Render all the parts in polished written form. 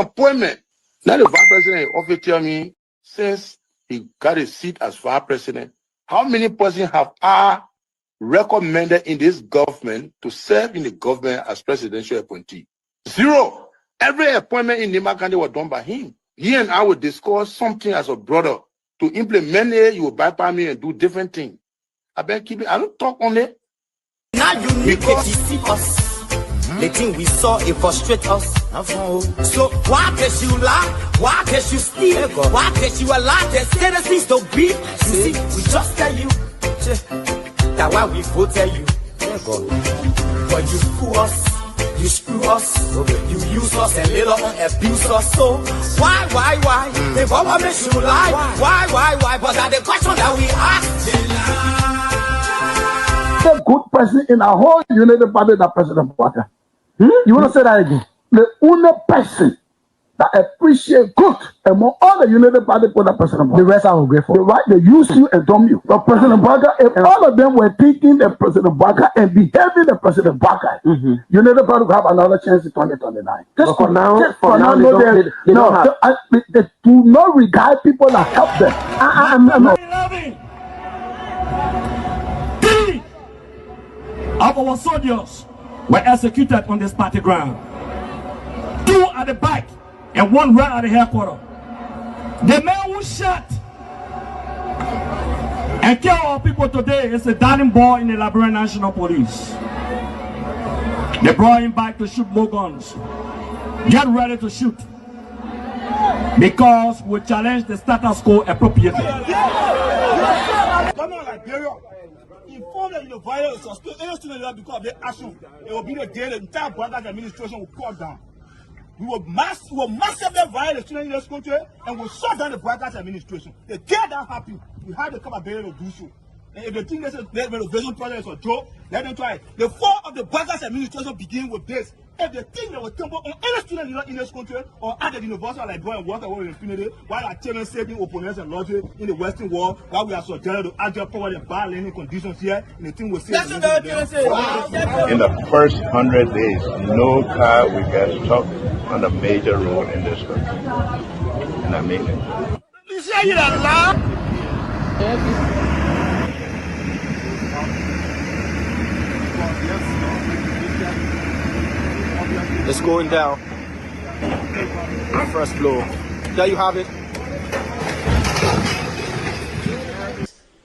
appointment. Now the vice president often tell me, since he got a seat as vice president, how many persons have I recommended in this government to serve in the government as presidential appointee? 0. Every appointment in Nimba County was done by him. He and I would discuss something as a brother. To implement it, you will bypass me and do different things. I better keep it. I don't talk on it. Now you need to see us. The thing we saw, it frustrate us. So why can't you lie? Why can't you steal? Why can't you allow the citizens to be? You see, we just tell you that why we voted you. But you fool us, you screw us, you use us and later on abuse us. So why? The government makes you lie. Why? But that's the question that we ask. The good person in our whole United Party, that President Bwaka. You want to say that again? The only person that appreciate good among all the United Party for the President Bwaka. The rest are ungrateful. The right, they use you and dumb you. But President Bwaka, if all of them were thinking the President Bwaka and behaving the President Bwaka, United Party will have another chance in 2029. Just for now, they do not regard people that help them. Of our soldiers were executed on this party ground. 2 at the back and 1 right at the headquarters. The man who shot and killed our people today is a darling boy in the Liberian National Police. They brought him back to shoot more guns. Get ready to shoot. Because we challenge the status quo appropriately. Inform them in the violence or still any student because of their action. It will be the day the entire Bwaka administration will cut down. We will massively violate the students in this country and will shut down the Bwaka administration. The day that happens, we have the capability to do so. And if they think this renovation project is a joke, let them try it. The fall of the Bwaka administration begins with this. If they think they will tumble on any student in this country or at the university like going and work away with impunity, while our children saving opponents and lottery in the Western world, while we are subjected to agile poverty and bad learning conditions here, and the thing will say. In the first 100 days, no car will get stuck on a major road in this country. And I mean it. It's going down. First floor. There you have it.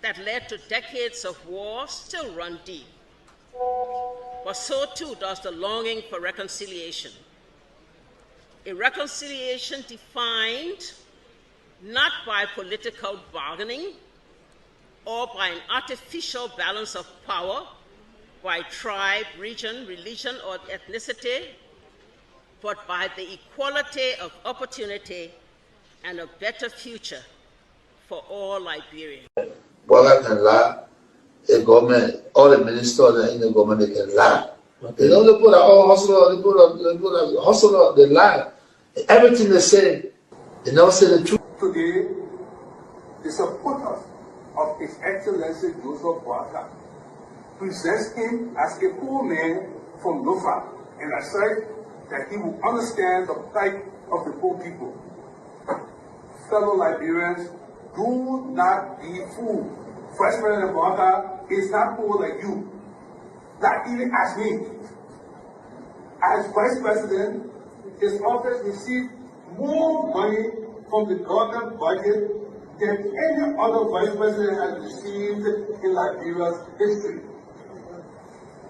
That led to decades of war still run deep. But so too does the longing for reconciliation. A reconciliation defined not by political bargaining or by an artificial balance of power, by tribe, region, religion, or ethnicity, but by the equality of opportunity and a better future for all Liberians. Bwaka can lie, the government, all the ministers in the government, they can lie. They don't put a hustler, they put a hustler, they lie. Everything they say, they never say the truth. Today, the supporters of His Excellency Joseph Bwaka presents him as a poor man from Lofa, and I said that he will understand the plight of the poor people. Fellow Liberians, do not be fooled. Vice President Bwaka is not poor like you, not even as me. As Vice President, his office received more money from the government budget than any other Vice President has received in Liberia's history.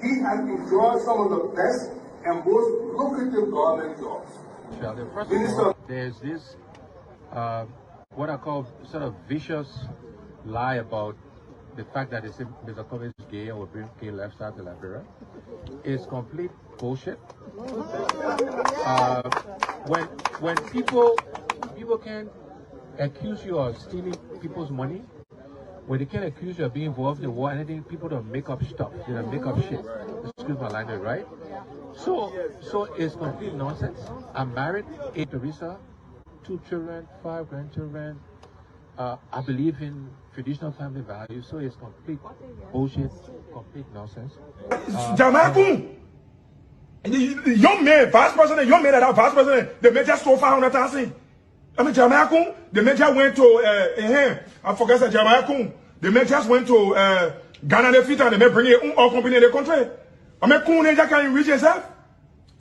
He has enjoyed some of the best and most lucrative government jobs. First of all, there's this, what I call sort of vicious lie about the fact that Mr. Pewee is gay or bring gay lifestyle to Liberia. It's complete bullshit. When people can accuse you of stealing people's money, when they can accuse you of being involved in war, anything, people don't make up stuff. They don't make up shit. Excuse my language, right? So it's complete nonsense. I'm married, 8 Teresa, 2 children, 5 grandchildren. I believe in traditional family values, so it's complete bullshit, complete nonsense. Young man, vice president, young man that vice president, the major stole 500,000. I mean, Jamaica, the major went to, I forget that Jamaica, the majors went to Ghana, the fit, and they may bring it all company in the country. I mean, Kun, they can't reach yourself.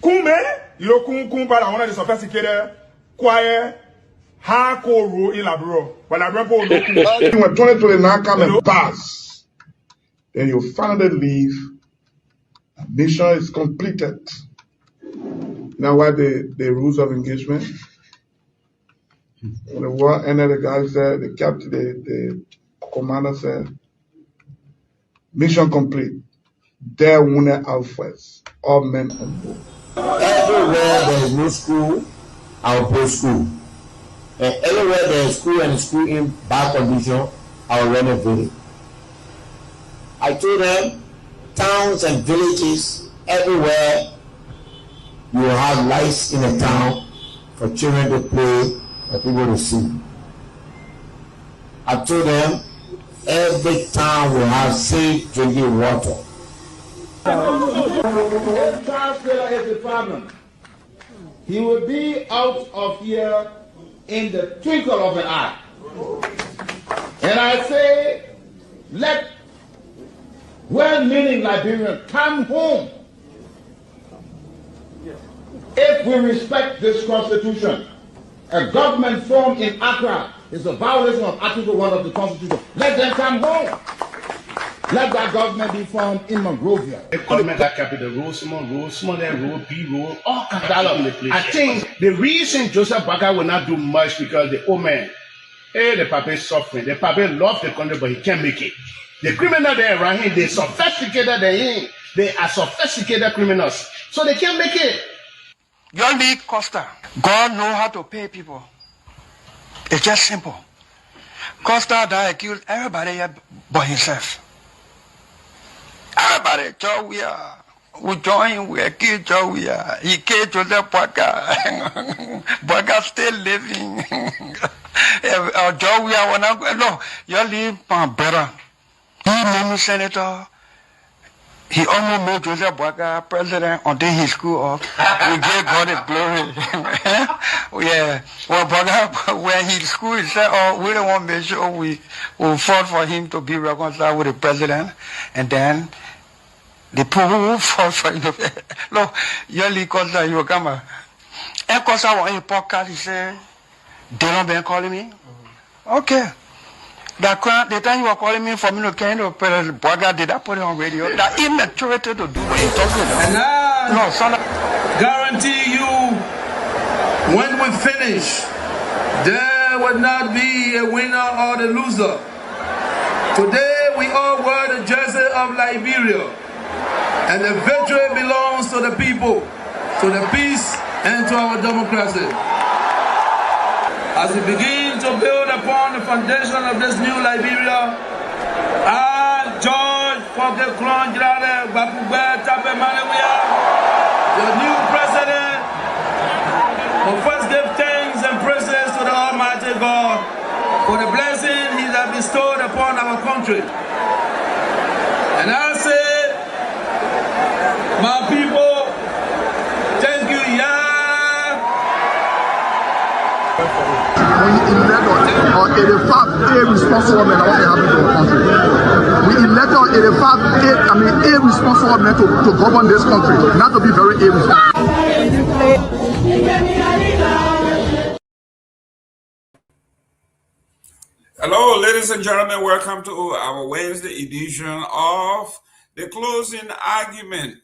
Kun, man, you know, Kun, but I want to sophisticated, quiet, hardcore rule in Labro. But Labro, when 2029 come and pass, then you finally leave. Mission is completed. Now, what the rules of engagement? When the war ended, the guy said, the captain, the commander said, mission complete. There wounded out first. All men on board. Everywhere there is no school, I'll put school. And everywhere there is school and school in bad condition, I'll renovate it. I told them, towns and villages, everywhere you will have lights in a town for children to play, for people to see. I told them, every town will have safe drinking water. If Charles Taylor is the problem, he will be out of here in the twinkle of an eye. And I say, let well-meaning Liberians come home. If we respect this constitution, a government formed in Accra is a violation of Article 1 of the Constitution. Let them come home. Let that government be formed in Monrovia. The government that capital road, small, there road, B road, all kinds of I think the reason Joseph Baka will not do much because the old man, the papa is suffering. The papa loves the country, but he can't make it. The criminal there around him, they sophisticated than him. They are sophisticated criminals, so they can't make it. Your league Costa, God know how to pay people. It's just simple. Costa that accused everybody here but himself. Everybody, Joe, we join, we accuse Joe, he killed Joseph Baka. Baka still living. Joe, no, you leave my brother. He made me senator. He almost made Joseph Baka president until he screwed up. We gave God the glory. Yeah. Well, Baka, when he screwed, he said, oh, we don't want to make sure we fought for him to be reconciled with the president. And then the people who fought for him. Look, your league Costa, you will come. And Costa was in a podcast, he said, they don't been calling me. Okay. The time you were calling me for me to kind of Bwaga, did I put it on radio? That immaturity to do what you're talking about. And I guarantee you, when we finish, there will not be a winner or the loser. Today we all wear the jersey of Liberia, and the victory belongs to the people, to the peace, and to our democracy. As we begin to build upon the foundation of this new Liberia, I, George Seleke Kromah, the new president, will first give thanks and praises to the Almighty God for the blessing He has bestowed upon our country. And I say, my people, thank you, When you elect on 85 irresponsible men, what happened to the country? We elect on 85 irresponsible men to govern this country, not to be very irresponsible. Hello, ladies and gentlemen. Welcome to our Wednesday edition of the closing argument,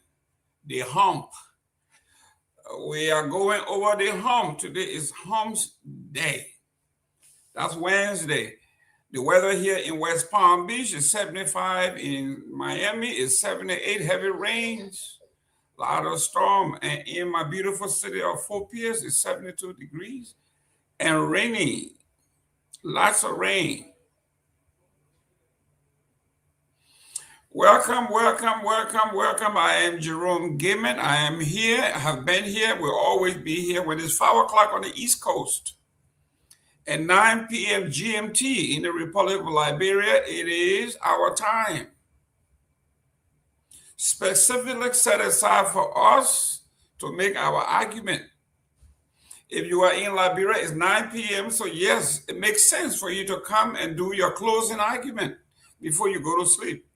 the hump. We are going over the hump. Today is Hump's Day. That's Wednesday. The weather here in West Palm Beach is 75. In Miami is 78. Heavy rains, a lot of storm. And in my beautiful city of Fort Pierce is 72 degrees and rainy. Lots of rain. Welcome, welcome, welcome, welcome. I am Jerome Gayman. I am here. I have been here. We'll always be here when it's 5 o'clock on the East Coast and 9 p.m. GMT in the Republic of Liberia. It is our time, specifically set aside for us to make our argument. If you are in Liberia, it's 9 p.m. So yes, it makes sense for you to come and do your closing argument before you go to sleep.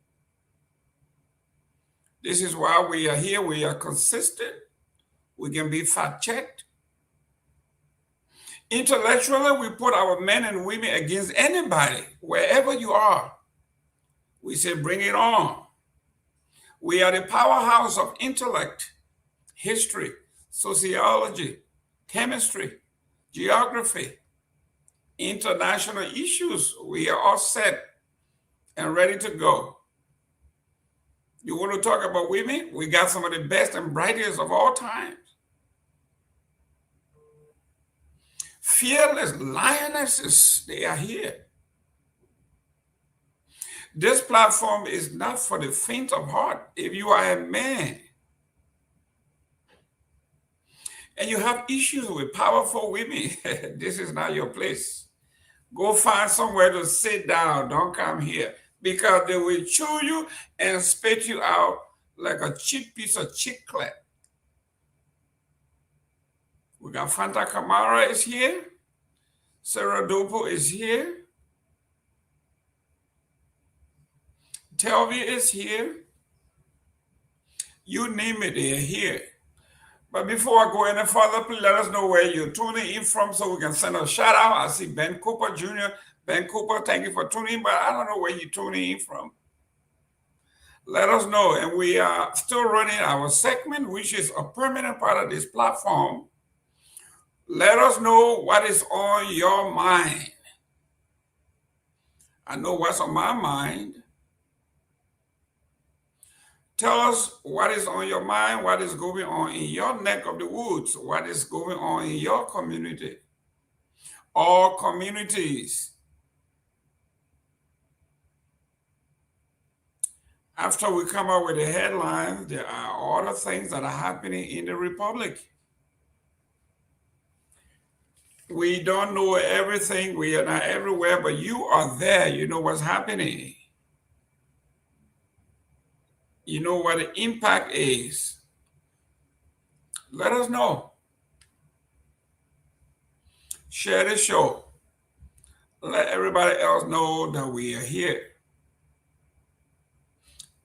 This is why we are here. We are consistent. We can be fact-checked. Intellectually, we put our men and women against anybody, wherever you are. We say, bring it on. We are the powerhouse of intellect, history, sociology, chemistry, geography, international issues. We are all set and ready to go. You want to talk about women? We got some of the best and brightest of all times. Fearless lionesses, they are here. This platform is not for the faint of heart. If you are a man and you have issues with powerful women, this is not your place. Go find somewhere to sit down. Don't come here, because they will chew you and spit you out like a cheap piece of chicle. We got Fanta Kamara is here. Sarah Dopoh is here. Telvi is here. You name it, they're here. But before I go any further, please let us know where you're tuning in from so we can send a shout out. I see Ben Cooper Jr. Ben Cooper, thank you for tuning in, but I don't know where you're tuning in from. Let us know. And we are still running our segment, which is a permanent part of this platform. Let us know what is on your mind. I know what's on my mind. Tell us what is on your mind, what is going on in your neck of the woods, what is going on in your community, all communities. After we come up with the headlines, there are other things that are happening in the Republic. We don't know everything, we are not everywhere, but you are there, you know what's happening. You know what the impact is. Let us know. Share the show. Let everybody else know that we are here.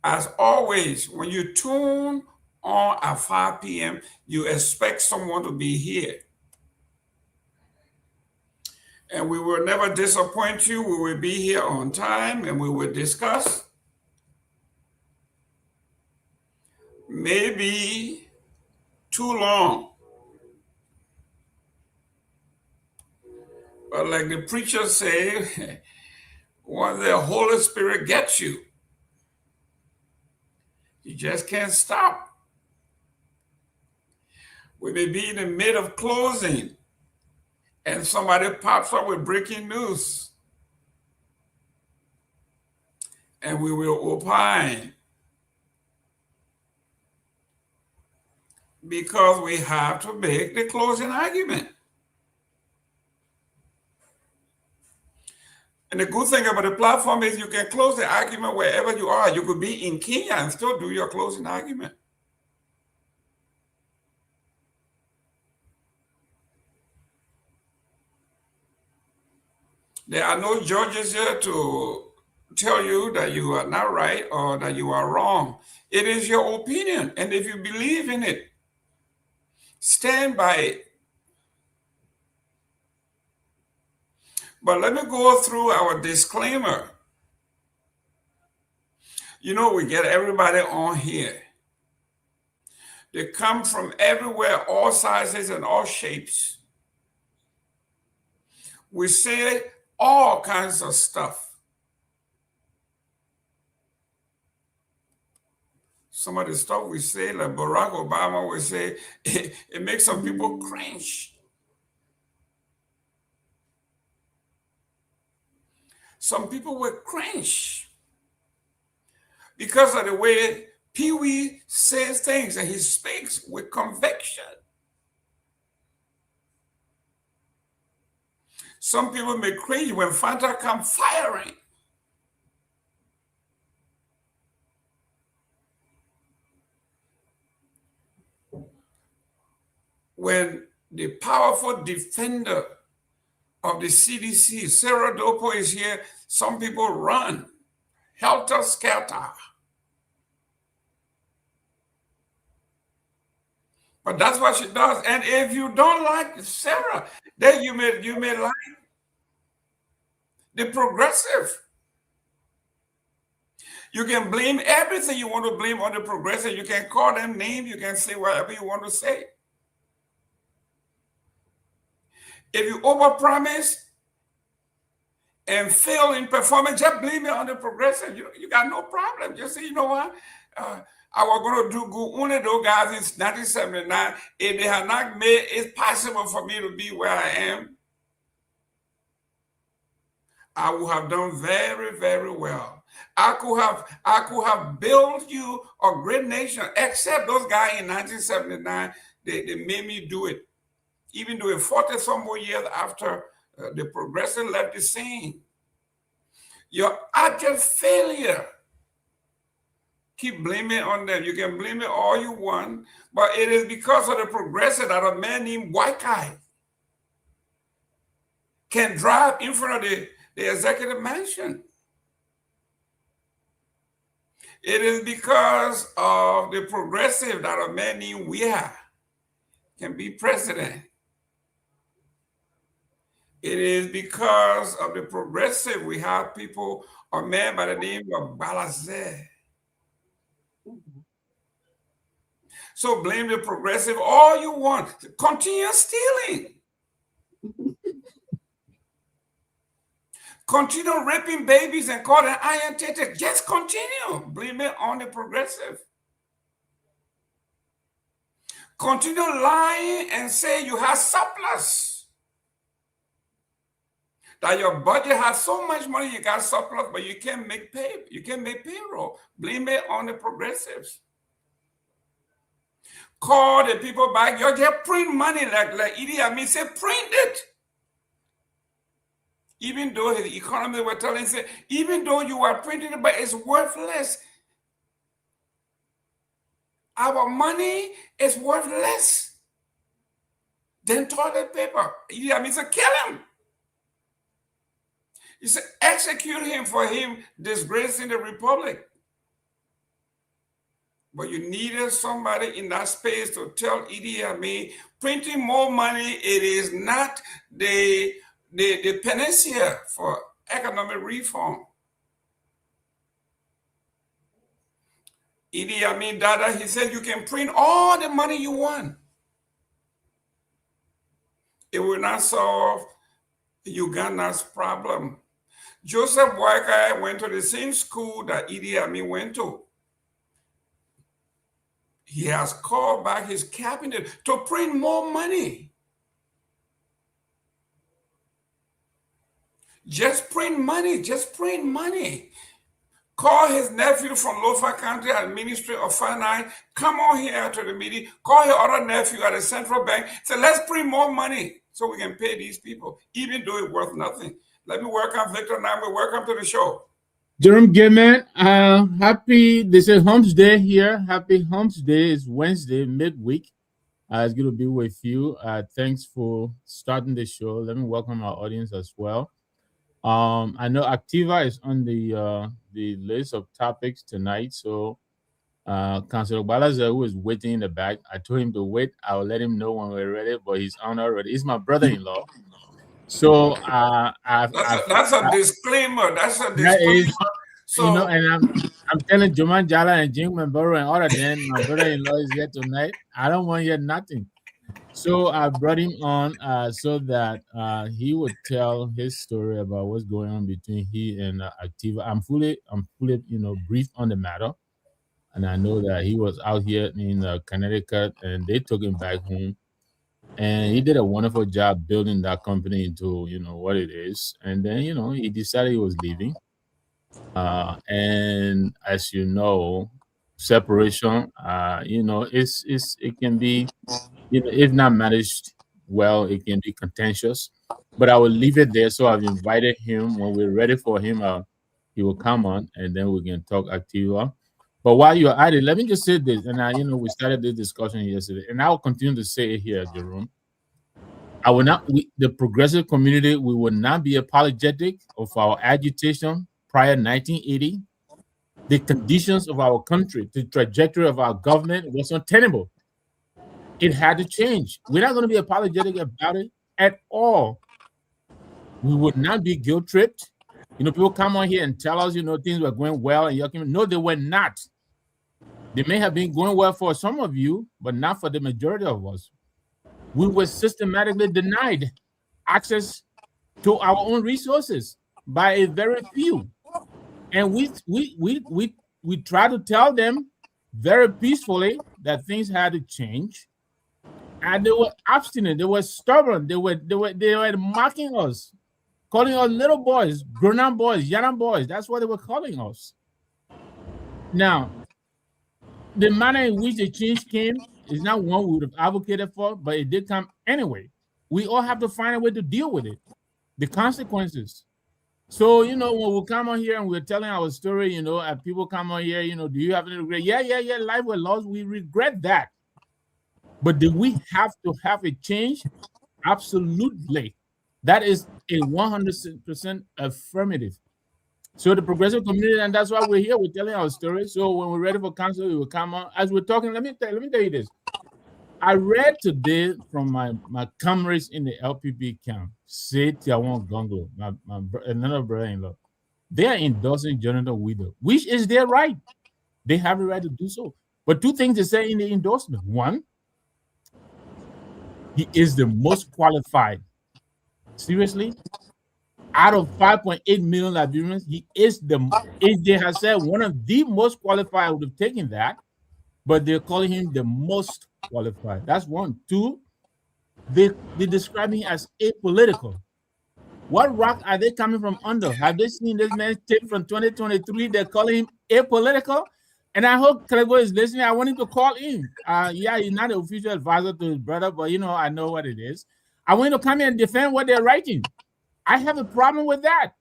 As always, when you tune on at 5 p.m., you expect someone to be here. And we will never disappoint you. We will be here on time and we will discuss. Maybe too long. But like the preacher say, once the Holy Spirit gets you, you just can't stop. We may be in the mid of closing and somebody pops up with breaking news. And we will opine. Because we have to make the closing argument. And the good thing about the platform is you can close the argument wherever you are. You could be in Kenya and still do your closing argument. There are no judges here to tell you that you are not right or that you are wrong. It is your opinion. And if you believe in it, stand by it. But let me go through our disclaimer. You know, we get everybody on here. They come from everywhere, all sizes and all shapes. We say all kinds of stuff. Some of the stuff we say, like Barack Obama would say, it makes some people cringe. Some people will cringe because of the way Pewee says things and he speaks with conviction. Some people may cringe when Fanta comes firing. when the powerful defender of the CDC, Sarah Dopoh, is here, some people run, helter-skelter. But that's what she does. And if you don't like Sarah, then you may like the progressive. You can blame everything you want to blame on the progressive. You can call them names. You can say whatever you want to say. If you overpromise and fail in performance, just blame it on the progressive. You got no problem. Just say, you know what? I was going to do good. Only those guys in 1979, if they had not made it possible for me to be where I am, I would have done very, very well. I could have built you a great nation, except those guys in 1979, they made me do it. Even though 40 some more years after the progressive left the scene. Your abject failure, keep blaming on them. You can blame it all you want, but it is because of the progressive that a man named White Guy can drive in front of the executive mansion. It is because of the progressive that a man named Myean can be president. It is because of the progressive we have people, a man by the name of Balazer. So blame the progressive all you want. Continue stealing. Continue raping babies and call them iron tater. Just continue. Blame it on the progressive. Continue lying and say you have surplus. That your budget has so much money, you got surplus, but you can't make pay. You can't make payroll. Blame it on the progressives. Call the people back. You just print money like Idi Amin said, print it. Even though his economists were telling him, even though you are printing it, but it's worthless. Our money is worth less than toilet paper. Idi Amin said, kill him. He said, execute him for him disgracing the republic. But you needed somebody in that space to tell Idi Amin, printing more money, it is not the panacea for economic reform. Idi Amin Dada, he said, you can print all the money you want. It will not solve Uganda's problem. Joseph Boakai went to the same school that Idi Amin went to. He has called back his cabinet to print more money. Just print money, just print money. Call his nephew from Lofa County at Ministry of Finance, come on here to the meeting. Call your other nephew at the central bank. Say, let's print more money so we can pay these people, even though it's worth nothing. Let me welcome Victor Nagbe. Welcome to the show. Jerome Gayman, happy, this is Humps Day here. Happy Humps Day. It's Wednesday, midweek. It's good to be with you. Thanks for starting the show. Let me welcome our audience as well. I know Activa is on the list of topics tonight. So Councilor Balazer, who is waiting in the back, I told him to wait. I'll let him know when we're ready, but he's on already. He's my brother-in-law. So that's a disclaimer. That's a disclaimer. So, you know, and I'm telling Juman Jala and Jim Mboro and all of them, my brother-in-law is here tonight. I don't want to hear nothing. So I brought him on so that he would tell his story about what's going on between he and Activa. I'm fully, briefed on the matter, and I know that he was out here in Connecticut, and they took him back home. And he did a wonderful job building that company into, what it is. And then, he decided he was leaving. And as you know, separation, it can be, if not managed well, it can be contentious. But I will leave it there. So I've invited him. When we're ready for him, he will come on, and then we can talk Activa. But while you're at it, let me just say this, and we started this discussion yesterday, and I will continue to say it here, Jerome. The progressive community, we will not be apologetic of our agitation prior 1980. The conditions of our country, the trajectory of our government was untenable. It had to change. We're not going to be apologetic about it at all. We would not be guilt tripped. People come on here and tell us, things were going well, and no, they were not. They may have been going well for some of you, but not for the majority of us. We were systematically denied access to our own resources by a very few. And we try to tell them very peacefully that things had to change. And they were obstinate, they were stubborn, they were mocking us, calling us little boys, grown-up boys, young boys. That's what they were calling us. Now, the manner in which the change came is not one we would have advocated for, but it did come anyway. We all have to find a way to deal with it, the consequences. So, when we come on here and we're telling our story, and people come on here, do you have any regret? Yeah, life was lost. We regret that. But do we have to have a change? Absolutely. That is a 100% affirmative. So the progressive community, and that's why we're here, we're telling our story. So when we're ready for council, we will come on. As we're talking, let me tell you this. I read today from my comrades in the LPP camp, Kehleboe Gongloe, another brother-in-law. They are endorsing Jonathan Widow, which is their right. They have the right to do so. But two things they say in the endorsement. One, he is the most qualified. Seriously? Out of 5.8 million Liberians, he is they have said one of the most qualified. I would have taken that, but they're calling him the most qualified. That's one. Two, they describe him as apolitical. What rock are they coming from under? Have they seen this man's tape from 2023? They're calling him apolitical. And I hope Kehleboe is listening. I want him to call in. He's not an official advisor to his brother, but I know what it is. I want him to come here and defend what they're writing. I have a problem with that.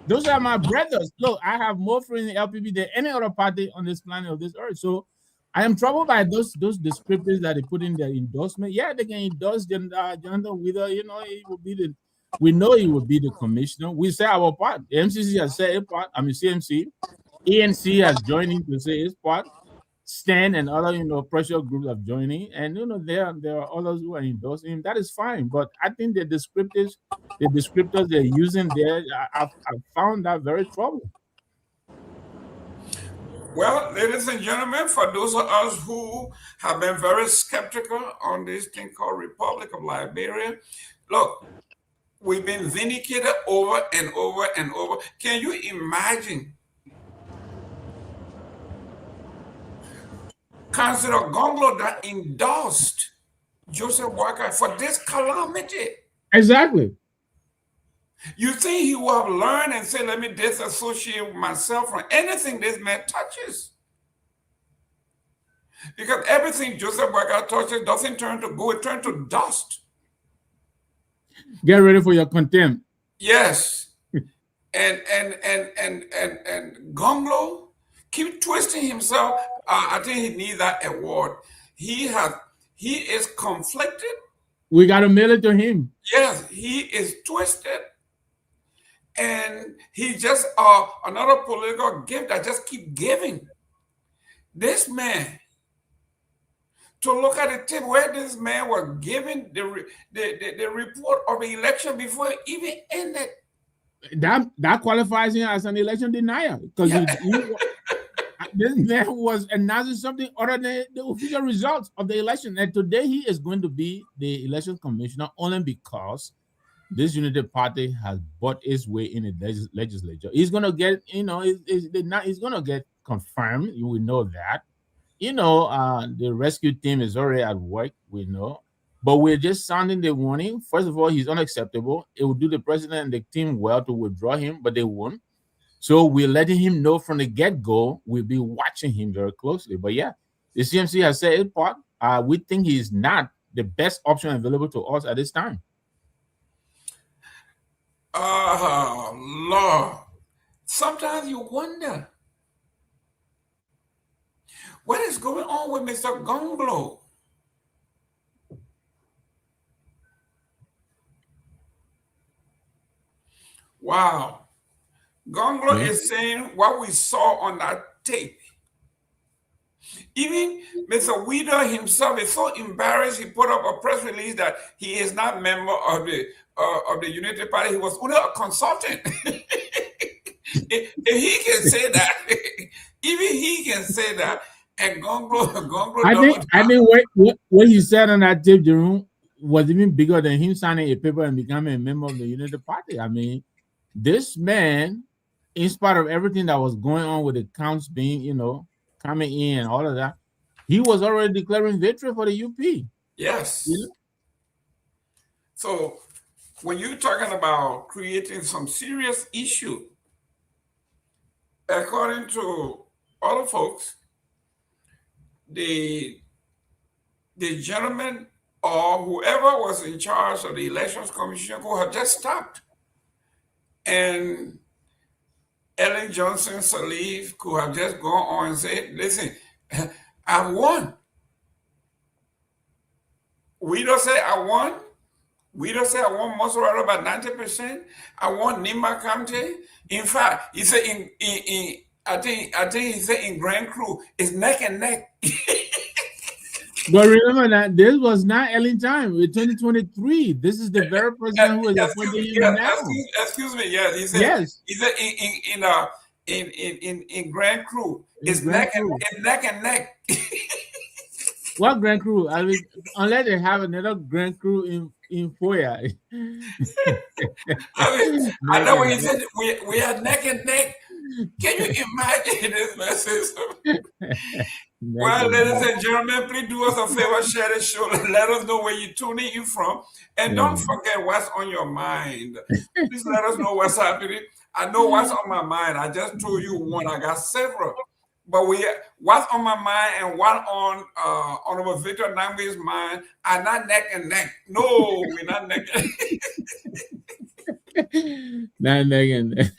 Those are my brothers. Look, I have more friends in LPP than any other party on this planet of this earth. So I am troubled by those descriptors that they put in their endorsement. Yeah, they can endorse Jonathan Widow. We know he will be the commissioner. We say our part. The MCC has said his part. CMC. ANC has joined in to say his part. Stan and other pressure groups are joining, and there are others who are endorsing him. That is fine, but I think the descriptors they're using there, I found that very troubling. Well, ladies and gentlemen, for those of us who have been very skeptical on this thing called Republic of Liberia, look, we've been vindicated over and over and over. Can you imagine Councillor Gongloe that endorsed Joseph Boakai for this calamity? Exactly. You think he will have learned and say, let me disassociate myself from anything this man touches? Because everything Joseph Boakai touches doesn't turn to gold, it turns to dust. Get ready for your contempt. Yes. and Gongloe keep twisting himself. I think he needs that award. He is conflicted. We got to mail it to him. Yes, he is twisted. And he just another political gift that just keep giving. This man, to look at the tip where this man was giving the report of the election before it even ended. That qualifies him as an election denier, because this man was announcing something other than the official results of the election. And today he is going to be the election commissioner only because this Unity Party has bought its way in the legislature. He's going to get, he's going to get confirmed. We know that. The rescue team is already at work. We know. But we're just sounding the warning. First of all, he's unacceptable. It will do the president and the team well to withdraw him, but they won't. So we're letting him know from the get-go. We'll be watching him very closely. But yeah, the CMC has said his part. We think he's not the best option available to us at this time. Oh, Lord. Sometimes you wonder, What is going on with Mr. Gongloe? Wow. Gongloe is saying what we saw on that tape. Even Mr. Weeder himself is so embarrassed, he put up a press release that he is not a member of the United Party. He was only a consultant. if he can say that, even he can say that, and Gongloe I think what you said on that tape, Jerome, was even bigger than him signing a paper and becoming a member of the United Party. I mean, this man, in spite of everything that was going on with the counts being, coming in and all of that, he was already declaring victory for the UP. Yes. So when you're talking about creating some serious issue, according to other folks, the gentleman or whoever was in charge of the Elections Commission could have just stopped. And Ellen Johnson Sirleaf could have just gone on and said, listen, I won. We don't say I won. We don't say I won most rather about 90%. I won Nimba County. In fact, he said I think he said in Grand Crew, it's neck and neck. But remember that this was not Ellen time. With 2023, this is the very person who is appointing him now. Excuse me. Yes, he said. Yes. He said in Grand Crew, it's neck and neck. What Grand Crew? I mean, unless they have another Grand Crew in Foya. I know when he said we are neck and neck. Can you imagine this message? Well, ladies and gentlemen, please do us a favor, share the show, let us know where you're tuning in from, and don't forget what's on your mind. Please let us know what's happening. I know what's on my mind. I just told you one. I got several. But what's on my mind and what on Honorable Victor Nagbe's mind are not neck and neck. No, we're not neck and neck. Not neck and neck.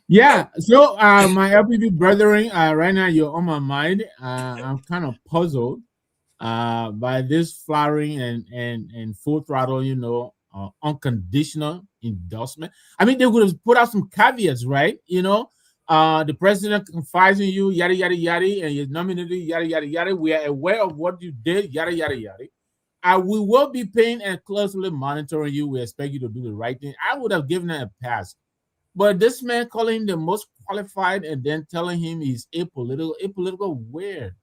Yeah, so my LPP brethren, right now you're on my mind. I'm kind of puzzled by this flowering and full throttle, unconditional endorsement. I mean, they would have put out some caveats, right? The president confides in you, yada, yada, yada, and you're nominated, yada, yada, yada. We are aware of what you did, yada, yada, yada. We will be paying and closely monitoring you. We expect you to do the right thing. I would have given them a pass. But this man calling him the most qualified and then telling him he's apolitical, where?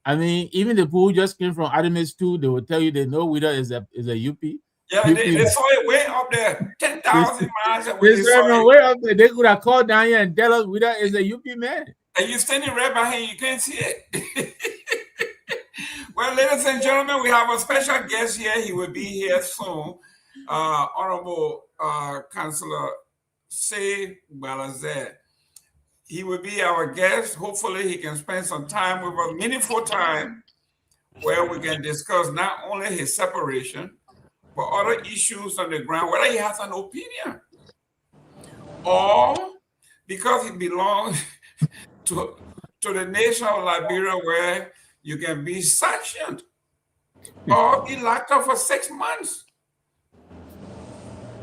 I mean, even the people who just came from Artemis 2, they will tell you they know Wida is a UP. Yeah, they saw it way up there, 10,000 miles away. They saw it way up there. They could have called down here and tell us Wida is a UP man. And you're standing right behind, you can't see it. Well, ladies and gentlemen, we have a special guest here. He will be here soon. Honorable Councillor Say Balazet. He will be our guest. Hopefully, he can spend some time with us, meaningful time, where we can discuss not only his separation, but other issues on the ground, whether he has an opinion, or because he belongs to the nation of Liberia, where you can be sanctioned or be locked up for 6 months.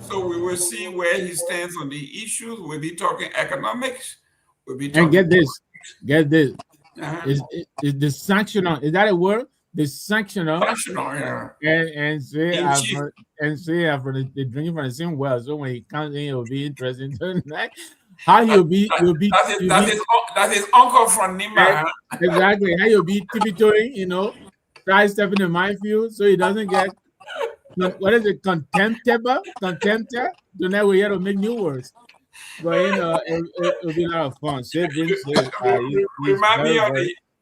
So we will see where he stands on the issues. We'll be talking economics. We'll be talking. And get this. Is the sanctioner? Is that a word? The sanctioner. Yeah. And say after the drinking from the same well. So when he comes in, it'll be interesting tonight. How you'll be. That's his uncle from Nimba. Exactly. How you'll be tiptoeing, try stepping the minefield so he doesn't get. What is it? Contemptor? Tonight we're here to make new words. But it'll be a lot of fun.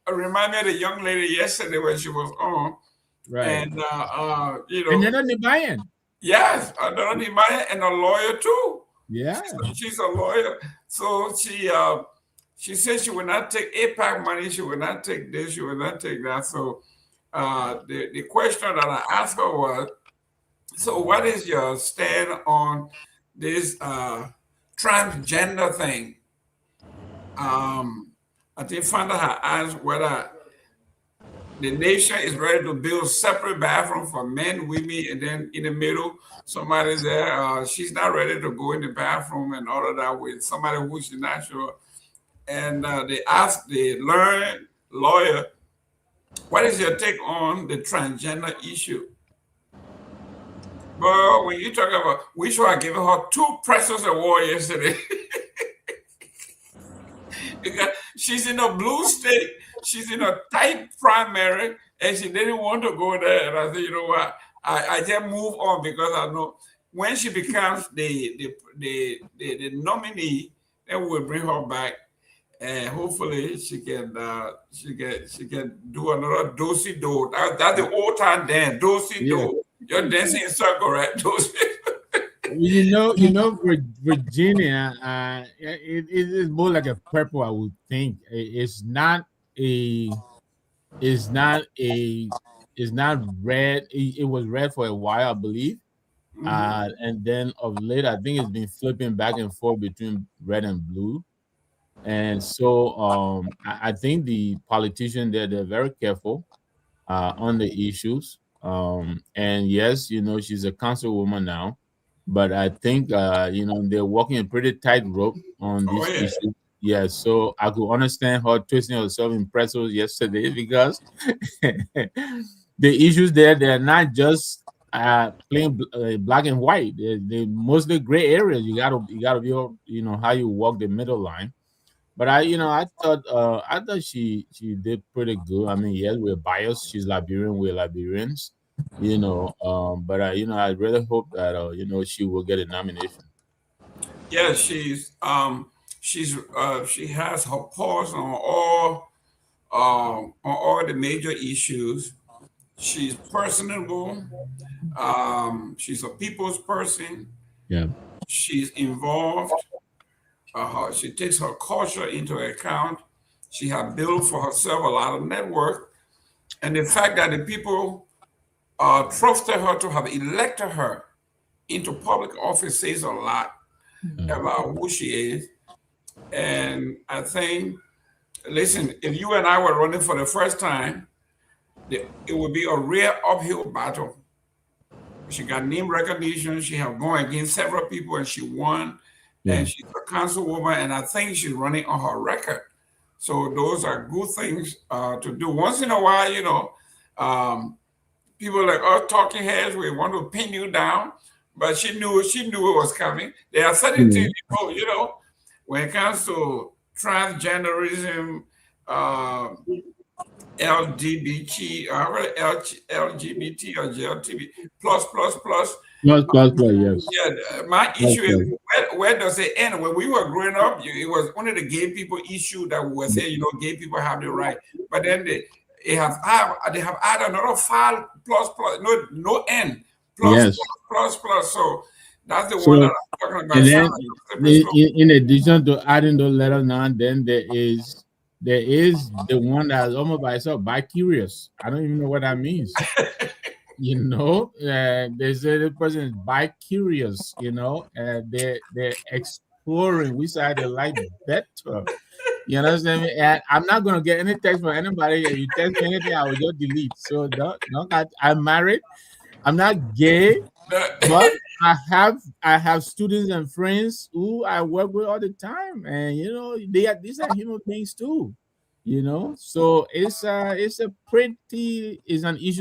Remind me of the young lady yesterday when she was on. Right. And and another Myean. Yes, another Myean and a lawyer too. Yeah. She's a lawyer. So she said she would not take APAC money, she would not take this, she would not take that. So the question that I asked her was, so what is your stand on this transgender thing? I think Fanda had asked whether the nation is ready to build separate bathroom for men, women, and then in the middle, somebody's there. She's not ready to go in the bathroom and all of that with somebody who she's not sure. And they asked the learned lawyer, what is your take on the transgender issue? But when you talk about, we should have given her 2 Precious Awards yesterday. She's in a blue state. She's in a tight primary, and she didn't want to go there. And I said, you know what? I just move on because I know when she becomes the nominee, then we'll bring her back, and hopefully she can do another do-si-do. That's the old time dance, do-si-do. You're dancing in circle, right? You know, Virginia, it is more like a purple. I would think it's not red. It was red for a while, I believe, and then of late, I think it's been flipping back and forth between red and blue. And so, I think the politicians they're very careful on the issues. And yes, you know, she's a councilwoman now. But I think you know, they're walking a pretty tight rope on this issue. Yeah, so I could understand her twisting herself in pretzels yesterday because the issues there, they're not just plain black and white. They're mostly gray areas. You gotta be, you know, how you walk the middle line. But I thought she did pretty good. I mean, yes, we're biased. She's Liberian. We're Liberians. You know, but I really hope that you know, she will get a nomination. Yeah, she has her paws on all the major issues. She's personable. She's a people's person. Yeah. She's involved. She takes her culture into account. She has built for herself a lot of network. And the fact that the people trusted her to have elected her into public office says a lot about who she is. And I think, listen, if you and I were running for the first time, it would be a real uphill battle. She got name recognition. She has gone against several people and she won. And she's a councilwoman, and I think she's running on her record. So those are good things to do. Once in a while, you know, people like us talking heads, we want to pin you down, but she knew it was coming. There are certain things, you know, when it comes to transgenderism, LGBT, LGBT or GLTB, plus. Yes. Yeah, my issue is where does it end? When we were growing up, it was only the gay people issue that we were saying, you know, gay people have the right. But then they have added another 5 plus, no end, plus. So that's the one that I'm talking about. And then, in addition to adding those letters now, then there is the one that's almost by itself, bi-curious. I don't even know what that means. You know, they say the person is bi-curious, you know, and they're exploring which side they like better. You understand me? And I'm not going to get any text from anybody. If you text me anything, I will just delete. So I'm married. I'm not gay, but I have students and friends who I work with all the time, and you know, these are human beings too. You know, so it's an issue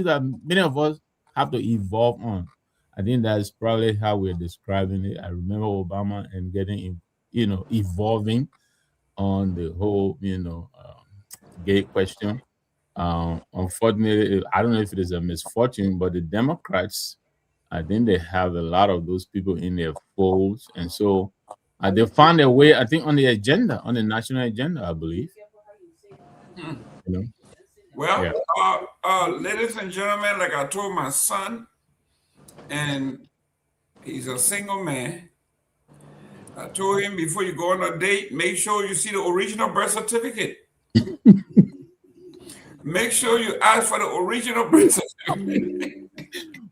that many of us have to evolve on. I think that's probably how we're describing it. I remember Obama and getting, you know, evolving on the whole, you know, gay question. Unfortunately, I don't know if it is a misfortune, but the Democrats, I think they have a lot of those people in their folds, and so they found their way, I think, on the agenda, on the national agenda, I believe. You know? Well, ladies and gentlemen, like I told my son, and he's a single man, I told him before you go on a date, make sure you see the original birth certificate. Make sure you ask for the original birth certificate.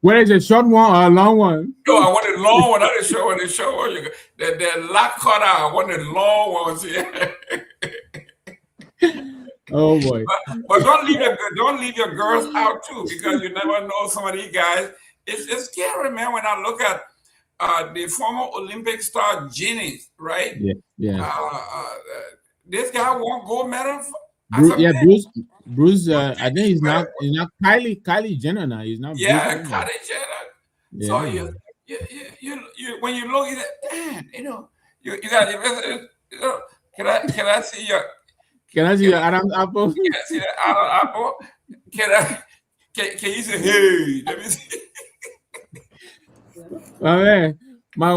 Where is a short one or a long one? No, I want a long one. I didn't show one. The lock cut out. I want the long ones. Yeah. Oh boy. But don't leave your girls out too, because you never know some of these guys. It's scary, man. When I look at the former Olympic star Ginny, right? Yeah. This guy won gold medal. Bruce. I think he's not Kylie Jenner now. He's not. Yeah, Bruce Kylie Jenner. Yeah. So you when you look at it, damn, you got can I see your Adam's apple? Can I see that Adam's apple? Can you say, hey? Let me see. Oh, man, my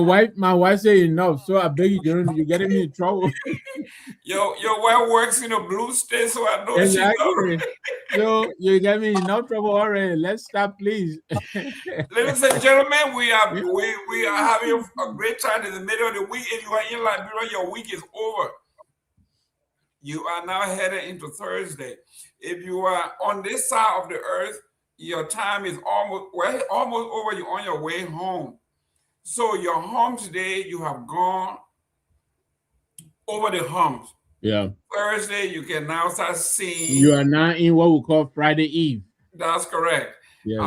wife said enough. So I beg you, Jerome, you're getting me in trouble. Your wife works in a blue state, so I know exactly. So you get me in enough trouble already. Let's stop, please. Ladies and gentlemen, we are having a great time in the middle of the week. If you are in Liberia, your week is over. You are now headed into Thursday. If you are on this side of the earth, your time is almost over. You're on your way home. So your humps day, you have gone over the humps. Yeah. Thursday, you can now start seeing. You are now in what we call Friday Eve. That's correct. Yes.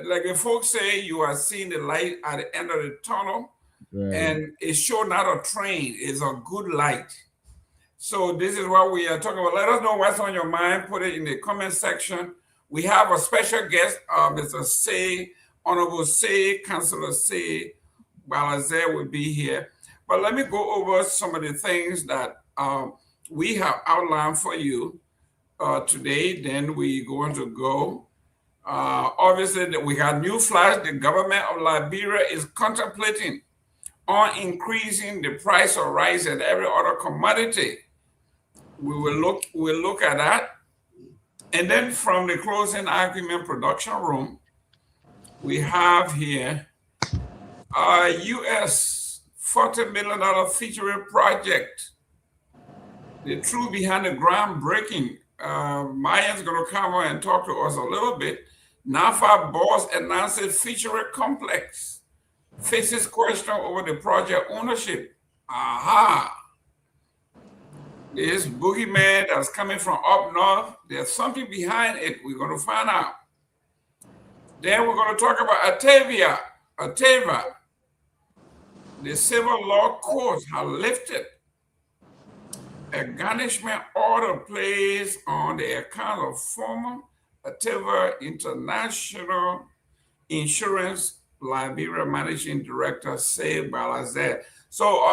Like the folks say, you are seeing the light at the end of the tunnel. Right. And it's sure not a train. It's a good light. So this is what we are talking about. Let us know what's on your mind. Put it in the comment section. We have a special guest, Mr. Say, Honorable Say, Councillor Say Balazer will be here. But let me go over some of the things that we have outlined for you today. Then we're going to go. Obviously, we got new flash. The government of Liberia is contemplating on increasing the price of rice and every other commodity. We'll look at that. And then from the closing argument production room, we have here a US $40 million featuring project. The truth behind the groundbreaking. Myean's going to come on and talk to us a little bit. NAFA boss announces featuring complex. Faces question over the project ownership. Aha! This boogeyman that's coming from up north, there's something behind it. We're going to find out. Then we're going to talk about Ateva. The civil law courts have lifted a garnishment order placed on the account of former Ateva International Insurance Liberia Managing Director Say Balazer. So,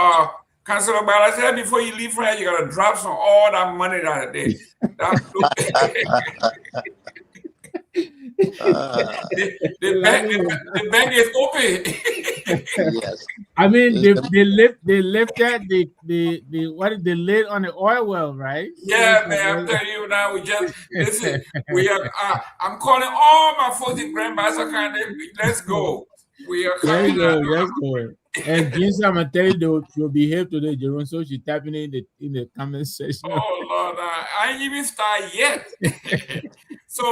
Councilor Balazer, before you leave from here, you gotta drop all that money that day. The bank is open. Yes. I mean, they lifted the lid on the oil well, right? Yeah, man. I'm telling you now. Listen. I'm calling all my 40 grandmas. Let's go. We are coming. Let's go. And James, I'm gonna tell you, you'll behave today, Jerome. So she's typing in the comment section. Oh Lord, I ain't even started yet. So,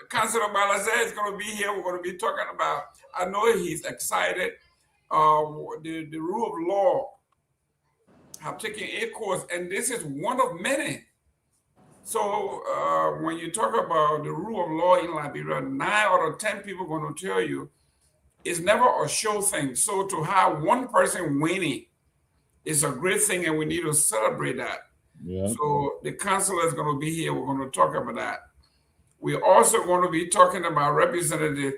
Councilor Balazer is going to be here. We're going to be talking about. I know he's excited. The rule of law have taken a course, and this is one of many. So, when you talk about the rule of law in Liberia, 9 out of 10 people are going to tell you it's never a show thing. So to have one person winning is a great thing, and we need to celebrate that. Yeah. So the councilor is going to be here. We're going to talk about that. We're also going to be talking about Representative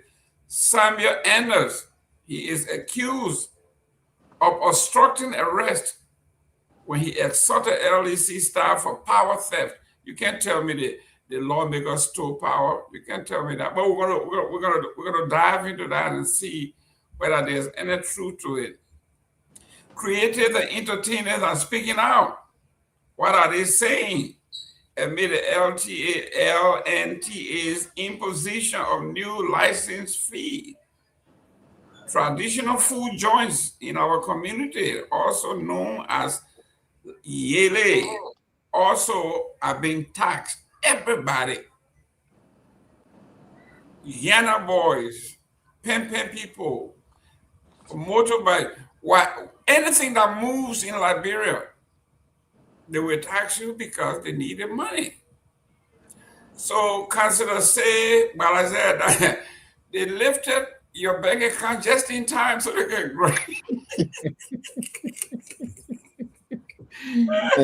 Samuel Anders. He is accused of obstructing arrest when he assaulted LEC staff for power theft. You can't tell me the lawmakers stole power. You can't tell me that. But we're gonna dive into that and see whether there's any truth to it. Creators and entertainers are speaking out. What are they saying amid the LNTA's imposition of new license fee? Traditional food joints in our community, also known as Yele, also are being taxed. Everybody, Yana boys, pen people, motorbike, anything that moves in Liberia, they will tax you because they needed money. So, Councillor say, well, I said, they lifted your bank account just in time so they can grow.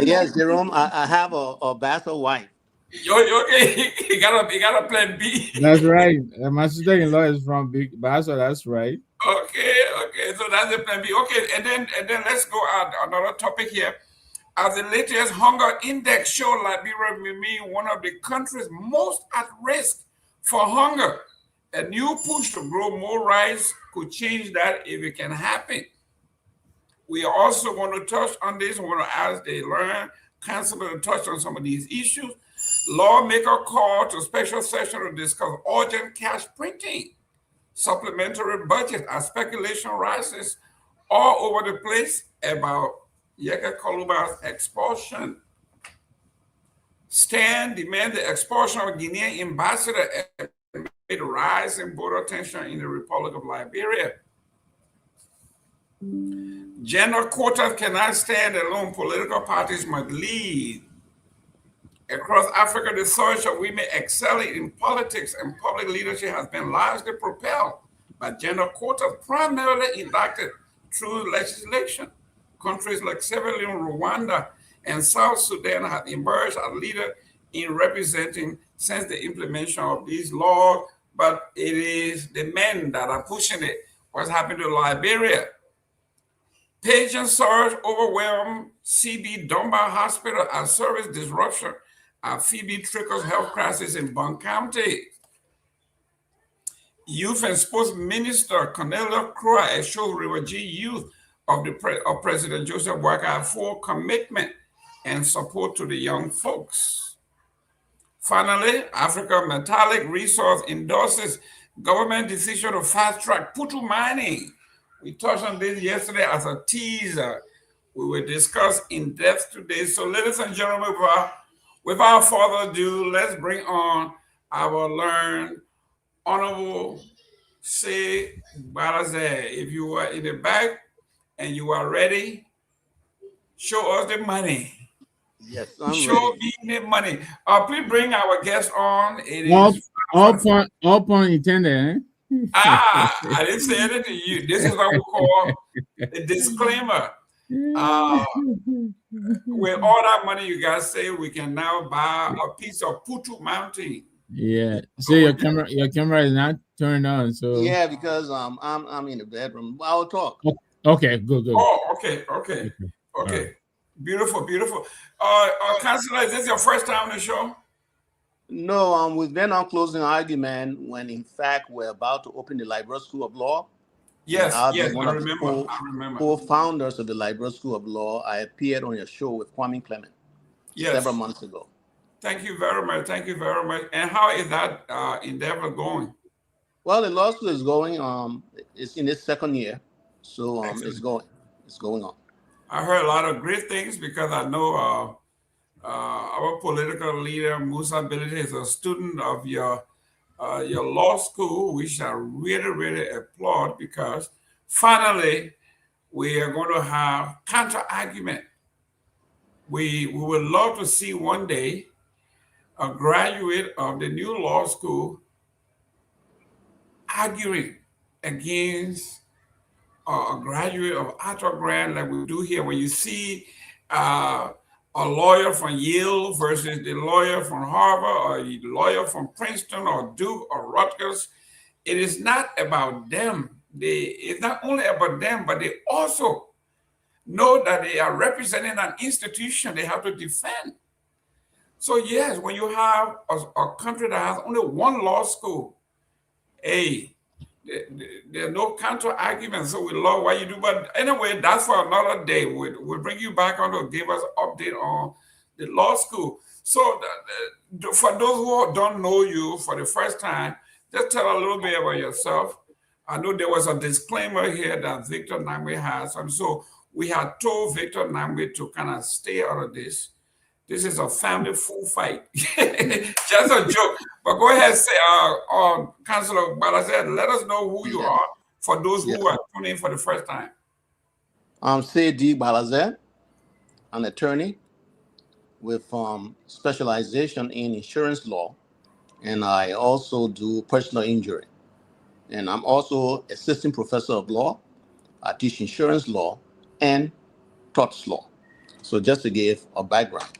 Yes, Jerome, I have a bachelor wife. You okay? You got a plan B. That's right. My sister-in-law is from Big Basso. That's right. Okay. So that's the plan B. Okay, and then let's go on another topic here. As the latest hunger index showed, Liberia remains one of the countries most at risk for hunger. A new push to grow more rice could change that if it can happen. We are also going to touch on this. We want to ask the learn council to touch on some of these issues. Lawmaker call to special session to discuss urgent cash printing, supplementary budget as speculation rises all over the place about Yeke Koluba's expulsion. Stand demand the expulsion of Guinean ambassador amid rising border tension in the Republic of Liberia. Gender quotas cannot stand alone. Political parties must lead. Across Africa, the search of women excelling in politics and public leadership has been largely propelled by gender quotas, primarily enacted through legislation. Countries like Sierra Leone, Rwanda, and South Sudan have emerged as leaders in representing since the implementation of these laws, but it is the men that are pushing it. What's happened to Liberia? Patient surge overwhelmed CB Dunbar Hospital as service disruption at Phoebe trickles health crisis in Bond County. Youth and Sports Minister Kehleboe Gongloe assured River G youth of President Joseph Boakai full commitment and support to the young folks. Finally, Africa Metallic Resource endorses government decision to fast-track Putu mining. We touched on this yesterday as a teaser. We will discuss in depth today. So, ladies and gentlemen, without further ado, let's bring on our learned Honorable Say Balaze. If you are in the back and you are ready, show us the money. Yes, I'm show ready. me the money. Please bring our guest on. It is all point intended. I didn't say anything to you. This is what we call a disclaimer. With all that money you guys say, we can now buy a piece of Putu Mountain. Yeah. So your camera is not turned on. So yeah, because I'm in the bedroom. I'll talk. Okay, good. Oh, okay. Beautiful. Councillor, is this your first time on the show? No, we've been on closing argument when in fact we're about to open the Liberia School of Law. Yes, I remember. Co-founders of the Liberia School of Law. I appeared on your show with Kwame Clement several months ago. Thank you very much. And how is that endeavor going? Well, the law school is going. It's in its second year, so it's going on. I heard a lot of great things because I know our political leader Musa Ability is a student of your law school, which I really applaud because finally we are going to have counter argument. We would love to see one day a graduate of the new law school arguing against a graduate of Arthur Grant like we do here. When you see a lawyer from Yale versus the lawyer from Harvard or the lawyer from Princeton or Duke or Rutgers, it is not about them. It's not only about them, but they also know that they are representing an institution they have to defend. So yes, when you have a country that has only one law school, there's no counter argument. So we love what you do. But anyway, that's for another day. We'll bring you back on to give us an update on the law school. So for those who don't know you for the first time, just tell a little bit about yourself. I know there was a disclaimer here that Victor Nagbe has. And so we had told Victor Nagbe to kind of stay out of this. This is a family full fight. Just a joke. But go ahead, say, Councillor Balaze, let us know who you are for those who are tuning in for the first time. I'm C.D. Balaze, an attorney with specialization in insurance law and I also do personal injury. And I'm also assistant professor of law. I teach insurance law and torts law. So just to give a background.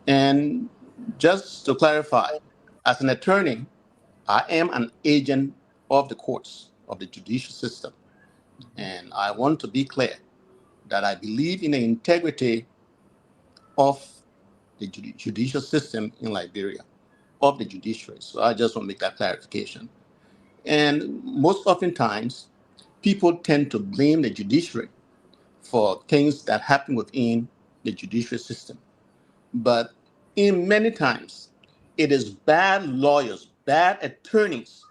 And just to clarify, as an attorney, I am an agent of the courts, of the judicial system. And I want to be clear that I believe in the integrity of the judicial system in Liberia, of the judiciary. So I just want to make that clarification. And most oftentimes, people tend to blame the judiciary for things that happen within the judicial system. But in many times, it is bad lawyers, bad attorneys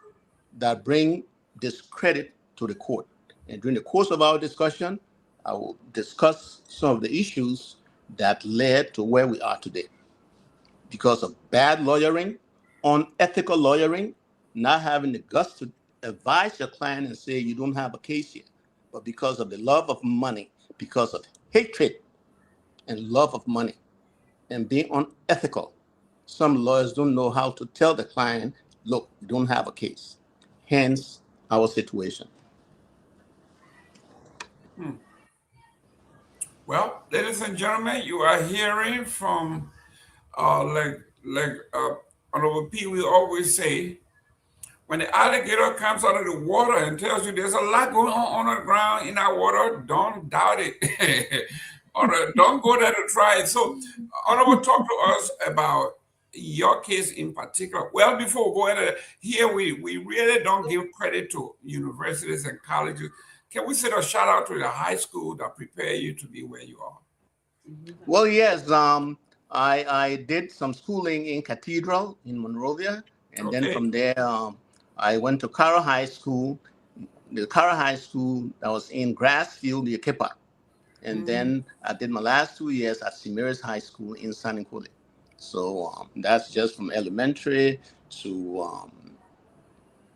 that bring discredit to the court. And during the course of our discussion, I will discuss some of the issues that led to where we are today. Because of bad lawyering, unethical lawyering, not having the guts to advise your client and say you don't have a case here, but because of the love of money, because of hatred and love of money, and being unethical, some lawyers don't know how to tell the client, look, you don't have a case. Hence our situation. Well, ladies and gentlemen, you are hearing from, Honorable Pewee always say, when the alligator comes out of the water and tells you there's a lot going on the ground in that water, don't doubt it. Or don't go there to try it. So, Honorable, talk to us about your case in particular. Well, before we go into here, we really don't give credit to universities and colleges. Can we send a shout out to the high school that prepare you to be where you are? Well, yes. I did some schooling in Cathedral in Monrovia, and then from there I went to Cara High School. The Cara High School that was in Grassfield, the Kepa. And then I did my last 2 years at Simiris High School in San Nicolas. So that's just from elementary to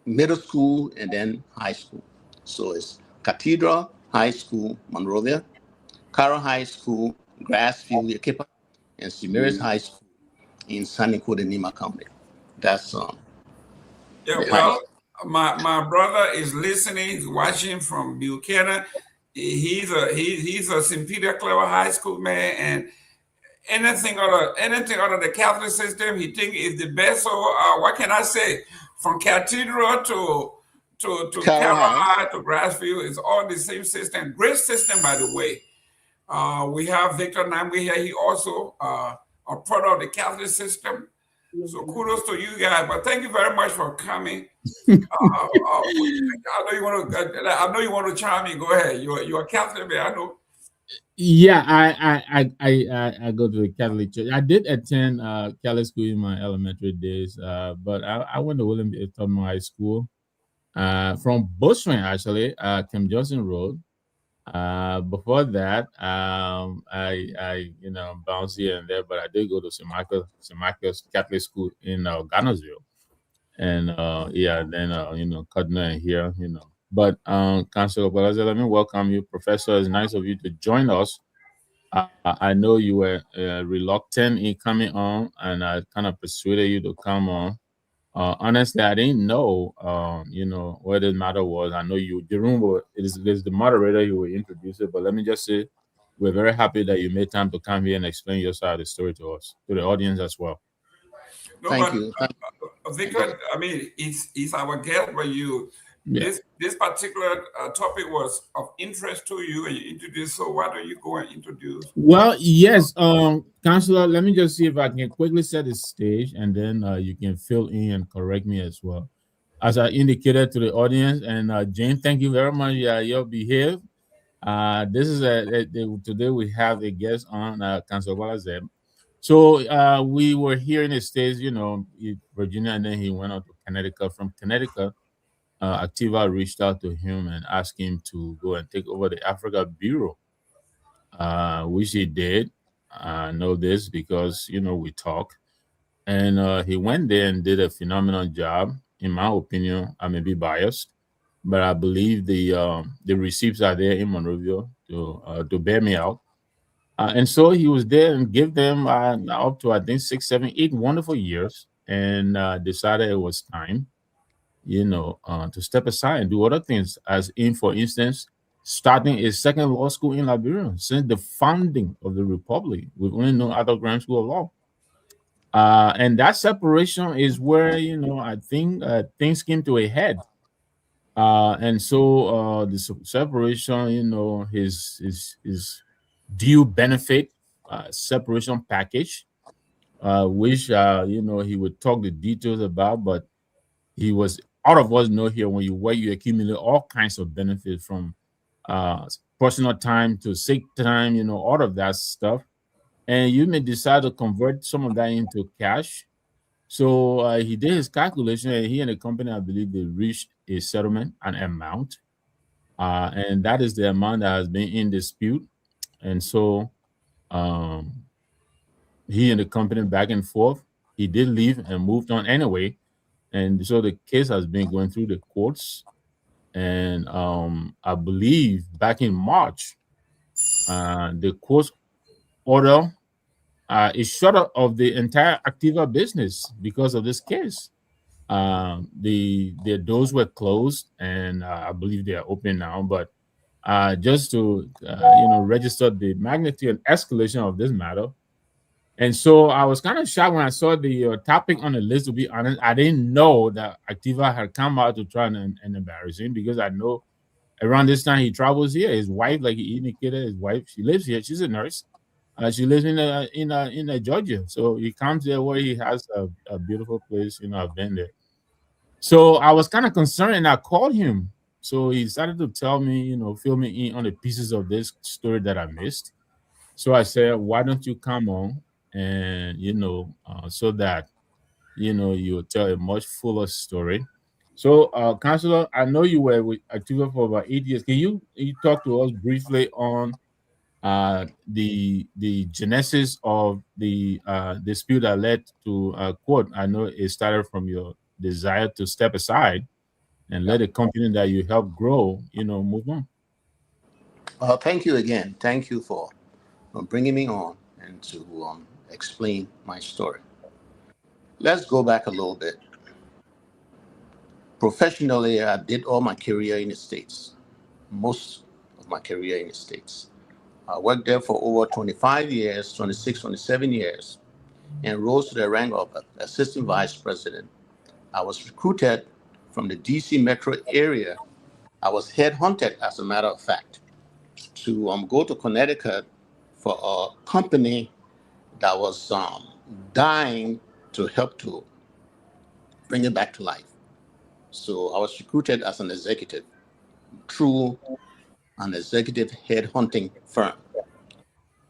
middle school and then high school. So it's Cathedral High School, Monrovia, Cara High School, Grassfield, Yakipa, and Simiris High School in San Nicolas, Nima County. That's yeah. Well, my brother is listening. He's watching from Buchanan. He's a St. Peter Clever High School man, and anything out of the Catholic system, he think is the best. So what can I say? From Cathedral to Cara High to Grassfield, it's all the same system. Great system, by the way. We have Victor Nagbe here. He also a product of the Catholic system. So kudos to you guys. But thank you very much for coming. I know you want to chime in. Go ahead. You're a Catholic man. I know. Yeah, I go to the Catholic church. I did attend Catholic school in my elementary days, but I went to William Thomas High School from Bushman, actually, Kim Johnson Road. Before that, I bounced here and there, but I did go to St. Michael's Catholic School in Garnersville, and then Cardinal here, But Councilor Balaza, let me welcome you, Professor. It's nice of you to join us. I know you were reluctant in coming on, and I kind of persuaded you to come on. Honestly, I didn't know, what the matter was. I know the room is the moderator. You will introduce it, but let me just say, we're very happy that you made time to come here and explain your side of the story to us, to the audience as well. No, Thank you. Victor, I mean, it's our guest, but this particular topic was of interest to you, and you introduced. So why don't you go and introduce? Well, yes, Councilor, let me just see if I can quickly set the stage, and then you can fill in and correct me as well. As I indicated to the audience, and Jane, thank you very much. You'll behave. This is today we have a guest on Councilor Walazeb. So we were here in the States, Virginia, and then he went out to Connecticut. From Connecticut, Activa reached out to him and asked him to go and take over the Africa Bureau, which he did. I know this because, we talk. And he went there and did a phenomenal job. In my opinion, I may be biased, but I believe the receipts are there in Monrovia to bear me out. And so he was there and gave them up to, I think, 6, 7, 8 wonderful years. and decided it was time, to step aside and do other things, as in, for instance, starting a second law school in Liberia. Since the founding of the republic, we've only known Adult Grand School of Law. And that separation is where, I think things came to a head. And so the separation, his due benefit separation package, which, he would talk the details about, but he was, all of us know here, when you work, you accumulate all kinds of benefits, from personal time to sick time, all of that stuff. And you may decide to convert some of that into cash. So he did his calculation, and he and the company, I believe, they reached a settlement, an amount. And that is the amount that has been in dispute. And so he and the company back and forth. He did leave and moved on anyway. And so the case has been going through the courts. And I believe back in March, the court order is shut up of the entire Activa business because of this case. The doors were closed, and I believe they are open now. But just to register the magnitude and escalation of this matter. And so I was kind of shocked when I saw the topic on the list. To be honest, I didn't know that Activa had come out to try and embarrass him, because I know around this time he travels here. His wife, like he indicated, his wife, she lives here. She's a nurse. She lives in Georgia. So he comes there where he has a beautiful place. I've been there. So I was kind of concerned, and I called him. So he started to tell me, fill me in on the pieces of this story that I missed. So I said, why don't you come on? And so that you'll tell a much fuller story. So Councillor, I know you were with Activa for about 8 years. Can you talk to us briefly on the genesis of the dispute that led to court? I know it started from your desire to step aside and let the company that you helped grow move on. Thank you again. Thank you for bringing me on and to explain my story. Let's go back a little bit. Professionally, I did all my career in the States, most of my career in the States. I worked there for over 25 years, 26, 27 years, and rose to the rank of assistant vice president. I was recruited from the DC metro area. I was headhunted, as a matter of fact, to go to Connecticut for a company that was dying to help to bring it back to life. So I was recruited as an executive through an executive headhunting firm.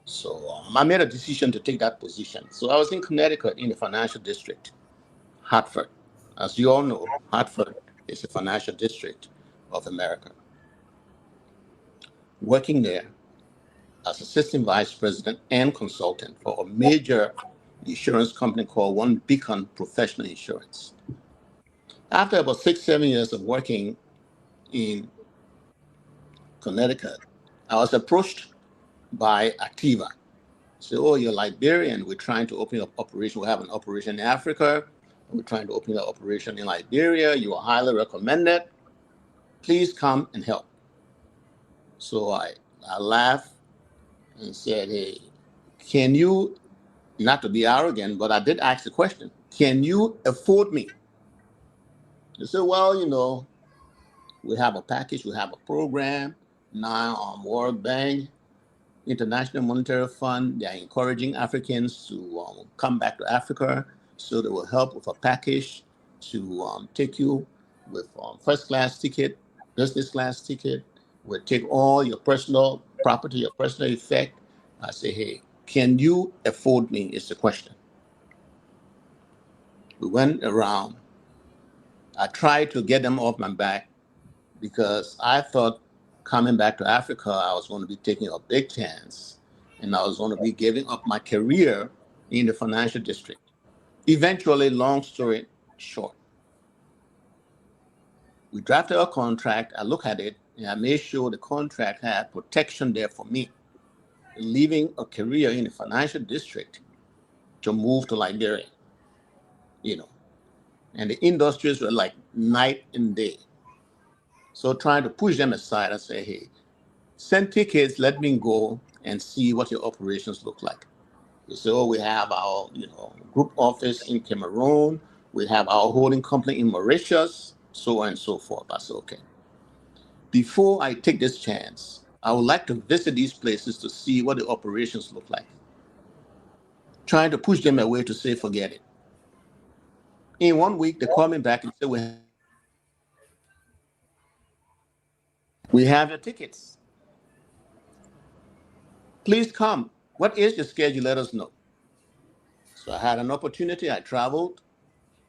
So I made a decision to take that position. So I was in Connecticut in the financial district, Hartford. As you all know, Hartford is a financial district of America. Working there as assistant vice president and consultant for a major insurance company called One Beacon Professional Insurance. After about 6-7 years of working in Connecticut, I was approached by Activa. Said, oh, you're Liberian. We're trying to open up operation. We have an operation in Africa. We're trying to open up operation in Liberia. You are highly recommended. Please come and help. So I laughed and said, hey, can you, not to be arrogant, but I did ask the question, can you afford me? They said, well, we have a package, we have a program. Now World Bank, International Monetary Fund, they are encouraging Africans to come back to Africa. So they will help with a package to take you with first class ticket, business class ticket. We'll take all your personal property, your personal effect. I say, hey, can you afford me is the question. We went around. I tried to get them off my back because I thought coming back to Africa, I was going to be taking a big chance and I was going to be giving up my career in the financial district. Eventually, long story short, we drafted a contract. I looked at it and I made sure the contract had protection there for me, leaving a career in the financial district to move to Liberia. and the industries were like night and day. So trying to push them aside and say, hey, send tickets, let me go and see what your operations look like. They say, oh, we have our group office in Cameroon, we have our holding company in Mauritius, so on and so forth. I said, okay. Before I take this chance, I would like to visit these places to see what the operations look like. Trying to push them away to say, forget it. In 1 week, they call me back and say, we have your tickets. Please come. What is your schedule? Let us know. So I had an opportunity. I traveled,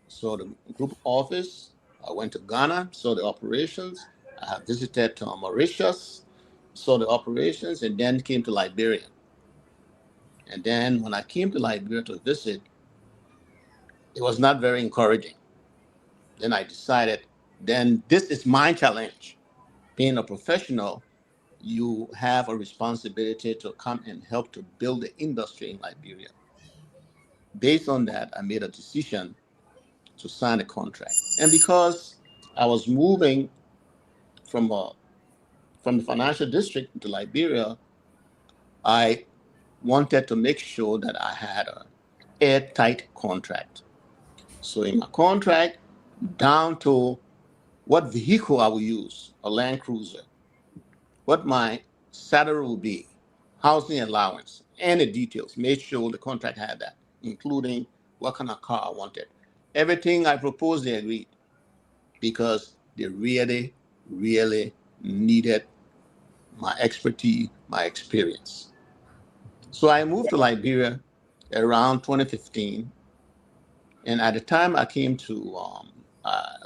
saw the group office. I went to Ghana, saw the operations. I have visited Mauritius, saw the operations, and then came to Liberia. And then when I came to Liberia to visit, it was not very encouraging. Then I decided, then this is my challenge. Being a professional, you have a responsibility to come and help to build the industry in Liberia. Based on that, I made a decision to sign a contract. And because I was moving from the financial district to Liberia, I wanted to make sure that I had an airtight contract. So in my contract, down to what vehicle I will use, a Land Cruiser, what my salary will be, housing allowance, and the details. Made sure the contract had that, including what kind of car I wanted. Everything I proposed, they agreed, because they really, really needed my expertise, my experience. So I moved to Liberia around 2015. And at the time I came to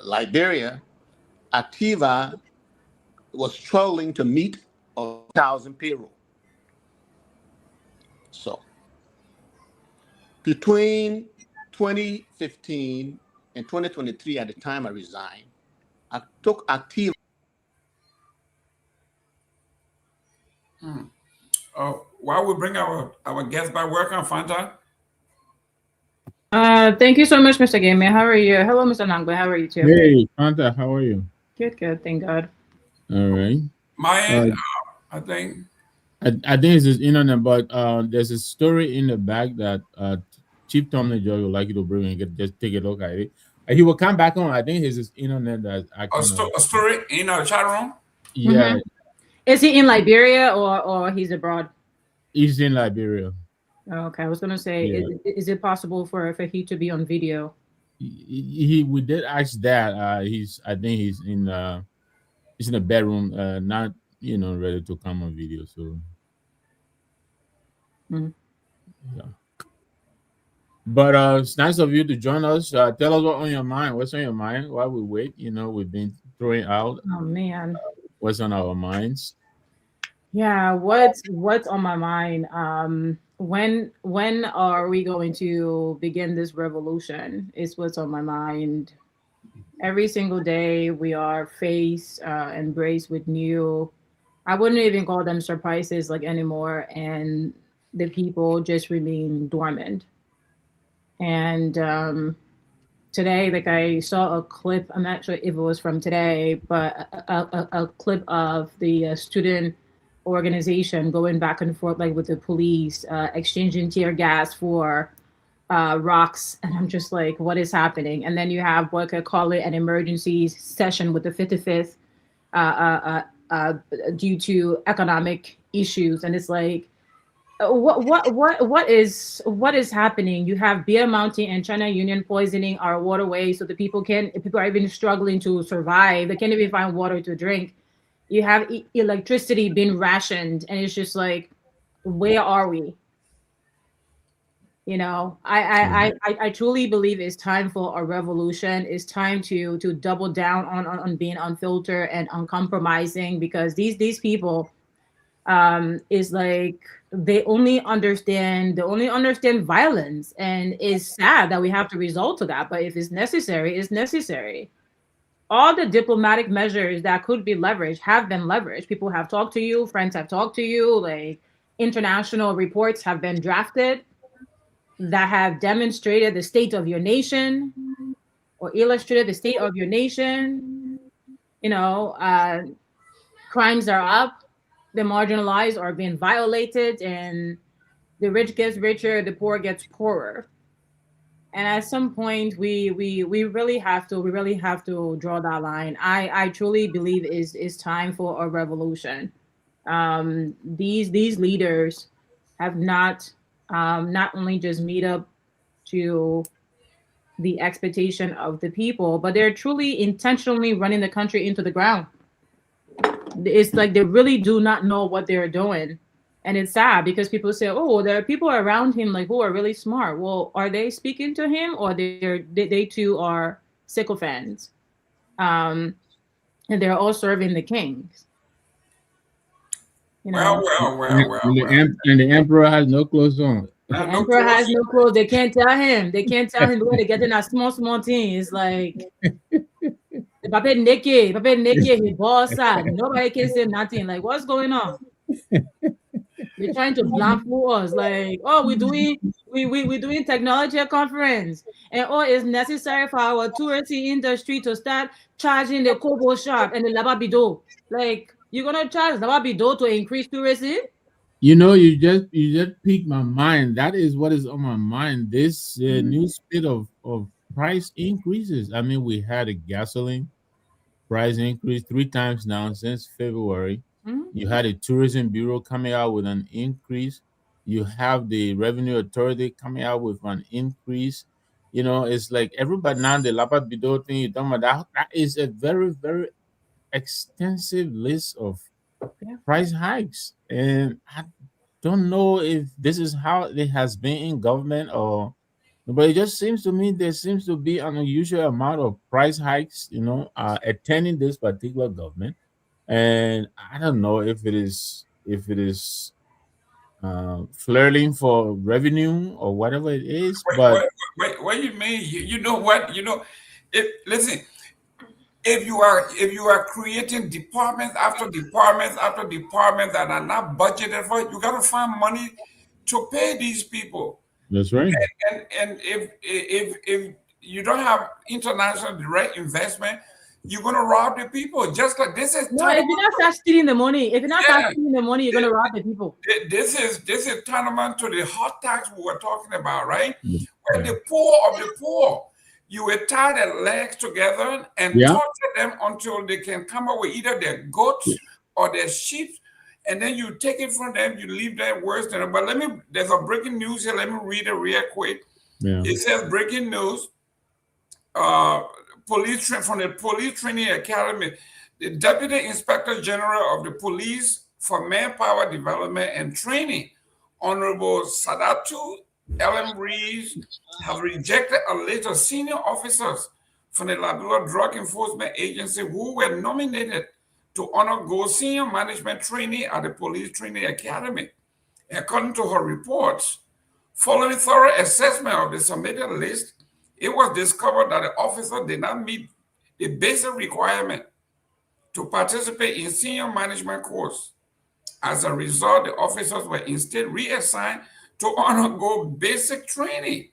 Liberia, Activa was struggling to meet 1,000 payroll. So between 2015 and 2023, at the time I resigned, I took Activa. While we bring our guest back, welcome, Fanta. Thank you so much, Mr. Gayman. How are you? Hello, Mr. Nagbe. How are you too? Hey, Fanta, how are you? Good, good. Thank God. All right. Myean, I think. I think it's just internet, but there's a story in the back that Chief Tomalin George would like you to bring and just take a look at it. He will come back on. I think it's just internet that A story in our chat room. Yeah. Is he in Liberia or he's abroad? He's in Liberia. Oh, okay, I was gonna say, Yeah. is it possible for he to be on video? We did ask that. I think he's in the bedroom, not ready to come on video. So yeah. But it's nice of you to join us. Tell us what's on your mind. What's on your mind while we wait? We've been throwing out. Oh man. What's on our minds? Yeah, what's on my mind? When are we going to begin this revolution? Is what's on my mind. Every single day we are faced and braced with new, I wouldn't even call them surprises anymore, and the people just remain dormant. And today, I saw a clip, I'm not sure if it was from today, but a clip of the student organization going back and forth with the police, exchanging tear gas for rocks. And I'm just like, what is happening? And then you have what could call it an emergency session with the 55th due to economic issues. And it's like, what is happening? You have beer mounting and China Union poisoning our waterways, so the people are even struggling to survive. They can't even find water to drink. You have electricity being rationed, and it's just like, where are we? I truly believe it's time for a revolution. It's time to double down on being unfiltered and uncompromising, because these people is like, they only understand violence, and it's sad that we have to resort to that. But if it's necessary, it's necessary. All the diplomatic measures that could be leveraged have been leveraged. People have talked to you, friends have talked to you, international reports have been drafted. that have demonstrated the state of your nation or illustrated the state of your nation. Crimes are up, the marginalized are being violated, and the rich gets richer, the poor gets poorer. And at some point, we really have to draw that line. I truly believe it's time for a revolution. These leaders have not only just meet up to the expectation of the people, but they're truly intentionally running the country into the ground. It's like they really do not know what they're doing. And it's sad because people say, oh, there are people around him like who are really smart. Well, are they speaking to him, or they too are sycophants? And they're all serving the kings. Well. And the emperor has no clothes on. The emperor has no clothes. They can't tell him. They can't tell him where they get in that small thing. It's like the Papa naked, he boss sad. Nobody can say nothing. Like, what's going on? They're trying to blindfold us. Like, oh, we're doing technology conference, and it's necessary for our touristy industry to start charging the Kobo shop and the Lababido. Like, you're gonna charge Lababido to increase tourism? You just piqued my mind. That is what is on my mind. This new spit of price increases. I mean, we had a gasoline price increase 3 times now since February. You had a tourism bureau coming out with an increase. You have the revenue authority coming out with an increase. It's like everybody now, the Lapa Bido thing you're talking about, that is a very, very extensive list of price hikes. And I don't know if this is how it has been in government, but it just seems to me there seems to be an unusual amount of price hikes, attending this particular government. And I don't know if it is flirting for revenue or whatever it is. But what do you mean? You know what? Listen. If you are creating departments after departments after departments that are not budgeted for it, you got to find money to pay these people. That's right. And if you don't have international direct investment, you're gonna rob the people. Just like this is no. If you're not start stealing the money, you're gonna rob the people. This is tantamount to the hot tax we were talking about, right? Where the poor of the poor. You will tie their legs together and torture them until they can come up with either their goats or their sheep, and then you take it from them, you leave them worse than them. But there's a breaking news here. Let me read it real quick. Yeah. It says breaking news, from the Police Training Academy, the Deputy Inspector General of the Police for Manpower Development and Training, Honorable Sadatu Ellen Reeves, have rejected a list of senior officers from the Liberia Drug Enforcement Agency who were nominated to undergo senior management training at the Police Training Academy. According to her reports, following thorough assessment of the submitted list, it was discovered that the officer did not meet the basic requirement to participate in senior management course. As a result, the officers were instead reassigned to undergo basic training.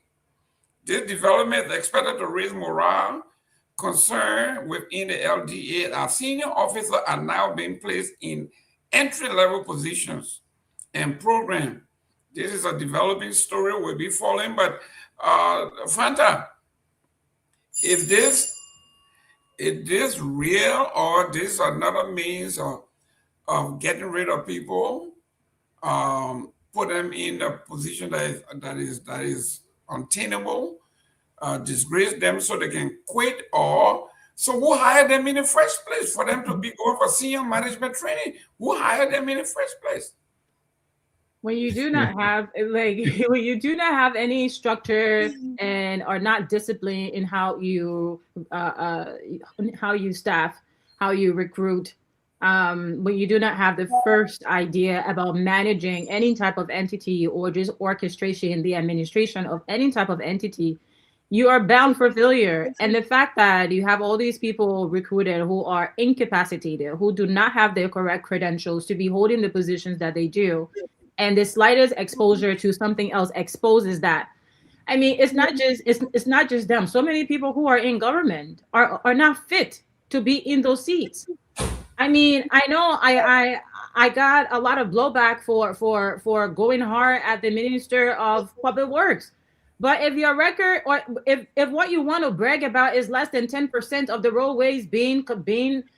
This development is expected to raise morale, concern within the LDA. Our senior officers are now being placed in entry-level positions and program. This is a developing story we'll be following, but Fanta, is this real, or this another means of getting rid of people? Put them in a position that is untenable, disgrace them so they can quit, or so who hired them in the first place for them to be going for senior management training? Who hired them in the first place? When you do not have when you do not have any structure and are not disciplined in how you staff, how you recruit, when you do not have the first idea about managing any type of entity or just orchestration, the administration of any type of entity, you are bound for failure. And the fact that you have all these people recruited who are incapacitated, who do not have the correct credentials to be holding the positions that they do, and the slightest exposure to something else exposes that. I mean, it's not just them. So many people who are in government are not fit to be in those seats. I mean, I know I got a lot of blowback for going hard at the Minister of Public Works. But if your record, or if what you want to brag about is less than 10% of the roadways being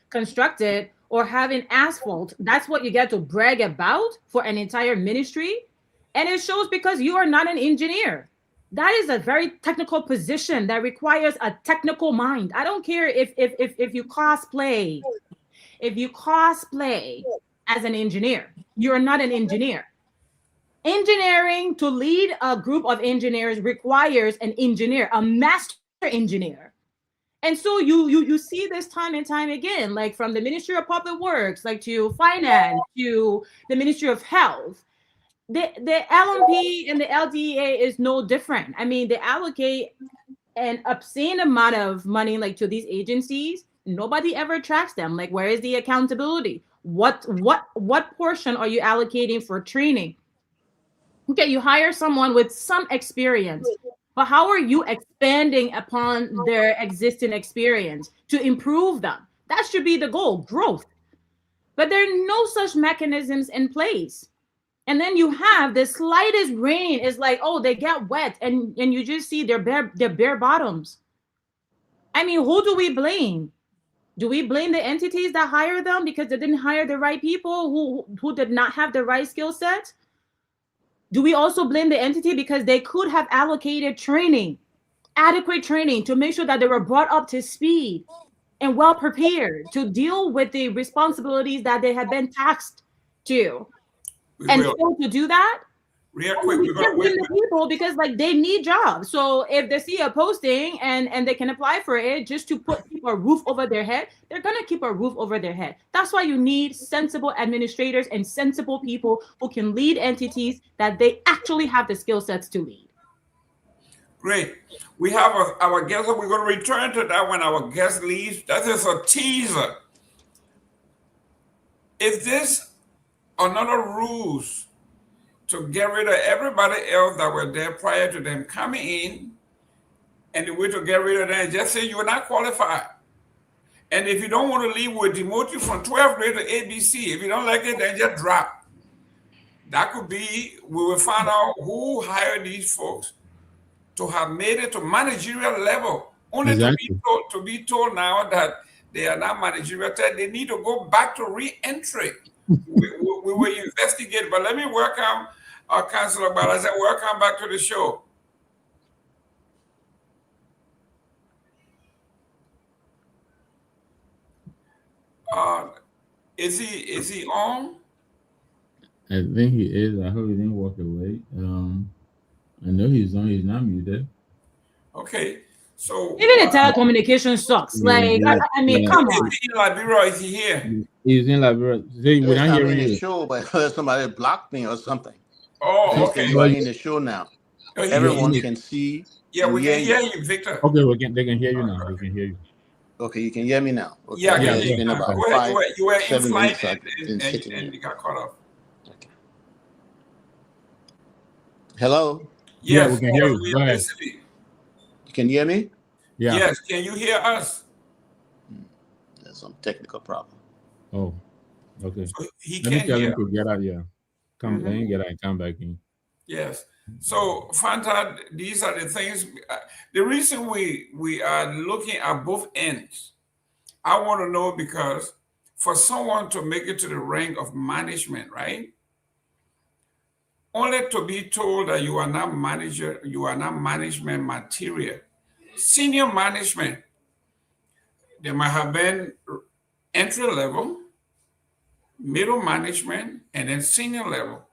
constructed or having asphalt, that's what you get to brag about for an entire ministry. And it shows because you are not an engineer. That is a very technical position that requires a technical mind. I don't care if you cosplay. If you cosplay as an engineer, you're not an engineer. Engineering, to lead a group of engineers, requires an engineer, a master engineer. And so you see this time and time again, like from the Ministry of Public Works, like to Finance, to the Ministry of Health. The LMP and the LDA is no different. I mean, they allocate an obscene amount of money like to these agencies. Nobody ever tracks them. Like, where is the accountability? What portion are you allocating for training? Okay, you hire someone with some experience, but how are you expanding upon their existing experience to improve them? That should be the goal, growth. But there are no such mechanisms in place. And then you have the slightest rain is like, oh, they get wet, and you just see their bare bottoms. I mean, who do we blame? Do we blame the entities that hire them because they didn't hire the right people who did not have the right skill set? Do we also blame the entity because they could have allocated training, adequate training, to make sure that they were brought up to speed and well prepared to deal with the responsibilities that they had been tasked to? And fail to do that? Real quick, we're gonna wait. People, because like they need jobs. So if they see a posting and they can apply for it just to keep a roof over their head, they're gonna keep a roof over their head. That's why you need sensible administrators and sensible people who can lead entities that they actually have the skill sets to lead. Great. We have our guest. We're going to return to that when our guest leaves. That is a teaser. Is this another ruse to get rid of everybody else that were there prior to them coming in, and the way to get rid of them is just say you're not qualified? And if you don't want to leave, we'll demote you from 12th grade to ABC. If you don't like it, then just drop. That could be, we will find out who hired these folks to have made it to managerial level, only to be told now that they are not managerial. They need to go back to re-entry. we will investigate, but let me welcome our Councilor Bala. Welcome back to the show. Is he on? I think he is. I hope he didn't walk away. I know he's on. He's not muted. Okay, so even the telecommunication sucks. Like, I mean, come on. Is he in Liberia? Is he here? He's in Liberia. We're not hearing you. Show, but somebody blocked me or something. Oh, okay. You're in the show now. Everyone can see. Yeah, we can hear you, Victor. Okay, they can hear you now. They can hear you. Okay, you can hear me now. Okay. Yeah, it's been about you were in 7 flight weeks. and you got caught off. Okay. Hello? Yes, yeah, we can hear you. Go ahead. You can hear me? Yeah. Yes, can you hear us? There's some technical problem. Oh, okay. So he Let me can tell hear. him to get out. Yeah, come. Let him get out and come back in. Yes. So, Fanta, these are the things. The reason we are looking at both ends, I want to know, because for someone to make it to the rank of management, right? Only to be told that you are not manager, you are not management material. Senior management, there might have been entry level, middle management, and then senior level.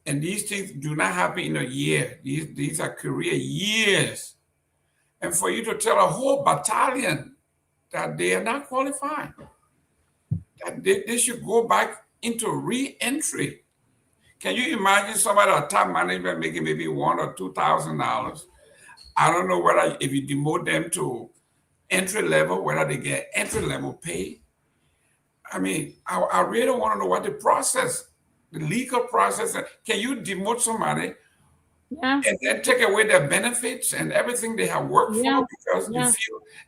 And these things do not happen in a year. These are career years. And for you to tell a whole battalion that they are not qualified, that they should go back into re-entry. Can you imagine somebody at top management making maybe $1,000 or $2,000? I don't know whether if you demote them to entry level, whether they get entry level pay. I mean, I really want to know what the process, the legal process. Can you demote somebody Yeah. And then take away their benefits and everything they have worked for because you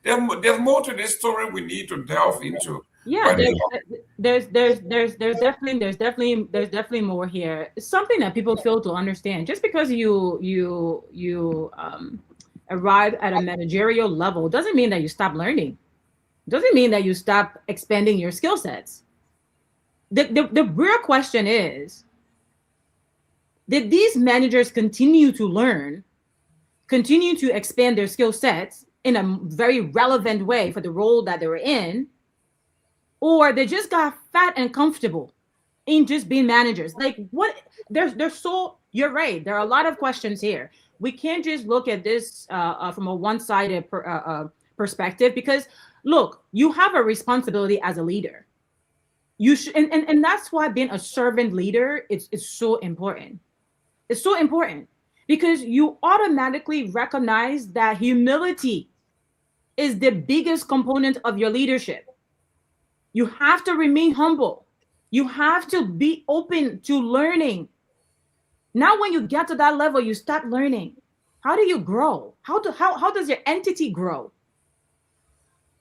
feel there's more to this story we need to delve into. Yeah, there's definitely more here. It's something that people fail to understand. Just because you arrive at a managerial level doesn't mean that you stop learning. Doesn't mean that you stop expanding your skill sets. The real question is, did these managers continue to learn, continue to expand their skill sets in a very relevant way for the role that they were in, or they just got fat and comfortable in just being managers? Like, what? There's so, you're right. There are a lot of questions here. We can't just look at this from a one-sided perspective, because look, you have a responsibility as a leader. You should, and that's why being a servant leader is so important. It's so important because you automatically recognize that humility is the biggest component of your leadership. You have to remain humble. You have to be open to learning. Now, when you get to that level, you start learning. How do you grow? How does your entity grow?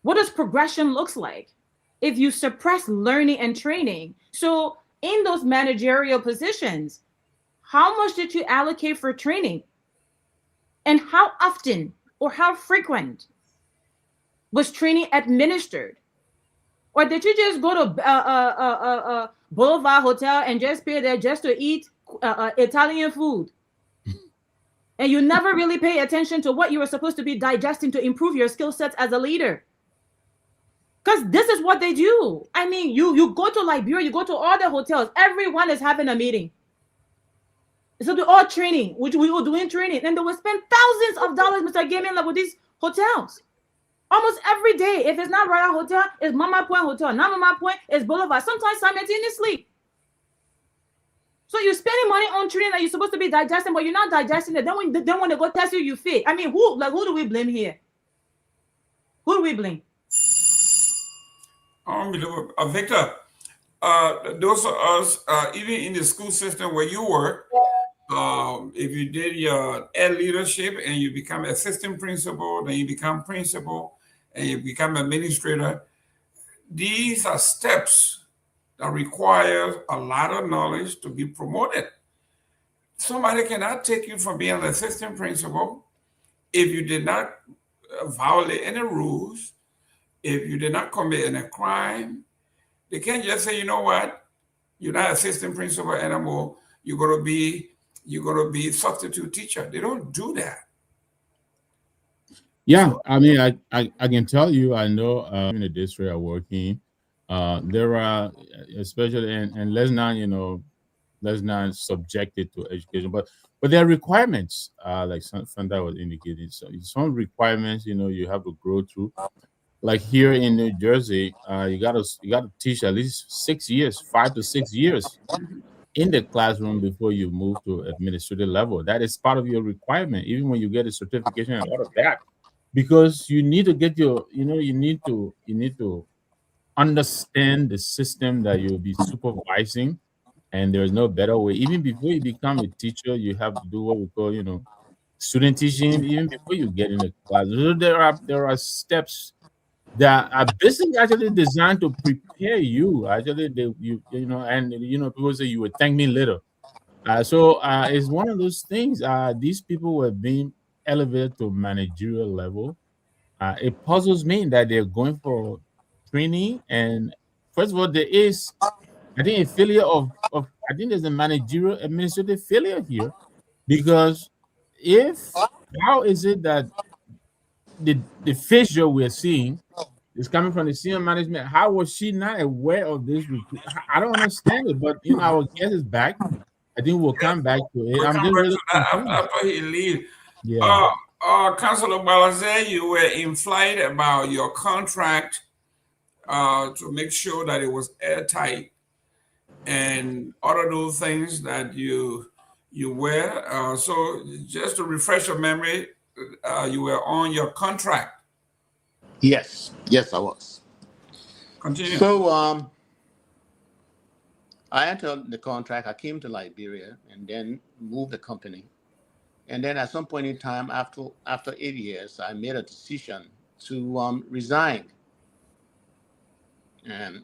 What does progression looks like if you suppress learning and training? So in those managerial positions, how much did you allocate for training? And how often or how frequent was training administered? Or did you just go to Boulevard Hotel and just pay there just to eat Italian food? And you never really pay attention to what you were supposed to be digesting to improve your skill sets as a leader. Because this is what they do. I mean, you go to Liberia, you go to all the hotels, everyone is having a meeting. So they're all training, which we were doing training. And they will spend thousands of dollars, Mr. Gayman, with these hotels. Almost every day. If it's not Royal Hotel, it's Mama Point Hotel. Not Mama Point, it's Boulevard. Sometimes simultaneously. So you're spending money on training that you're supposed to be digesting, but you're not digesting it. Then when they go test you, you fit. I mean, who do we blame here? Who do we blame? Victor, those of us, even in the school system where you work, if you did your ed leadership and you become assistant principal, then you become principal, and you become administrator, these are steps that require a lot of knowledge to be promoted. Somebody cannot take you from being an assistant principal if you did not violate any rules, if you did not commit any crime. They can't just say, you know what, you're not assistant principal anymore, you're going to be substitute teacher. They don't do that. Yeah, I mean, I can tell you, I know in the district I work in, there are, especially, and let's not subject it to education, but there are requirements, like Sandra was indicating. So some requirements, you have to go through. Like here in New Jersey, you gotta teach at least 6 years, 5 to 6 years in the classroom before you move to administrative level. That is part of your requirement, even when you get a certification and all of that, because you need to get your, you need to understand the system that you'll be supervising, and there's no better way. Even before you become a teacher, you have to do what we call, student teaching, even before you get in the class. So there are steps that are basically actually designed to prepare you. Actually, people say you would thank me later. So it's one of those things. These people were being elevated to managerial level. It puzzles me that they're going for training. And first of all, there is, I think, a failure of I think there's a managerial administrative failure here, because how is it that the fissure we're seeing is coming from the senior management? How was she not aware of this? I don't understand it, but our guest is back. I think we'll come back to it. I'm just really after he leaves. Yeah. Councilor Balazé, you were in flight about your contract to make sure that it was airtight and all of those things that you were. So just to refresh your memory, you were on your contract. Yes, I was. Continue. So I entered the contract. I came to Liberia and then moved the company And then at some point in time, after 8 years, I made a decision to resign. And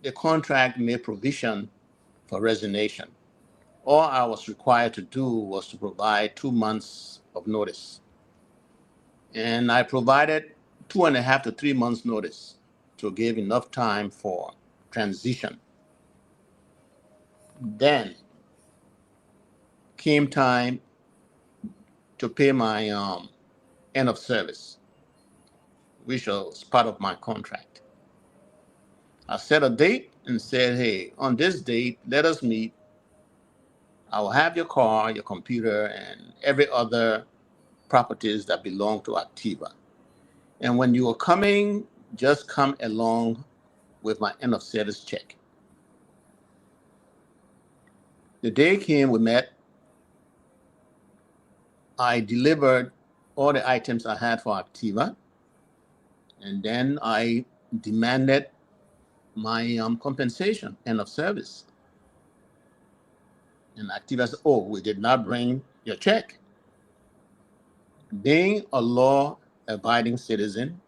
the contract made provision for resignation. All I was required to do was to provide 2 months of notice. And I provided 2.5 to 3 months notice to give enough time for transition. Then came time to pay my end of service, which was part of my contract. I set a date and said, hey, on this date, let us meet. I will have your car, your computer, and every other properties that belong to Activa. And when you are coming, just come along with my end of service check. The day came, we met. I delivered all the items I had for Activa, and then I demanded my compensation, end of service. And Activa said, oh, we did not bring your check. Being a law-abiding citizen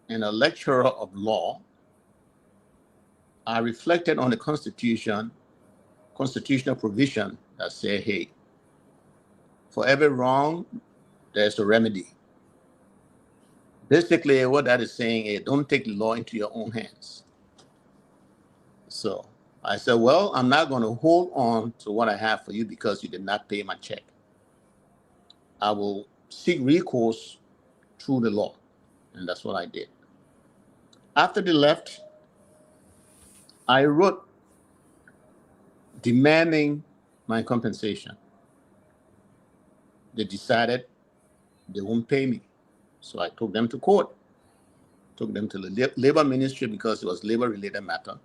and a lecturer of law, I reflected on the constitutional provision that say, hey, for every wrong, there's a remedy. Basically, what that is saying is don't take the law into your own hands. So I said, well, I'm not going to hold on to what I have for you because you did not pay my check. I will seek recourse through the law. And that's what I did. After they left, I wrote demanding my compensation. They decided they won't pay me. So I took them to court, took them to the labor ministry because it was labor-related matter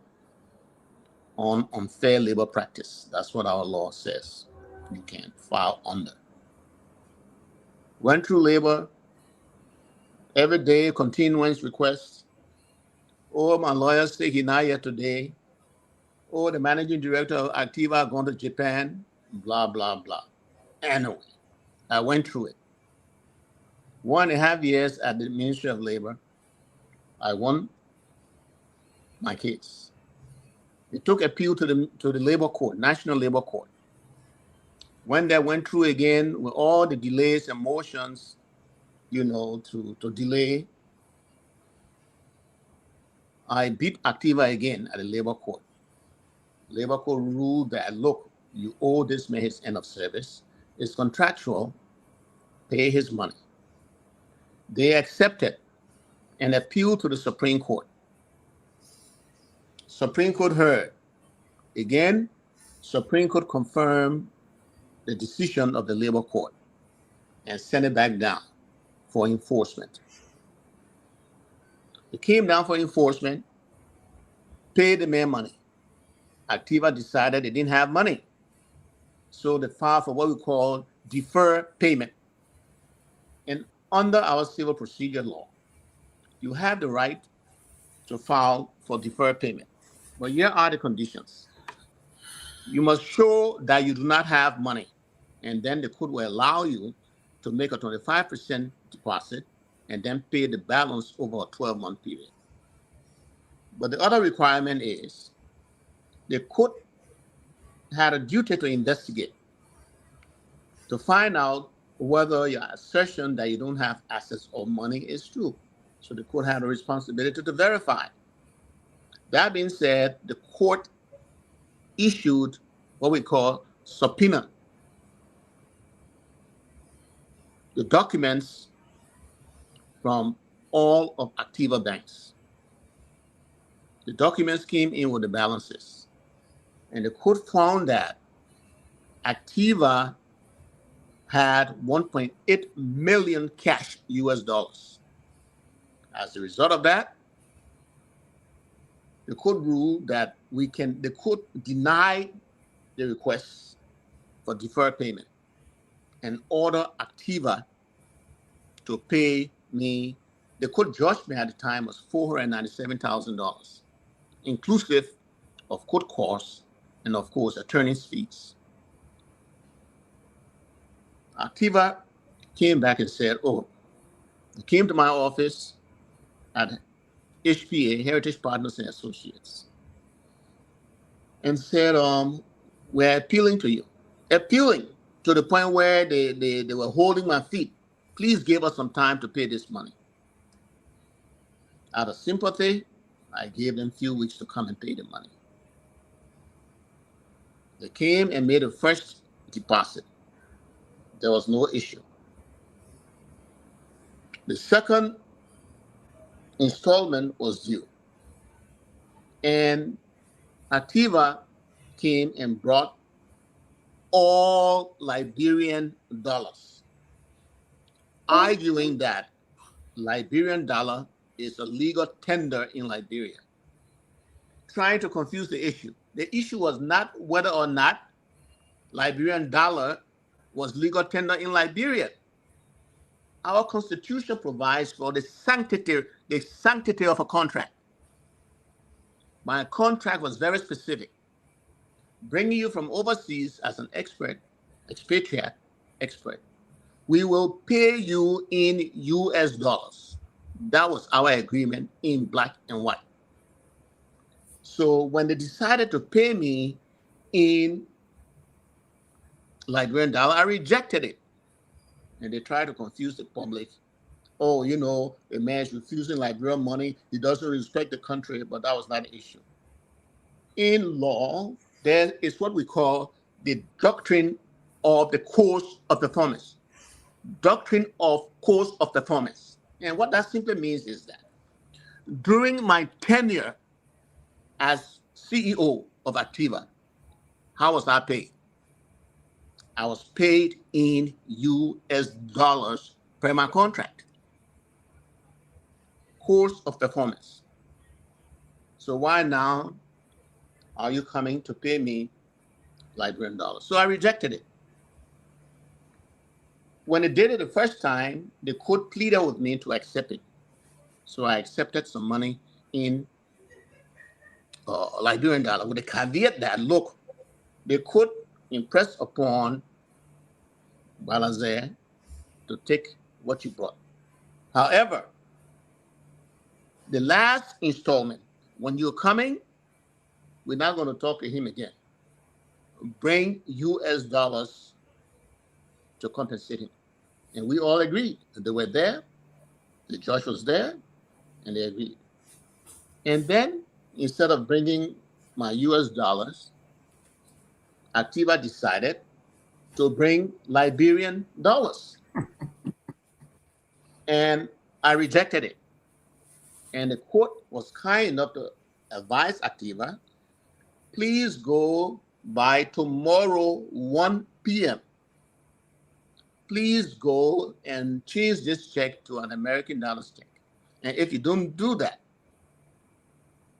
on unfair labor practice. That's what our law says you can file under. Went through labor, every day, continuance requests. Oh, my lawyer said he's not here today. Oh, the managing director of Activa gone to Japan, blah, blah, blah. Anyway, I went through it. 1.5 years at the Ministry of Labor, I won my case. It took appeal to the labor court, National Labor Court. When they went through again with all the delays and motions, to delay, I beat Activa again at the labor court. Labor court ruled that, look, you owe this man his end of service. It's contractual, pay his money. They accepted and appealed to the Supreme Court. Supreme Court heard. Again, Supreme Court confirmed the decision of the labor court and sent it back down for enforcement. It came down for enforcement, paid the man money. Activa decided they didn't have money. So they filed for what we call deferred payment. And under our civil procedure law, you have the right to file for deferred payment. But here are the conditions. You must show that you do not have money, and then the court will allow you to make a 25% deposit and then pay the balance over a 12-month period. But the other requirement is the court had a duty to investigate, to find out whether your assertion that you don't have assets or money is true. So the court had a responsibility to verify. That being said, the court issued what we call subpoena. The documents from all of Activa banks. The documents came in with the balances. And the court found that Activa had 1.8 million cash US dollars. As a result of that, the court ruled that the court denied the request for deferred payment and order Activa to pay me. The court judgment at the time was $497,000, inclusive of court costs and, of course, attorney's fees. Activa came back and said, oh, he came to my office at HPA, Heritage Partners and Associates, and said, we're appealing to you. Appealing to the point where they were holding my feet. Please give us some time to pay this money. Out of sympathy, I gave them a few weeks to come and pay the money. They came and made a first deposit. There was no issue. The second installment was due. And Activa came and brought all Liberian dollars, arguing that Liberian dollar is a legal tender in Liberia, trying to confuse the issue. The issue was not whether or not Liberian dollar was legal tender in Liberia. Our constitution provides for the sanctity of a contract. My contract was very specific, bringing you from overseas as an expatriate expert. We will pay you in US dollars. That was our agreement in black and white. So when they decided to pay me in Liberian dollar, I rejected it. And they tried to confuse the public. Oh, you know, a man's refusing Liberian money. He doesn't respect the country, but that was not the issue. In law, there is what we call the doctrine of the course of performance. Doctrine of course of performance. And what that simply means is that during my tenure as CEO of Activa, how was I paid? I was paid in US dollars per my contract. Course of performance. So why now are you coming to pay me Liberian dollars? So I rejected it. When they did it the first time, the court pleaded with me to accept it. So I accepted some money in Liberian dollar with the caveat that, look, they could impress upon Balazer to take what you brought. However, the last installment, when you're coming, we're not going to talk to him again. Bring US dollars to compensate him. And we all agreed. They were there, the judge was there, and they agreed. And then, instead of bringing my US dollars, Activa decided to bring Liberian dollars. And I rejected it. And the court was kind enough to advise Activa, please go by tomorrow, 1 p.m. Please go and change this check to an American dollars check. And if you don't do that,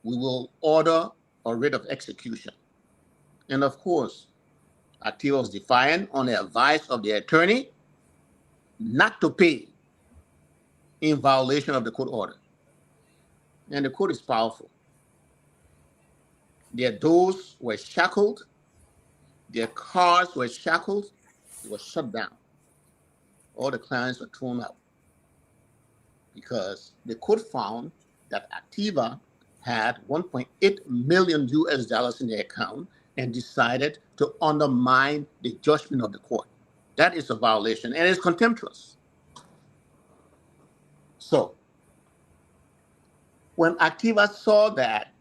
we will order a writ of execution. And of course, Activa was defiant on the advice of the attorney not to pay in violation of the court order. And the court is powerful. Their doors were shackled, their cars were shackled, they were shut down. All the clients were thrown out because the court found that Activa had 1.8 million US dollars in their account and decided to undermine the judgment of the court. That is a violation and it's contemptuous. So, when Activa saw that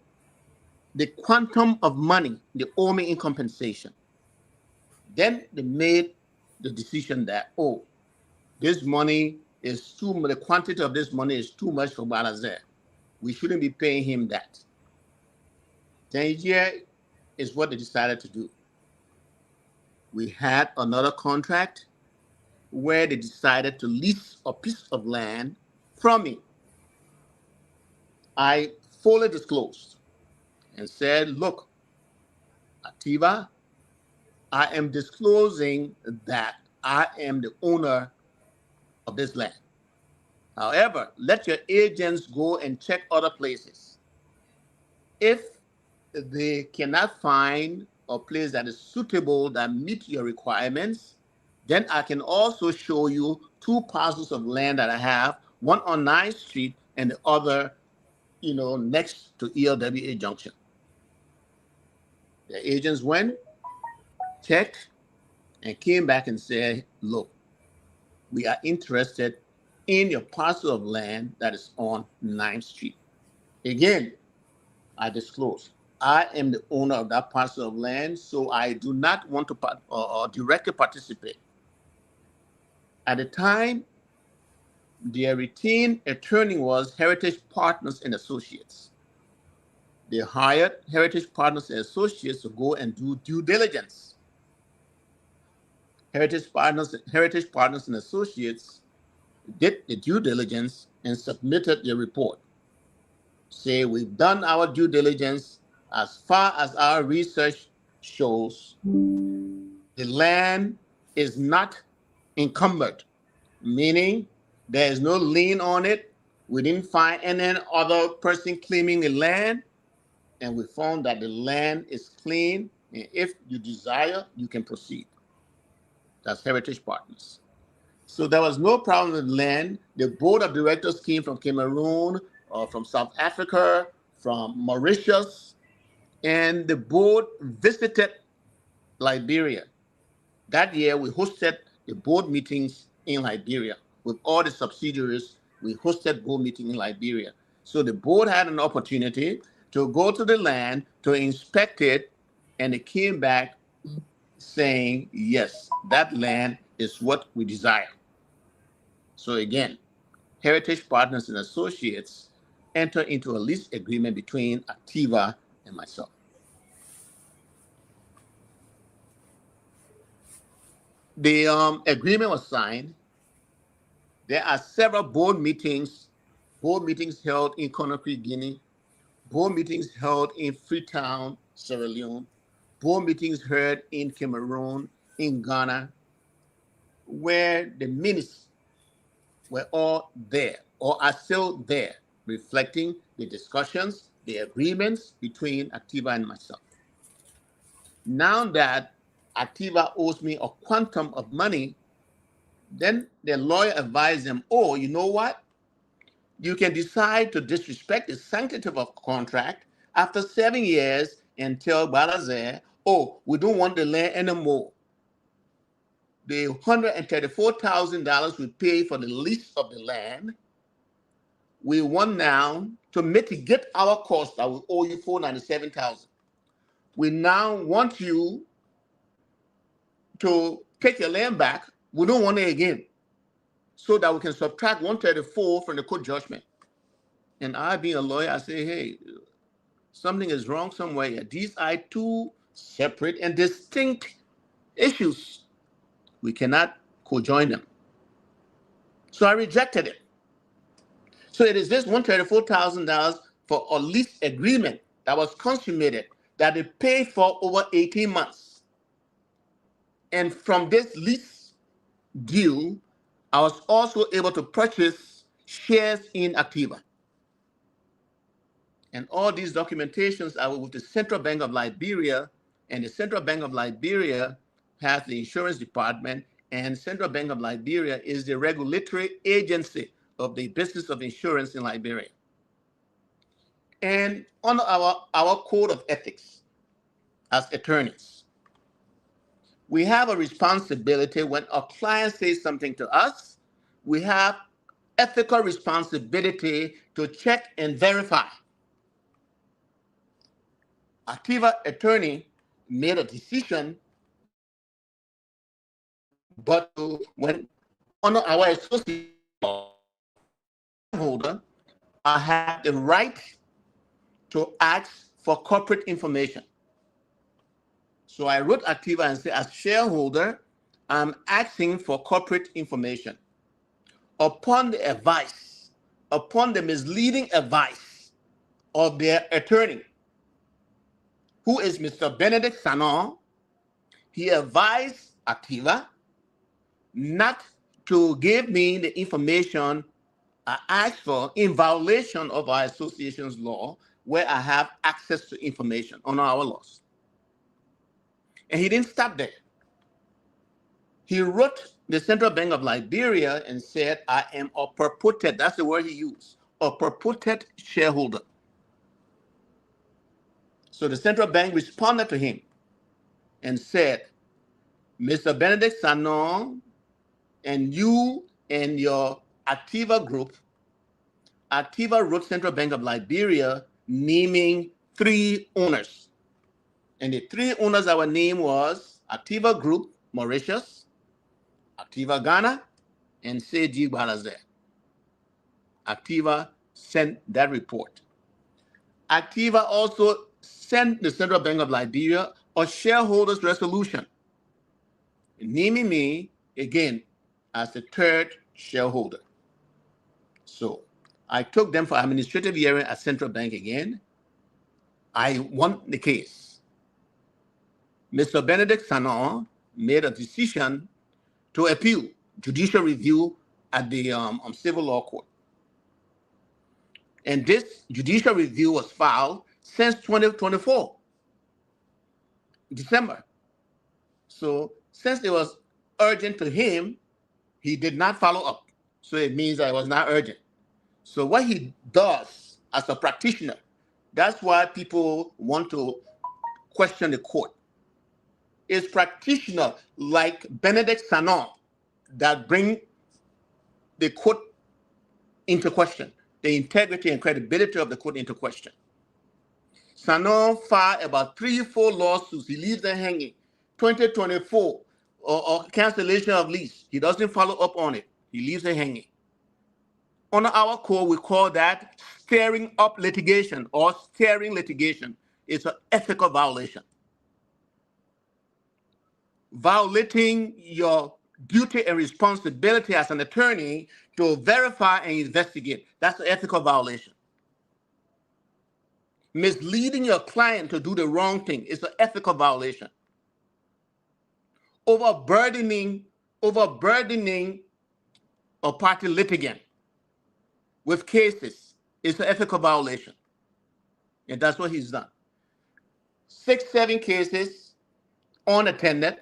the quantum of money they owe me in compensation, then they made the decision that, oh, this money is too much, the quantity of this money is too much for Balazer. We shouldn't be paying him that. Then here is what they decided to do. We had another contract where they decided to lease a piece of land from me. I fully disclosed and said, look, Activa, I am disclosing that I am the owner of this land. However, let your agents go and check other places. If they cannot find a place that is suitable, that meets your requirements, Then I can also show you 2 parcels of land that I have, one on 9th Street and the other, next to ELWA Junction. The agents went, checked, and came back and said, look, we are interested in your parcel of land that is on 9th Street. Again, I disclose, I am the owner of that parcel of land, so I do not want to directly participate. At the time, their retained attorney was Heritage Partners and Associates. They hired Heritage Partners and Associates to go and do due diligence. Heritage Partners and Associates did the due diligence and submitted their report. Say, we've done our due diligence. As far as our research shows, the land is not encumbered, meaning there is no lien on it. We didn't find any other person claiming the land, and we found that the land is clean, and if you desire, you can proceed. That's Heritage Partners. So there was no problem with land. The board of directors came from Cameroon, from South Africa, from Mauritius, and the board visited Liberia. That year, we hosted the board meetings in Liberia. With all the subsidiaries, we hosted board meetings in Liberia. So the board had an opportunity to go to the land, to inspect it, and it came back saying, yes, that land is what we desire. So again, Heritage Partners and Associates entered into a lease agreement between Activa and myself. The agreement was signed. There are several board meetings held in Conakry, Guinea, board meetings held in Freetown, Sierra Leone, board meetings held in Cameroon, in Ghana, where the minutes were all there or are still there, reflecting the discussions, the agreements between Activa and myself. Now that Activa owes me a quantum of money, then the lawyer advised them, oh, you know what? You can decide to disrespect the sanctity of a contract after 7 years and tell Balazer, oh, we don't want the land anymore. The $134,000 we pay for the lease of the land, we want now to mitigate our cost that we owe you $497,000. We now want you to take your land back. We don't want it again, so that we can subtract 134 from the court judgment. And I, being a lawyer, I say, hey, something is wrong somewhere. These are 2 separate and distinct issues. We cannot co-join them. So I rejected it. So it is this $134,000 for a lease agreement that was consummated that they paid for over 18 months. And from this lease deal, I was also able to purchase shares in Activa. And all these documentations are with the Central Bank of Liberia, and the Central Bank of Liberia has the insurance department, and Central Bank of Liberia is the regulatory agency of the business of insurance in Liberia. And on our code of ethics as attorneys, we have a responsibility when a client says something to us, we have ethical responsibility to check and verify. Activa attorney made a decision, but when on our associate holder, I have the right to ask for corporate information. So I wrote Activa and said, as shareholder, I'm asking for corporate information. Upon the advice, upon the misleading advice of their attorney, who is Mr. Benedict Sanon, he advised Activa not to give me the information I asked for in violation of our association's law, where I have access to information on our laws. And he didn't stop there. He wrote the Central Bank of Liberia and said, I am a purported, that's the word he used, a purported shareholder. So the central bank responded to him and said, Mr. Benedict Sanon and you and your Activa group, Activa wrote Central Bank of Liberia naming 3 owners. And the 3 owners that were named was Activa Group, Mauritius, Activa Ghana, and Seji Balazer. Activa sent that report. Activa also sent the Central Bank of Liberia a shareholders resolution, naming me again as the 3rd shareholder. So I took them for administrative hearing at Central Bank again. I won the case. Mr. Benedict Sanon made a decision to appeal judicial review at the civil law court. And this judicial review was filed since 2024, December. So since it was urgent to him, he did not follow up. So it means that it was not urgent. So what he does as a practitioner, that's why people want to question the court, is practitioner like Benedict Sanon that bring the court into question, the integrity and credibility of the court into question. Sanon filed about 3-4 lawsuits. He leaves them hanging. 2024 or cancellation of lease. He doesn't follow up on it. He leaves it hanging. On our code, we call that stirring up litigation or steering litigation. It's an ethical violation. Violating your duty and responsibility as an attorney to verify and investigate. That's an ethical violation. Misleading your client to do the wrong thing is an ethical violation. Overburdening a party litigant with cases is an ethical violation. And that's what he's done. 6-7 cases unattended,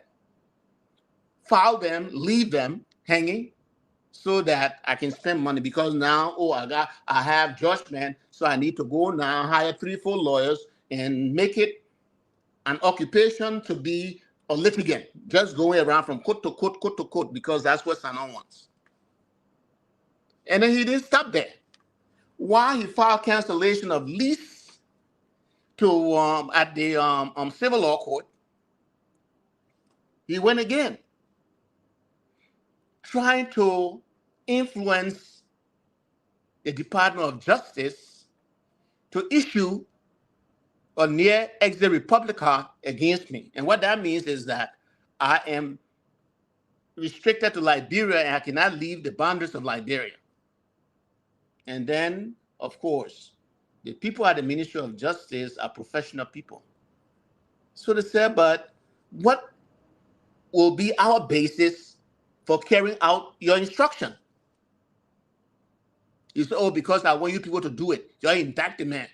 file them, leave them hanging so that I can spend money because now, I have judgment, so I need to go now, hire 3-4 lawyers and make it an occupation to be a litigant, just going around from court to court, because that's what Sanon wants. And then he didn't stop there. While he filed cancellation of lease to at the civil law court, he went again, trying to influence the Department of Justice to issue a near exit Republica against me. And what that means is that I am restricted to Liberia and I cannot leave the boundaries of Liberia. And then, of course, the people at the Ministry of Justice are professional people. So they said, but what will be our basis for carrying out your instruction? You say, because I want you people to do it. You're indict the man.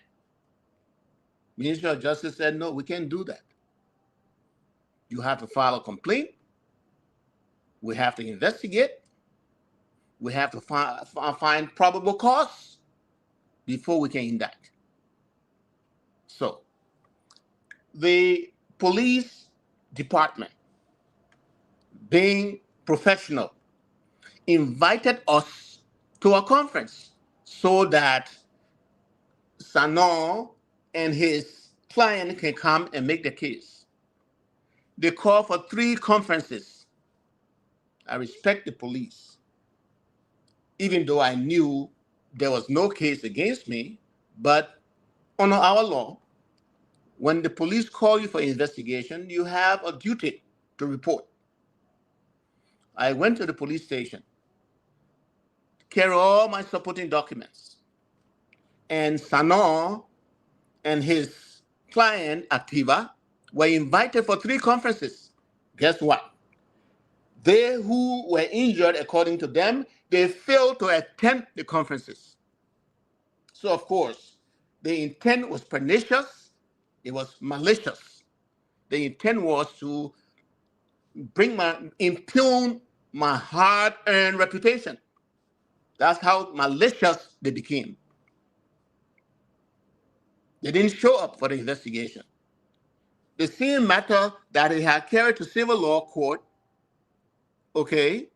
Ministry of Justice said, no, we can't do that. You have to file a complaint. We have to investigate. We have to find probable cause before we can indict. So the police department, being professional, invited us to a conference so that Sanon and his client can come and make the case. They called for 3 conferences. I respect the police, even though I knew there was no case against me, but under our law, when the police call you for investigation, you have a duty to report. I went to the police station, carry all my supporting documents, and Sanon and his client, Activa, were invited for 3 conferences. Guess what? They who were injured, according to them, they failed to attend the conferences. So, of course, the intent was pernicious. It was malicious. The intent was to impugn my hard-earned reputation. That's how malicious they became. They didn't show up for the investigation. The same matter that he had carried to civil law court, okay,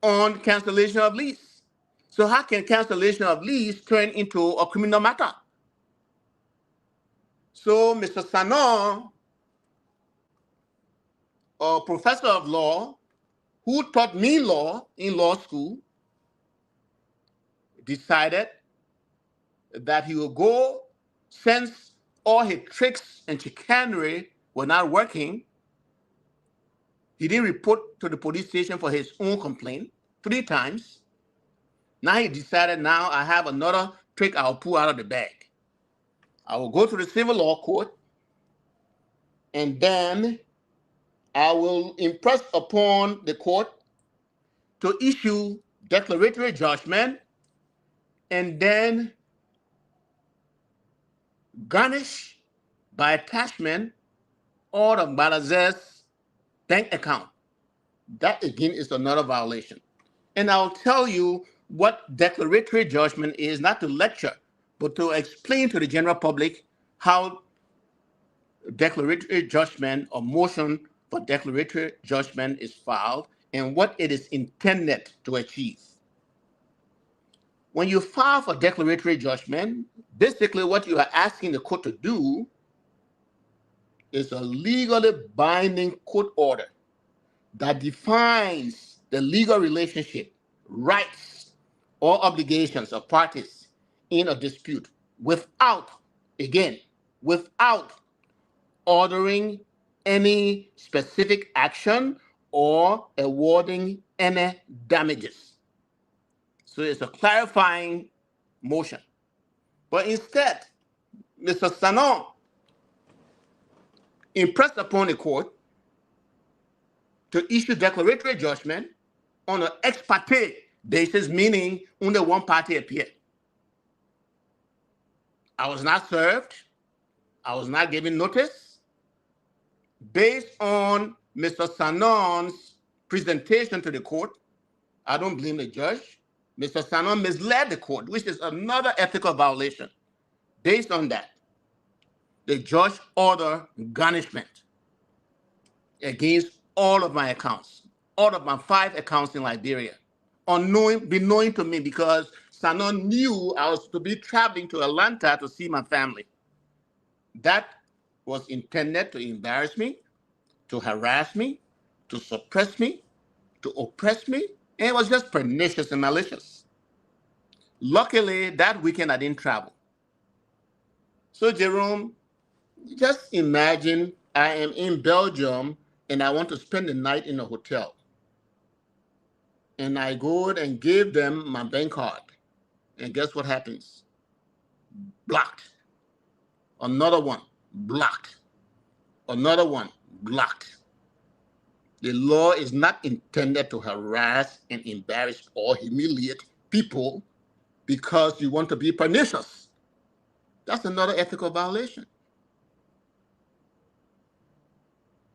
on cancellation of lease. So how can cancellation of lease turn into a criminal matter? So Mr. Sanon, a professor of law, who taught me law in law school, decided that he would go, since all his tricks and chicanery were not working. He didn't report to the police station for his own complaint 3 times. Now he decided, now I have another trick I'll pull out of the bag. I will go to the civil law court, and then I will impress upon the court to issue declaratory judgment and then garnish by attachment all of Balazer's bank account. That again is another violation. And I'll tell you what declaratory judgment is, not to lecture, but to explain to the general public how declaratory judgment or motion for declaratory judgment is filed and what it is intended to achieve. When you file for declaratory judgment, basically what you are asking the court to do is a legally binding court order that defines the legal relationship, rights, or obligations of parties in a dispute without ordering any specific action or awarding any damages. So it's a clarifying motion. But instead, Mr. Sanon impressed upon the court to issue declaratory judgment on an ex parte basis, meaning only one party appeared. I was not served. I was not given notice. Based on Mr. Sanon's presentation to the court, I don't blame the judge. Mr. Sanon misled the court, which is another ethical violation. Based on that, the judge ordered garnishment against all of my accounts, all of my 5 accounts in Liberia, beknown to me, because Sanon knew I was to be traveling to Atlanta to see my family. That was intended to embarrass me, to harass me, to suppress me, to oppress me, and it was just pernicious and malicious. Luckily, that weekend I didn't travel. So Jerome, just imagine I am in Belgium and I want to spend the night in a hotel. And I go and give them my bank card. And guess what happens? Blocked. Another one, blocked. Another one, blocked. The law is not intended to harass and embarrass or humiliate people because you want to be pernicious. That's another ethical violation.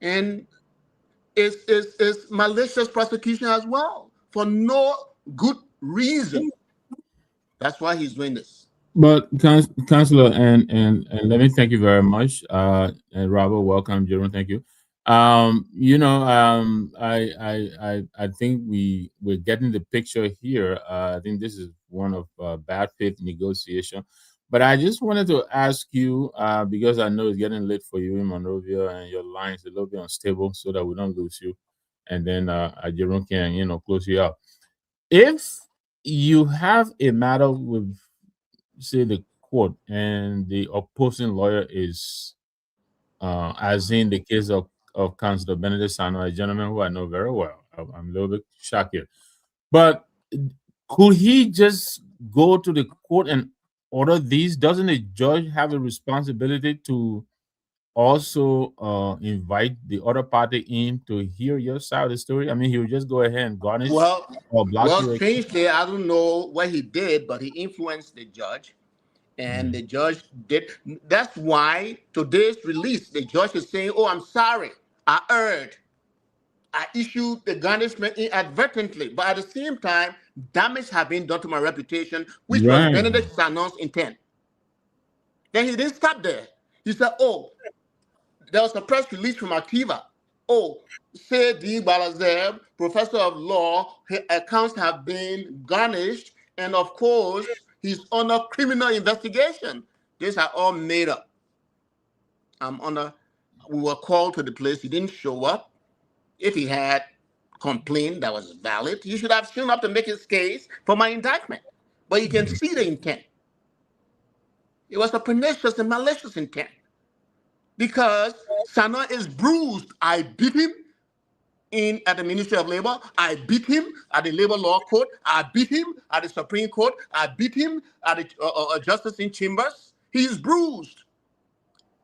And it's malicious prosecution as well, for no good reason. That's why he's doing this. But Councillor, and let me thank you very much. And Robert, welcome. Jerome, thank you. I think we're getting the picture here. I think this is one of bad faith negotiation. But I just wanted to ask you, because I know it's getting late for you in Monrovia and your line is a little bit unstable, so that we don't lose you, and then Jerome can close you out. If you have a matter with, say, the court and the opposing lawyer is, as in the case of Councillor Benedict Sano, a gentleman who I know very well. I'm a little bit shocked here. But could he just go to the court and order these? Doesn't the judge have a responsibility to also invite the other party in to hear your side of the story? I mean, he would just go ahead and garnish or block you. Strangely, I don't know what he did, but he influenced the judge. And the judge did. That's why today's release, the judge is saying, oh, I'm sorry, I erred. I issued the garnishment inadvertently, but at the same time, damage had been done to my reputation, which was Right. Benedict Sanon's intent. Then he didn't stop there. He said, oh, there was a press release from Akiva. Oh, say D. Balazeb, professor of law, his accounts have been garnished, and of course, he's under criminal investigation. These are all made up. We were called to the place. He didn't show up. If he had complained that was valid, he should have shown up to make his case for my indictment. But you can see the intent. It was a pernicious and malicious intent. Because Sanon is bruised. I beat him at the Ministry of Labor. I beat him at the Labor Law Court. I beat him at the Supreme Court. I beat him at the Justice in Chambers. He is bruised.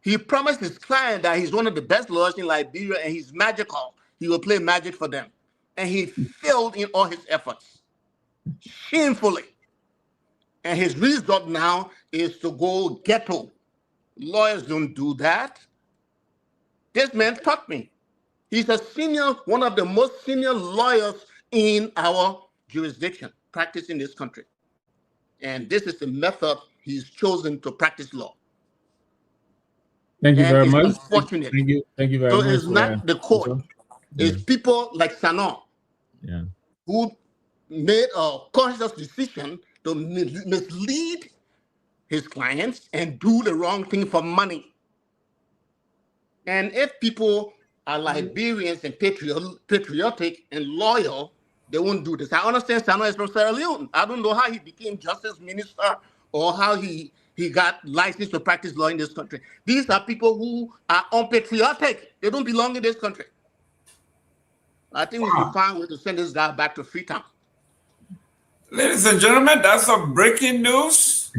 He promised his client that he's one of the best lawyers in Liberia and he's magical. He will play magic for them. And he failed in all his efforts. Shamefully. And his result now is to go ghetto. Lawyers don't do that. This man taught me. He's one of the most senior lawyers in our jurisdiction, practicing this country. And this is the method he's chosen to practice law. Thank you very much. Unfortunate. Thank you very much. So it's not the court. It's people like Sanon who made a conscious decision to mislead his clients and do the wrong thing for money. And if people are Liberians and patriotic and loyal, they won't do this. I understand Sanon is from Sierra Leone. I don't know how he became justice minister or how he got licensed to practice law in this country. These are people who are unpatriotic. They don't belong in this country. I think we should find a way to send this guy back to Freetown. Ladies and gentlemen, that's some breaking news.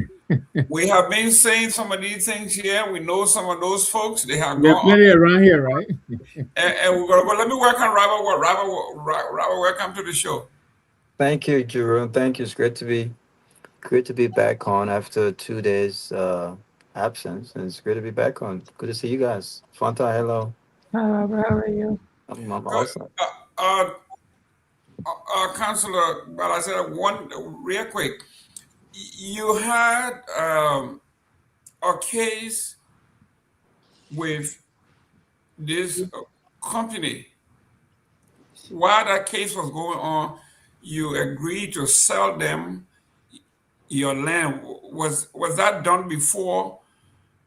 We have been saying some of these things here. We know some of those folks. They have gone plenty around here, right? and we're gonna go. Let me welcome Robert. Robert, welcome to the show. Thank you, Jerome. Thank you. It's great to be back on after 2 days absence, and it's great to be back on. Good to see you guys. Fanta, hello. Hi, Robert. How are you? I'm awesome. Councilor, but I said one real quick. You had a case with this company. While that case was going on, you agreed to sell them your land. Was that done before?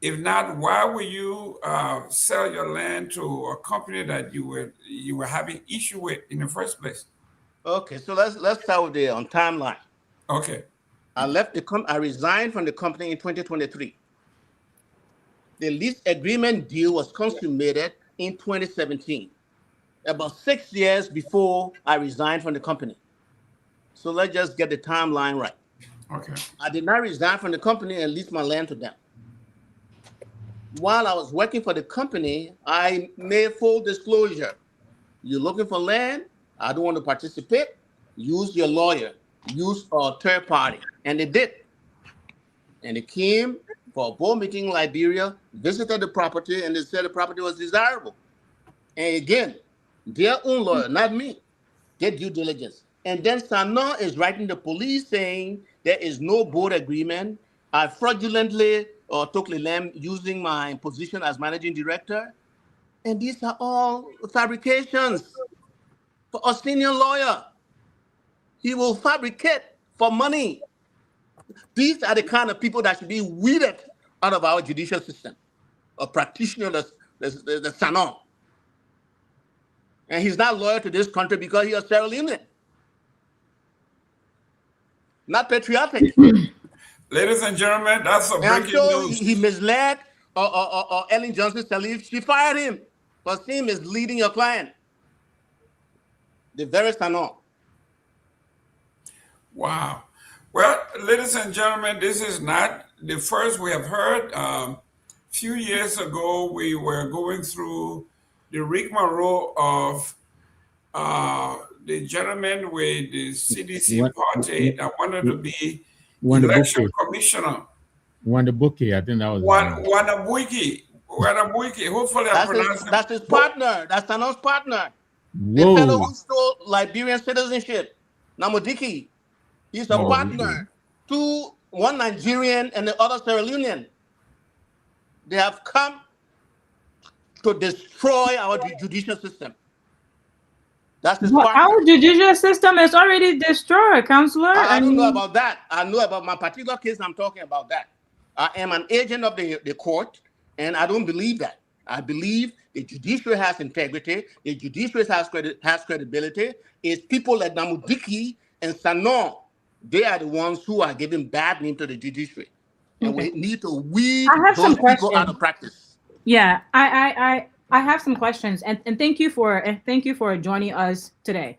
If not, why would you sell your land to a company that you were having issue with in the first place? Okay, so let's start with the timeline. Okay. I resigned from the company in 2023. The lease agreement deal was consummated in 2017, about 6 years before I resigned from the company. So let's just get the timeline right. Okay. I did not resign from the company and lease my land to them. While I was working for the company, I made full disclosure. You're looking for land? I don't want to participate. Use your lawyer. Use a third party. And they did. And they came for a board meeting in Liberia, visited the property, and they said the property was desirable. And again, their own lawyer, not me, did due diligence. And then Sanon is writing the police saying there is no board agreement. I fraudulently took the land using my position as managing director. And these are all fabrications for a senior lawyer. He will fabricate for money. These are the kind of people that should be weeded out of our judicial system. A practitioner, the Sanon. And he's not loyal to this country because he is Sierra Leonean. Not patriotic. Ladies and gentlemen, that's a breaking news. He misled Ellen Johnson Sirleaf. She fired him for seeing misleading your client. The very Sanon. Wow. Well, ladies and gentlemen, this is not the first we have heard. A few years ago, we were going through the rigmarole of the gentleman with the CDC party that wanted to be election commissioner. Wandabuki, I think that was Wandabuki. Hopefully, that's his partner. That's Sanon's partner. The fellow Whoa. who stole Liberian citizenship, Namodiki, he's a Oh, really? partner to one Nigerian and the other Sierra Leonean. They have come to destroy our judicial system. That's his But partner. our judicial system is already destroyed, Counselor. I don't know about that. I know about my particular case. I'm talking about that. I am an agent of the court, and I don't believe that. I believe the judiciary has integrity. The judiciary has credibility. It's people like Namudiki and Sanon. They are the ones who are giving bad name to the judiciary. And we need to weed those people out of practice. Yeah, I have some questions, and thank you for joining us today.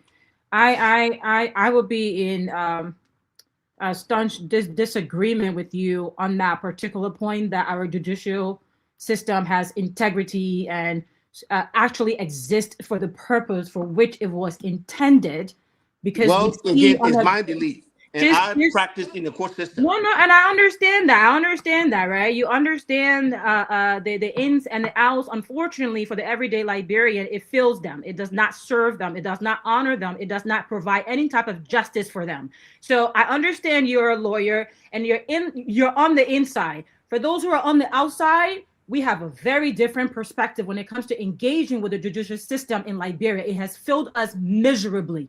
I will be in a staunch disagreement with you on that particular point, that our judicial system has integrity and actually exists for the purpose for which it was intended. Because well, again, it's my belief. And I practice in the court system. No, and I understand that. Right? You understand the ins and the outs. Unfortunately, for the everyday Liberian, it fills them. It does not serve them. It does not honor them. It does not provide any type of justice for them. So I understand you're a lawyer and you're on the inside. For those who are on the outside, we have a very different perspective when it comes to engaging with the judicial system in Liberia. It has filled us miserably.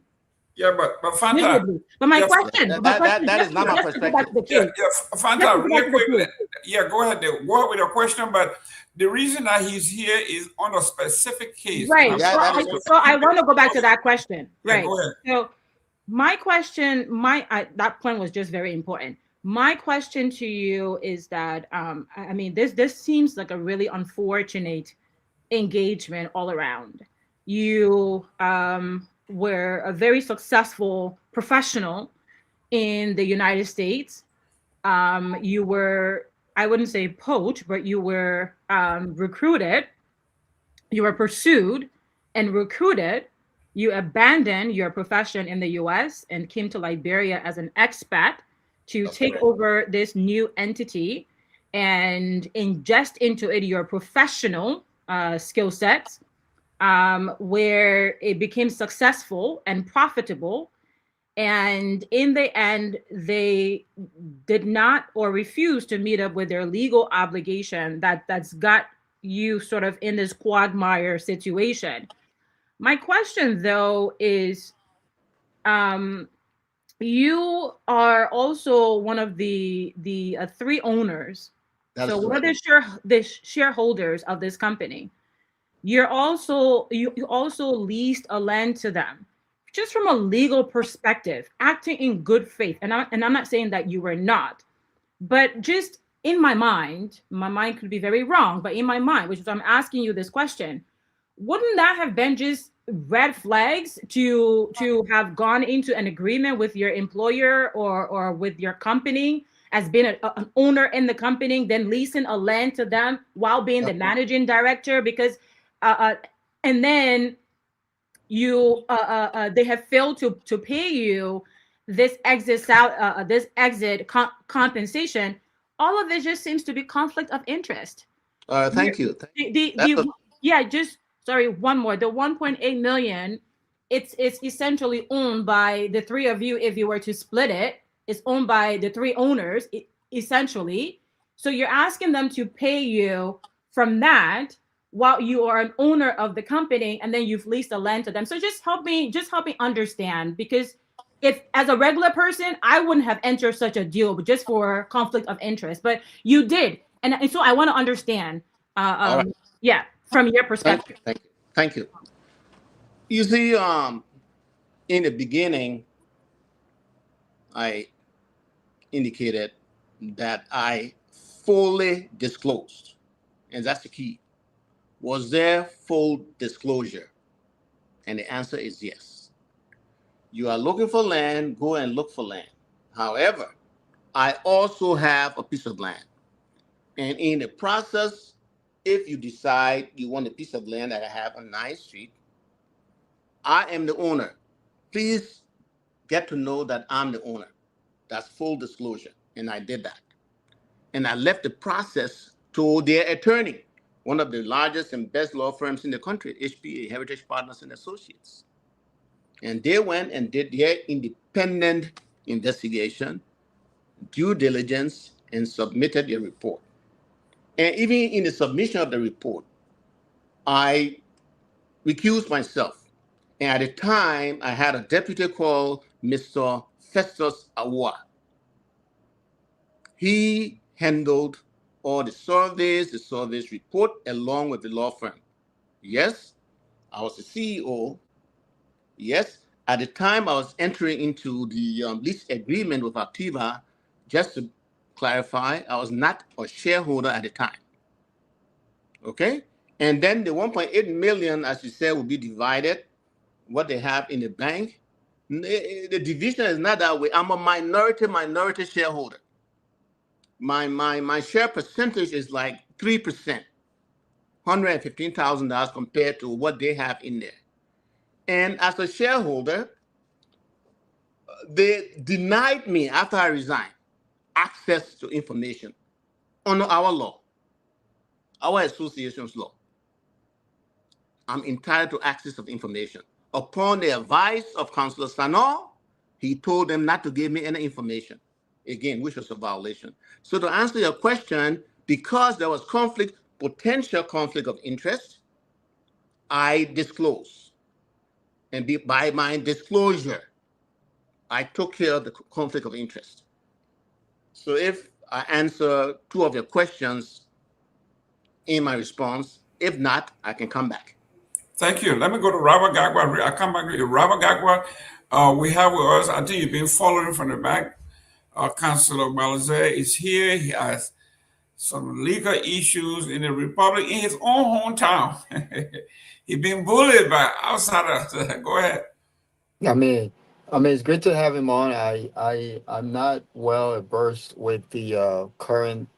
Yeah, but Fanta. But my question, that is not my perspective. Fanta, really quickly. Yeah, go ahead. Go ahead with your question. But the reason that he's here is on a specific case. Right. So I want to go back to that question. Right. Yeah, go ahead. So my question, that point was just very important. My question to you is that I mean, this seems like a really unfortunate engagement all around. You were a very successful professional in the United States. You were, I wouldn't say poached, but you were recruited. You were pursued and recruited. You abandoned your profession in the US and came to Liberia as an expat to take over this new entity and ingest into it your professional skill sets, where it became successful and profitable. And in the end, they did not or refused to meet up with their legal obligation that's got you sort of in this quagmire situation. My question, though, is you are also one of the three owners. So one of the shareholders of this company. You also leased a land to them. Just from a legal perspective, acting in good faith, and I'm not saying that you were not, but just in my mind could be very wrong, but in my mind, which is I'm asking you this question, wouldn't that have been just red flags to have gone into an agreement with your employer or with your company as being an owner in the company, then leasing a land to them while being the managing director? Because and then you they have failed to pay you this exit compensation. All of this just seems to be conflict of interest. Thank you. Sorry, one more. The 1.8 million, it's essentially owned by the three of you. If you were to split it, it's owned by the three owners, essentially. So you're asking them to pay you from that while you are an owner of the company, and then you've leased the land to them. So just help me understand, because if as a regular person, I wouldn't have entered such a deal, but just for conflict of interest, but you did. And so I want to understand, yeah, from your perspective. Thank you. You see, in the beginning, I indicated that I fully disclosed, and that's the key. Was there full disclosure? And the answer is yes. You are looking for land, go and look for land. However, I also have a piece of land. And in the process, if you decide you want a piece of land that I have on 9th Street, I am the owner. Please get to know that I'm the owner. That's full disclosure. And I did that. And I left the process to their attorney. one of the largest and best law firms in the country, HPA, Heritage Partners and Associates. And they went and did their independent investigation, due diligence, and submitted a report. And even in the submission of the report, I recused myself. And at the time, I had a deputy called Mr. Festus Awa. He handled all the surveys report, along with the law firm. Yes, I was the CEO. Yes, at the time I was entering into the lease agreement with Activa. Just to clarify, I was not a shareholder at the time. Okay? And then the 1.8 million, as you said, will be divided, what they have in the bank. The division is not that way. I'm a minority shareholder. My share percentage is like 3%, $115,000 compared to what they have in there. And as a shareholder, they denied me after I resigned access to information under our law, our association's law. I'm entitled to access of information. Upon the advice of Councillor Sanor, he told them not to give me any information, again, which was a violation. So to answer your question, because there was potential conflict of interest, I disclosed. And by my disclosure, I took care of the conflict of interest. So if I answer two of your questions in my response, if not, I can come back. Thank you. Let me go to Robert Garguah. I come back to you. Robert Garguah, we have with us, I think you've been following from the back. Councillor Balazar is here. He has some legal issues in the Republic in his own hometown. He's been bullied by outsiders. Go ahead. I mean, it's great to have him on. I'm not well versed with the current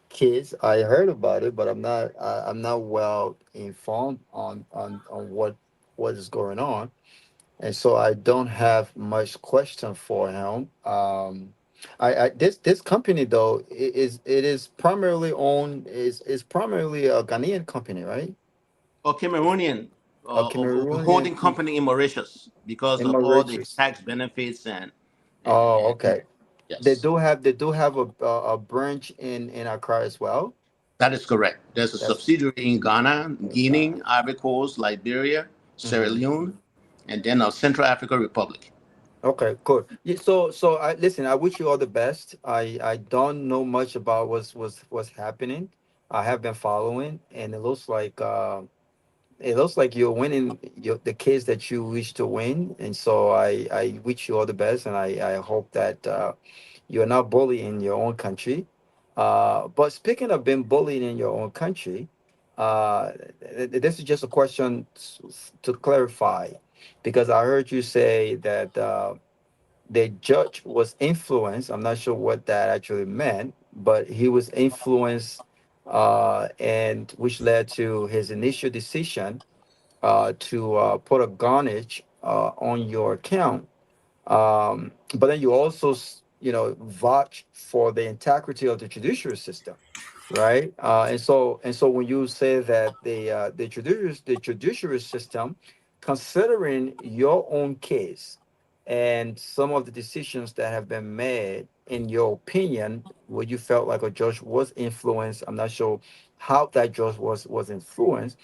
case. I heard about it, but I'm not well informed on what is going on, and so I don't have much question for him. This company though is primarily owned is primarily a Ghanaian company, right? Or Cameroonian, holding company in Mauritius because of all the tax benefits and okay. Yes. They do have a branch in Accra as well. That is correct. There's a subsidiary in Ghana, Guinea, Ivory Coast, Liberia, Sierra Leone, and then Central African Republic. Okay, cool. Yeah, so I listen. I wish you all the best. I don't know much about what's happening. I have been following, and it looks like you're winning the case that you wish to win. And so I wish you all the best, and I hope that you're not bullied in your own country. But speaking of being bullied in your own country, this is just a question to clarify, because I heard you say that the judge was influenced. I'm not sure what that actually meant, but he was influenced, and which led to his initial decision to put a garnish on your account. But then you also, vouch for the integrity of the judiciary system, right? And so when you say that the judiciary system, considering your own case and some of the decisions that have been made, in your opinion, where you felt like a judge was influenced, I'm not sure how that judge was influenced.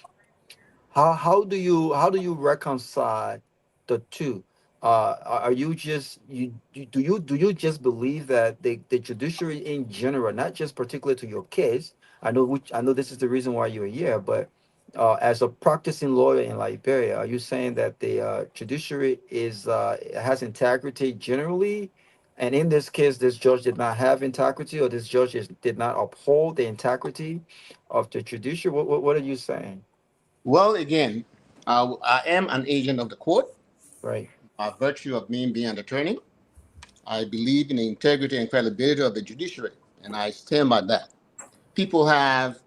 How do you reconcile the two? Are you just do you just believe that the judiciary in general, not just particular to your case? I know this is the reason why you're here, but as a practicing lawyer in Liberia, are you saying that the judiciary has integrity generally, and in this case, this judge did not have integrity, or this judge did not uphold the integrity of the judiciary? What are you saying? Well, again, I am an agent of the court. Right. By virtue of me being an attorney, I believe in the integrity and credibility of the judiciary, and I stand by that. People have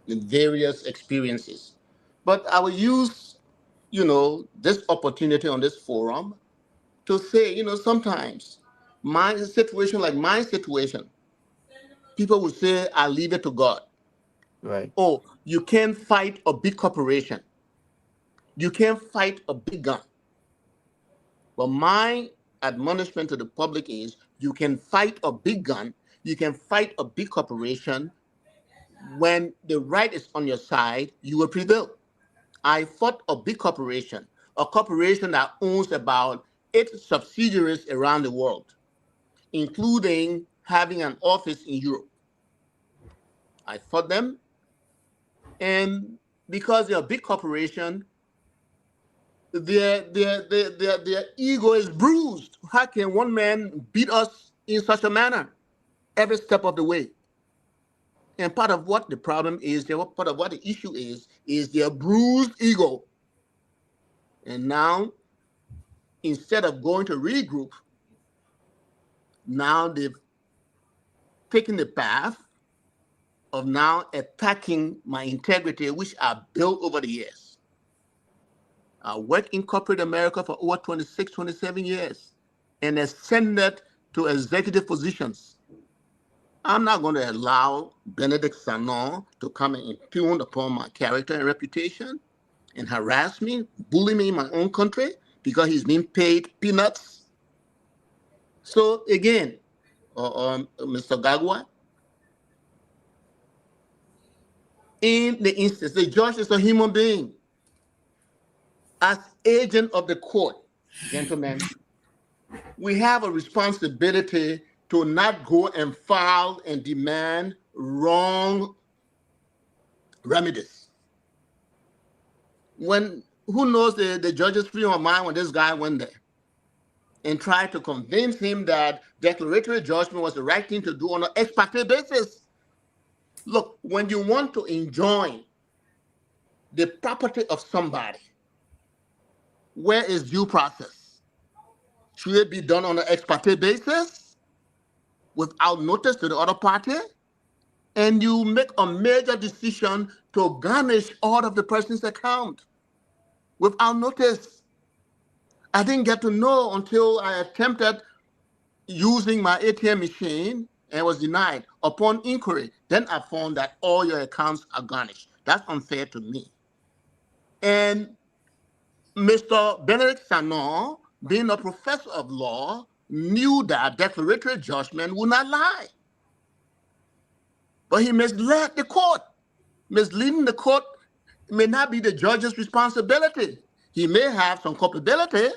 various experiences, but I will use, this opportunity on this forum to say, sometimes my situation, people would say, I leave it to God. Right. Oh, You can't fight a big corporation. You can't fight a big gun. But my admonishment to the public is you can fight a big gun, you can fight a big corporation. When the right is on your side, you will prevail. I fought a big corporation, a corporation that owns about 8 subsidiaries around the world, including having an office in Europe. I fought them, and because they're a big corporation, their ego is bruised. How can one man beat us in such a manner every step of the way? And part of what the problem is, part of what the issue is their bruised ego. And now, instead of going to regroup, now they've taken the path of now attacking my integrity, which I built over the years. I worked in corporate America for over 26, 27 years and ascended to executive positions. I'm not going to allow Benedict Sanon to come and impugn upon my character and reputation and harass me, bully me in my own country because he's being paid peanuts. So again, Mr. Garguah, in the instance, the judge is a human being. As agent of the court, gentlemen, we have a responsibility to not go and file and demand wrong remedies. Who knows the judge's free of mind when this guy went there and tried to convince him that declaratory judgment was the right thing to do on an ex parte basis. Look, when you want to enjoin the property of somebody, where is due process? Should it be done on an ex parte basis without notice to the other party? And you make a major decision to garnish all of the person's account without notice. I didn't get to know until I attempted using my ATM machine and was denied. Upon inquiry, then I found that all your accounts are garnished. That's unfair to me. And Mr. Benedict Sanon, being a professor of law, knew that declaratory judgment would not lie. But he misled the court. Misleading the court may not be the judge's responsibility. He may have some culpability,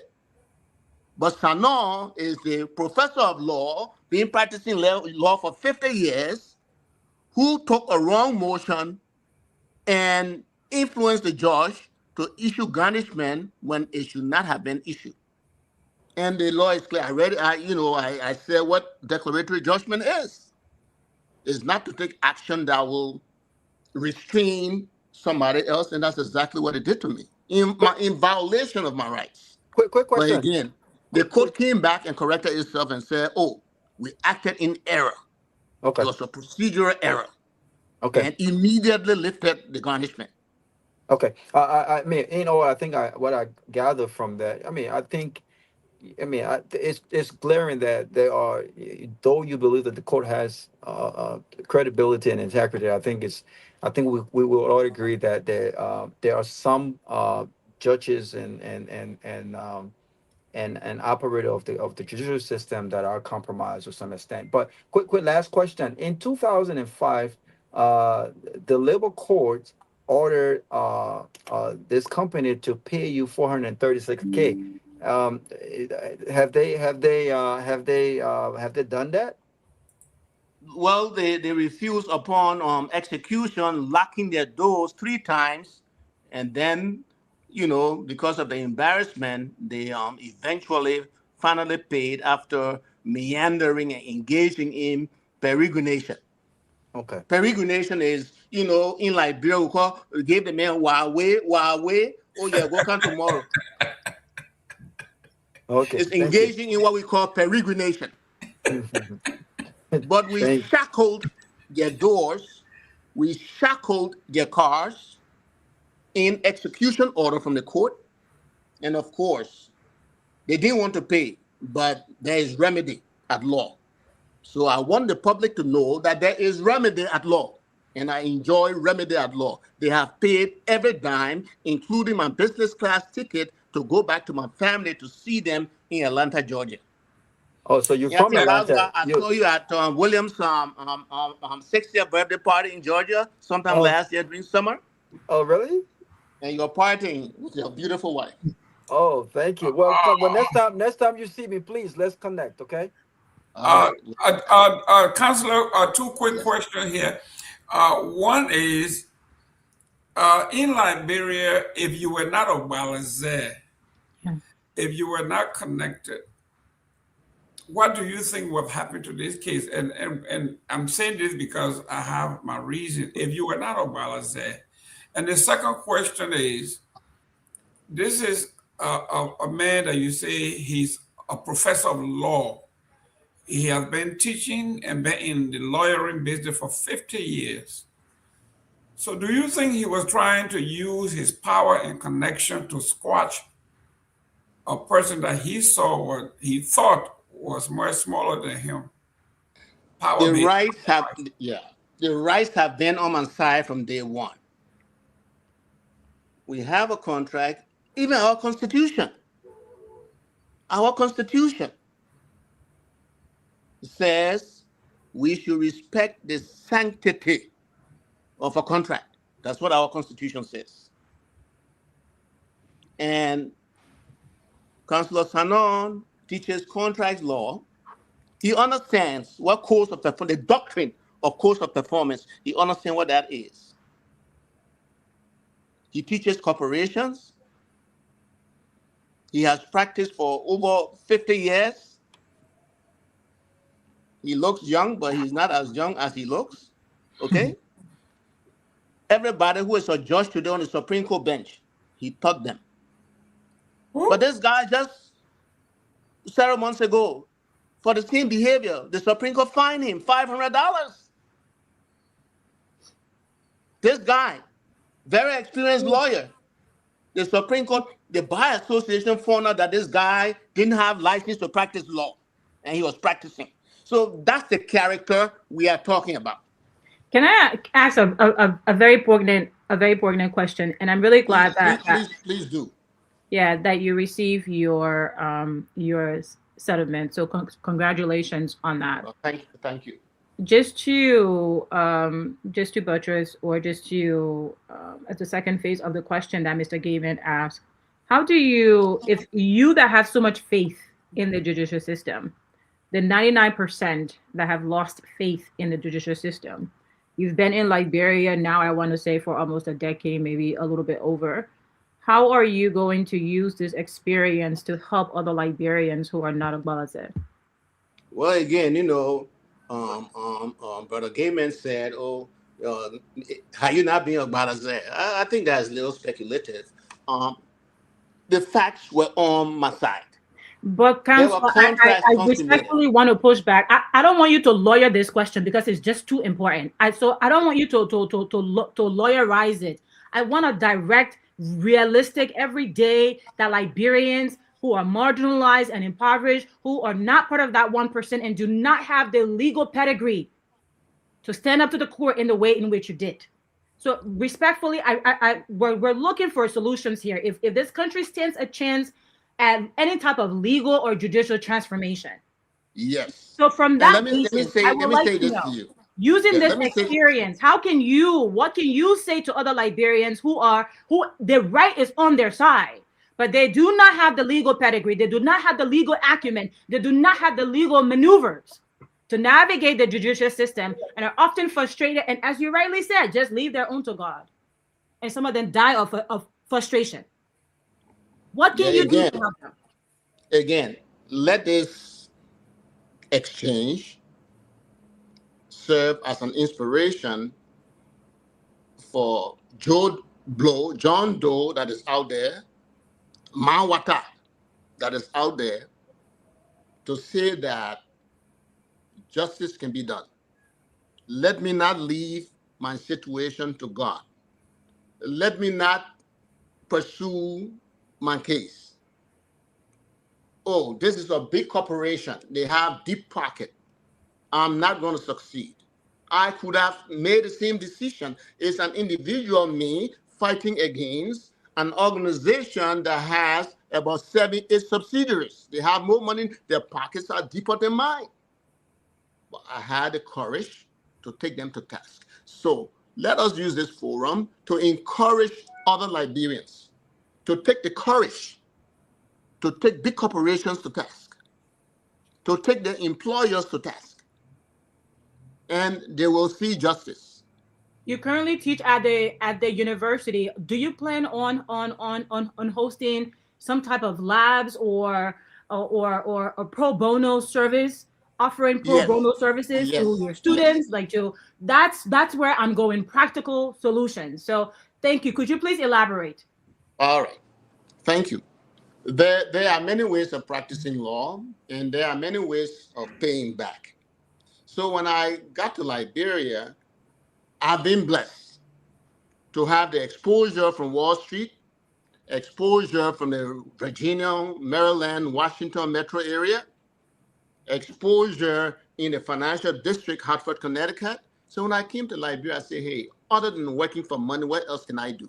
but Sanon is the professor of law, been practicing law for 50 years, who took a wrong motion and influenced the judge to issue garnishment when it should not have been issued. And the law is clear. I said what declaratory judgment is. It's not to take action that will restrain somebody else, and that's exactly what it did to me in violation of my rights. Quick question. But again, the court came back and corrected itself and said, "Oh, we acted in error. Okay, it was a procedural error." Okay, and immediately lifted the garnishment. Okay, I mean, I think what I gather from that, it's glaring that there are, though you believe that the court has credibility and integrity, I think we will all agree that there are some judges and operator of the judicial system that are compromised to some extent. But quick last question. In 2005, the labor court ordered this company to pay you $436K. Have they done that? Well, they refused upon execution, locking their doors 3 times, and then, because of the embarrassment, they eventually finally paid after meandering and engaging in peregrination. Okay. Peregrination is, in Liberia, we gave the man Huawei. Oh yeah, go come tomorrow. Okay. It's engaging in what we call peregrination. But we shackled their doors, we shackled their cars in execution order from the court. And of course, they didn't want to pay, but there is remedy at law. So I want the public to know that there is remedy at law. and I enjoy remedy at law. They have paid every dime, including my business class ticket, to go back to my family to see them in Atlanta, Georgia. Oh, so you're Yeah, I from think Atlanta? I saw you at Williams' 60th birthday party in Georgia sometime last year during summer. Oh, really? And you're partying with your beautiful wife. Oh, thank you. Well, next time you see me, please let's connect, okay? Counselor, two quick questions here. One is, in Liberia, if you were not a Walaze, if you were not connected, what do you think would happen to this case? And I'm saying this because I have my reason. If you were not a Walaze, and the second question is, this is a man that you say he's a professor of law. He has been teaching and been in the lawyering business for 50 years. So do you think he was trying to use his power and connection to squash a person that he saw what he thought was much smaller than him? The rights have been on my side from day one. We have a contract, even our constitution. Our constitution says we should respect the sanctity of a contract. That's what our constitution says. And Councillor Sanon teaches contract law. He understands what course of performance, the doctrine of course of performance, he understands what that is. He teaches corporations. He has practiced for over 50 years. He looks young, but he's not as young as he looks. Okay? Everybody who is a judge today on the Supreme Court bench, he taught them. But this guy just several months ago, for the same behavior, the Supreme Court fined him $500. This guy, very experienced lawyer, the Supreme Court, the Bar Association found out that this guy didn't have license to practice law, and he was practicing. So that's the character we are talking about. Can I ask a very poignant question? And I'm really glad please do. Yeah, that you receive your settlement. So congratulations on that. Well, thank you. Just to buttress, or just to at the second phase of the question that Mr. Gayman asked, how do you, if you that have so much faith in the judicial system, the 99% that have lost faith in the judicial system, you've been in Liberia now, I want to say, for almost a decade, maybe a little bit over. How are you going to use this experience to help other Liberians who are not Ogbalaze? Well, again, Brother Gayman said, how you not being Ogbalaze? I think that's a little speculative. The facts were on my side. But Council, I respectfully want to push back. I don't want you to lawyer this question because it's just too important. So I don't want you to lawyerize it. I want a direct, realistic, everyday that Liberians who are marginalized and impoverished, who are not part of that 1% and do not have the legal pedigree to stand up to the court in the way in which you did. So respectfully, we're looking for solutions here. If this country stands a chance at any type of legal or judicial transformation. Yes. So from that, let me say this to you. Using this experience, what can you say to other Liberians who the right is on their side, but they do not have the legal pedigree, they do not have the legal acumen, they do not have the legal maneuvers to navigate the judicial system, and are often frustrated, and as you rightly said, just leave their own to God. And some of them die of frustration. What can you do to help them? Again, let this exchange serve as an inspiration for John Doe that is out there, Mawata that is out there, to say that justice can be done. Let me not leave my situation to God. Let me not pursue my case. Oh, this is a big corporation. They have deep pocket. I'm not going to succeed. I could have made the same decision. It's an individual me fighting against an organization that has about 7, 8 subsidiaries. They have more money, their pockets are deeper than mine. But I had the courage to take them to task. So let us use this forum to encourage other Liberians to take the courage to take big corporations to task, to take their employers to task, and they will see justice. You currently teach at the university. Do you plan on hosting some type of labs or a pro bono service, offering pro bono services to your students? That's where I'm going, practical solutions. So thank you. Could you please elaborate? All right. Thank you. There are many ways of practicing law, and there are many ways of paying back. So when I got to Liberia, I've been blessed to have the exposure from Wall Street, exposure from the Virginia, Maryland, Washington metro area, exposure in the financial district, Hartford, Connecticut. So when I came to Liberia, I said, hey, other than working for money, what else can I do?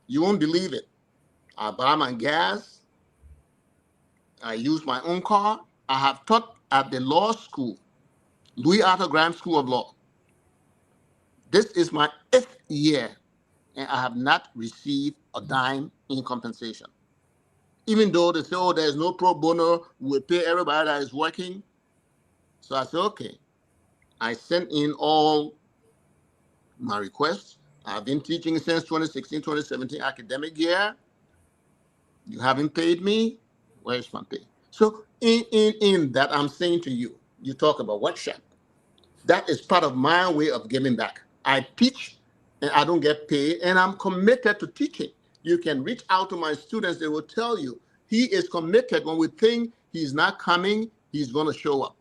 You won't believe it. I buy my gas. I use my own car. I have taught at the law school, Louis Arthur Graham School of Law. This is my 8th year, and I have not received a dime in compensation. Even though they say, oh, there's no pro bono, we pay everybody that is working. So I said, okay. I sent in all my requests. I've been teaching since 2016, 2017 academic year. You haven't paid me. Where's my pay? So in that, I'm saying to you, you talk about workshop. That is part of my way of giving back. I teach and I don't get paid, and I'm committed to teaching. You can reach out to my students. They will tell you he is committed. When we think he's not coming, he's going to show up.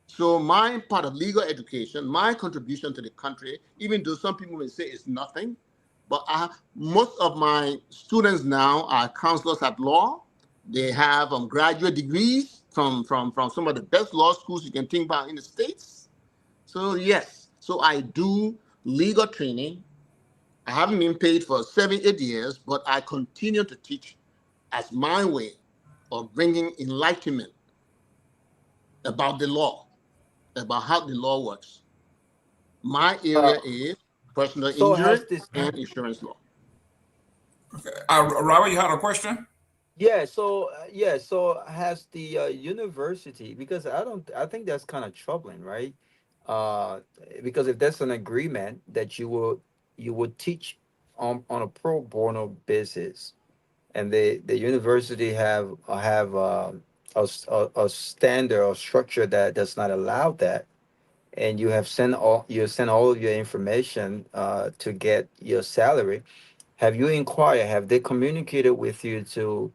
So my part of legal education, my contribution to the country, even though some people may say it's nothing, but most of my students now are counselors at law. They have graduate degrees from some of the best law schools you can think about in the States. So yes, so I do legal training. I haven't been paid for 7, 8 years, but I continue to teach as my way of bringing enlightenment about the law, about how the law works. My area is personal injury and insurance law. Okay. Robert, you had a question? Yeah, so so has the university, because I think that's kind of troubling, right? Because if there's an agreement that you would teach on a pro bono basis, and the university have a standard or structure that does not allow that, and you send all of your information to get your salary. Have you inquired? Have they communicated with you to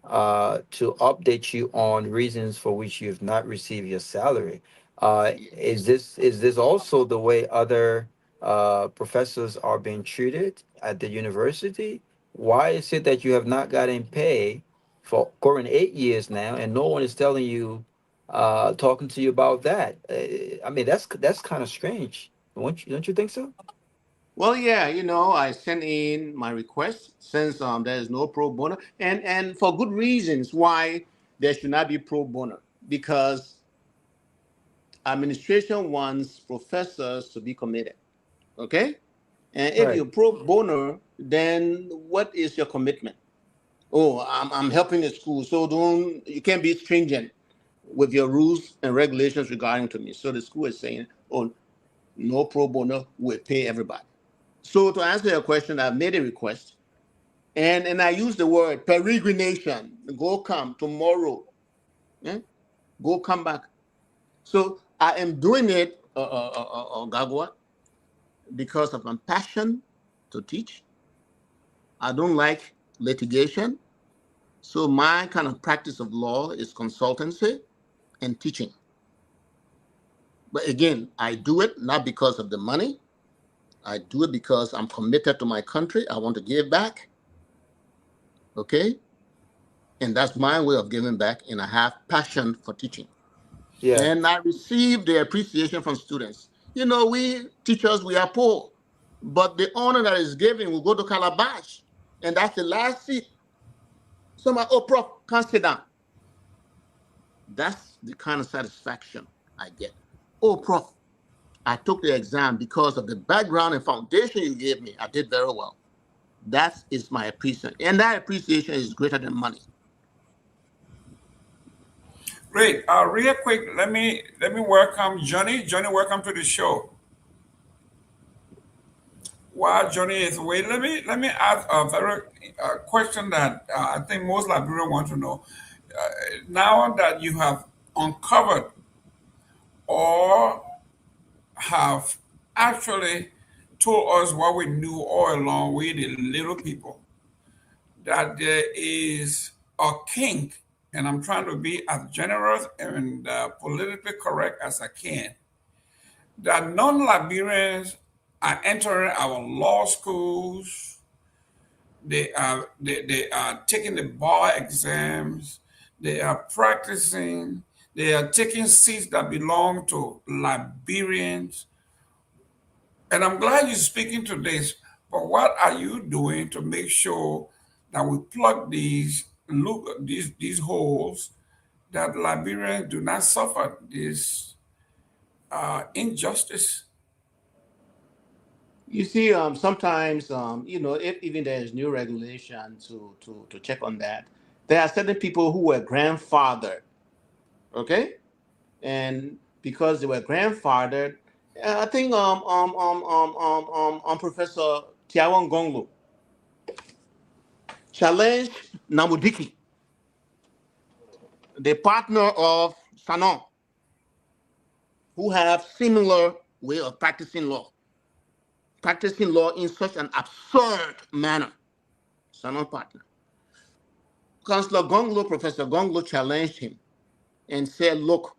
update you on reasons for which you've not received your salary? Is this also the way other professors are being treated at the university? Why is it that you have not gotten paid for going 8 years now, and no one is telling you, talking to you about that? I mean, that's kind of strange. Don't you think so? Well, yeah, I sent in my request since there is no pro bono, and for good reasons why there should not be pro bono, because administration wants professors to be committed, okay? And if you're pro bono, then what is your commitment? Oh, I'm helping the school, so you can't be stringent with your rules and regulations regarding to me. So the school is saying, oh, no pro bono, we'll pay everybody. So to answer your question, I've made a request, and I use the word peregrination. Go come tomorrow. Yeah? Go come back. So I am doing it, Garguah, because of my passion to teach. I don't like litigation. So my kind of practice of law is consultancy and teaching. But again, I do it not because of the money. I do it because I'm committed to my country. I want to give back. Okay? And that's my way of giving back, and I have passion for teaching. Yeah. And I receive the appreciation from students. You know, we teachers, we are poor. But the honor that is given will go to Calabash. And that's the last seat. So my, oh, prof, can't sit down. That's the kind of satisfaction I get. Oh, prof, I took the exam because of the background and foundation you gave me. I did very well. That is my appreciation. And that appreciation is greater than money. Great. Real quick, let me welcome Johnny. Johnny, welcome to the show. While Johnny is away, let me ask a very question that I think most Liberians want to know. Now that you have uncovered or have actually told us what we knew all along, we the little people, that there is a kink, and I'm trying to be as generous and politically correct as I can, that non-Liberians are entering our law schools, they are taking the bar exams, they are practicing, they are taking seats that belong to Liberians. And I'm glad you're speaking to this, but what are you doing to make sure that we plug these holes, that Liberians do not suffer this injustice? You see, sometimes, you know, if even there is new regulation to check on that, there are certain people who were grandfathered, okay? And because they were grandfathered, I think Professor Kehleboe Gongloe challenged Namudiki, the partner of Sanon, who have similar way of practicing law in such an absurd manner. Sanon partner. Councillor Gongloe, Professor Gongloe challenged him and said, look,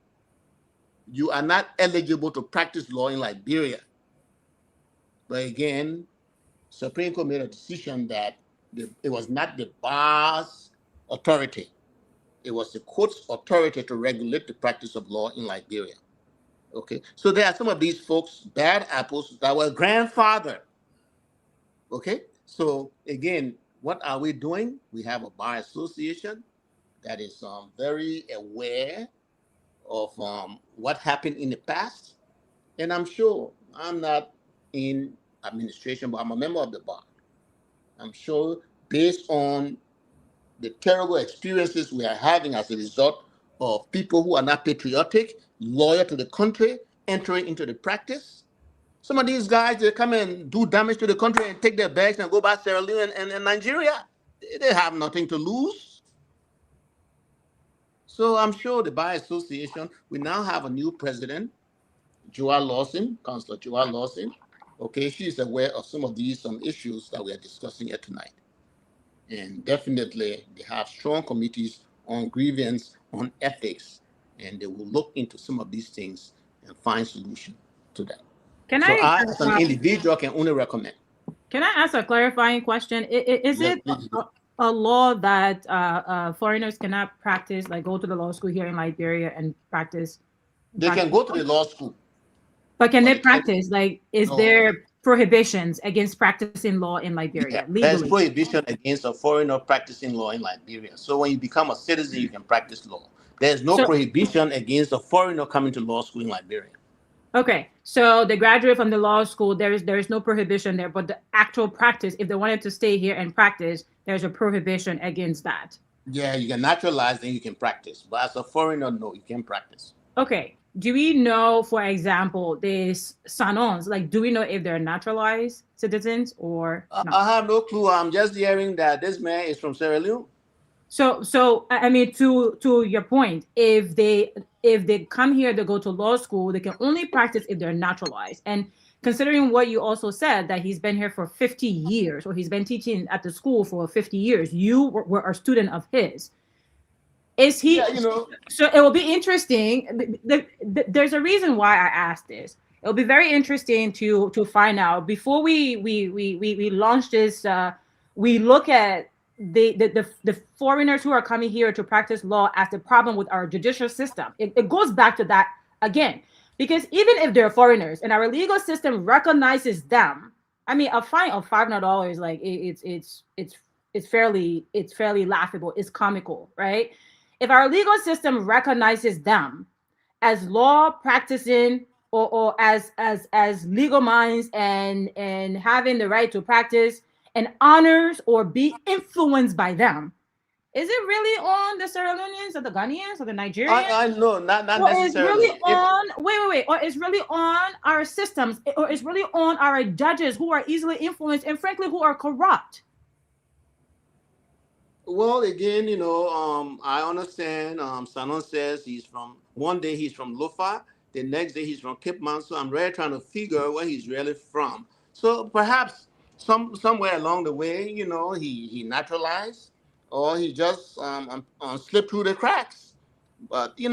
you are not eligible to practice law in Liberia. But again, Supreme Court made a decision that it was not the bar's authority. It was the court's authority to regulate the practice of law in Liberia. Okay, so there are some of these folks, bad apples, that were grandfathered. Okay, so again, what are we doing? We have a bar association that is very aware of what happened in the past. And I'm sure, I'm not in administration, but I'm a member of the bar. I'm sure based on the terrible experiences we are having as a result of people who are not patriotic, loyal to the country, entering into the practice. Some of these guys, they come and do damage to the country and take their bags and go back to Sierra Leone and Nigeria. They have nothing to lose. So I'm sure the Bar Association, we now have a new president, Joa Lawson, Councillor Joa Lawson. Okay, she's aware of some of these issues that we are discussing here tonight. And definitely they have strong committees on grievance, on ethics, and they will look into some of these things and find solution to that. I, as an individual, can only recommend. Can I ask a clarifying question? Is it a law that foreigners cannot practice, like go to the law school here in Liberia and practice? They can go to the law school. But can they practice? Like, is there prohibitions against practicing law in Liberia legally? There's prohibition against a foreigner practicing law in Liberia. So when you become a citizen, you can practice law. There's no prohibition against a foreigner coming to law school in Liberia. Okay, so they graduate from the law school, there is no prohibition there, but the actual practice, if they wanted to stay here and practice, there's a prohibition against that. Yeah, you can naturalize, then you can practice. But as a foreigner, no, you can't practice. Okay, do we know, for example, these Sanons, like, do we know if they're naturalized citizens or no? I have no clue. I'm just hearing that this man is from Sierra Leone. So I mean, to your point, if they come here to go to law school, they can only practice if they're naturalized. And considering what you also said, that he's been here for 50 years, or he's been teaching at the school for 50 years, you were a student of his. Is he? Yeah, so it will be interesting. There's a reason why I asked this. It'll be very interesting to find out before we launch this. We look at the foreigners who are coming here to practice law as the problem with our judicial system. It goes back to that again. Because even if they're foreigners and our legal system recognizes them, I mean, a fine of $500, like it's fairly laughable. It's comical, right? If our legal system recognizes them as law practicing or as legal minds and having the right to practice and honors or be influenced by them, is it really on the Sierra Leoneans or the Ghanaians or the Nigerians? I know, not Or is necessarily. really on wait, or is really on our systems, or is really on our judges who are easily influenced and frankly who are corrupt? Well, again, I understand. Sanon says one day he's from Lofa, the next day he's from Cape Man. So I'm really trying to figure where he's really from. So perhaps somewhere along the way, he naturalized, or he just slipped through the cracks. But you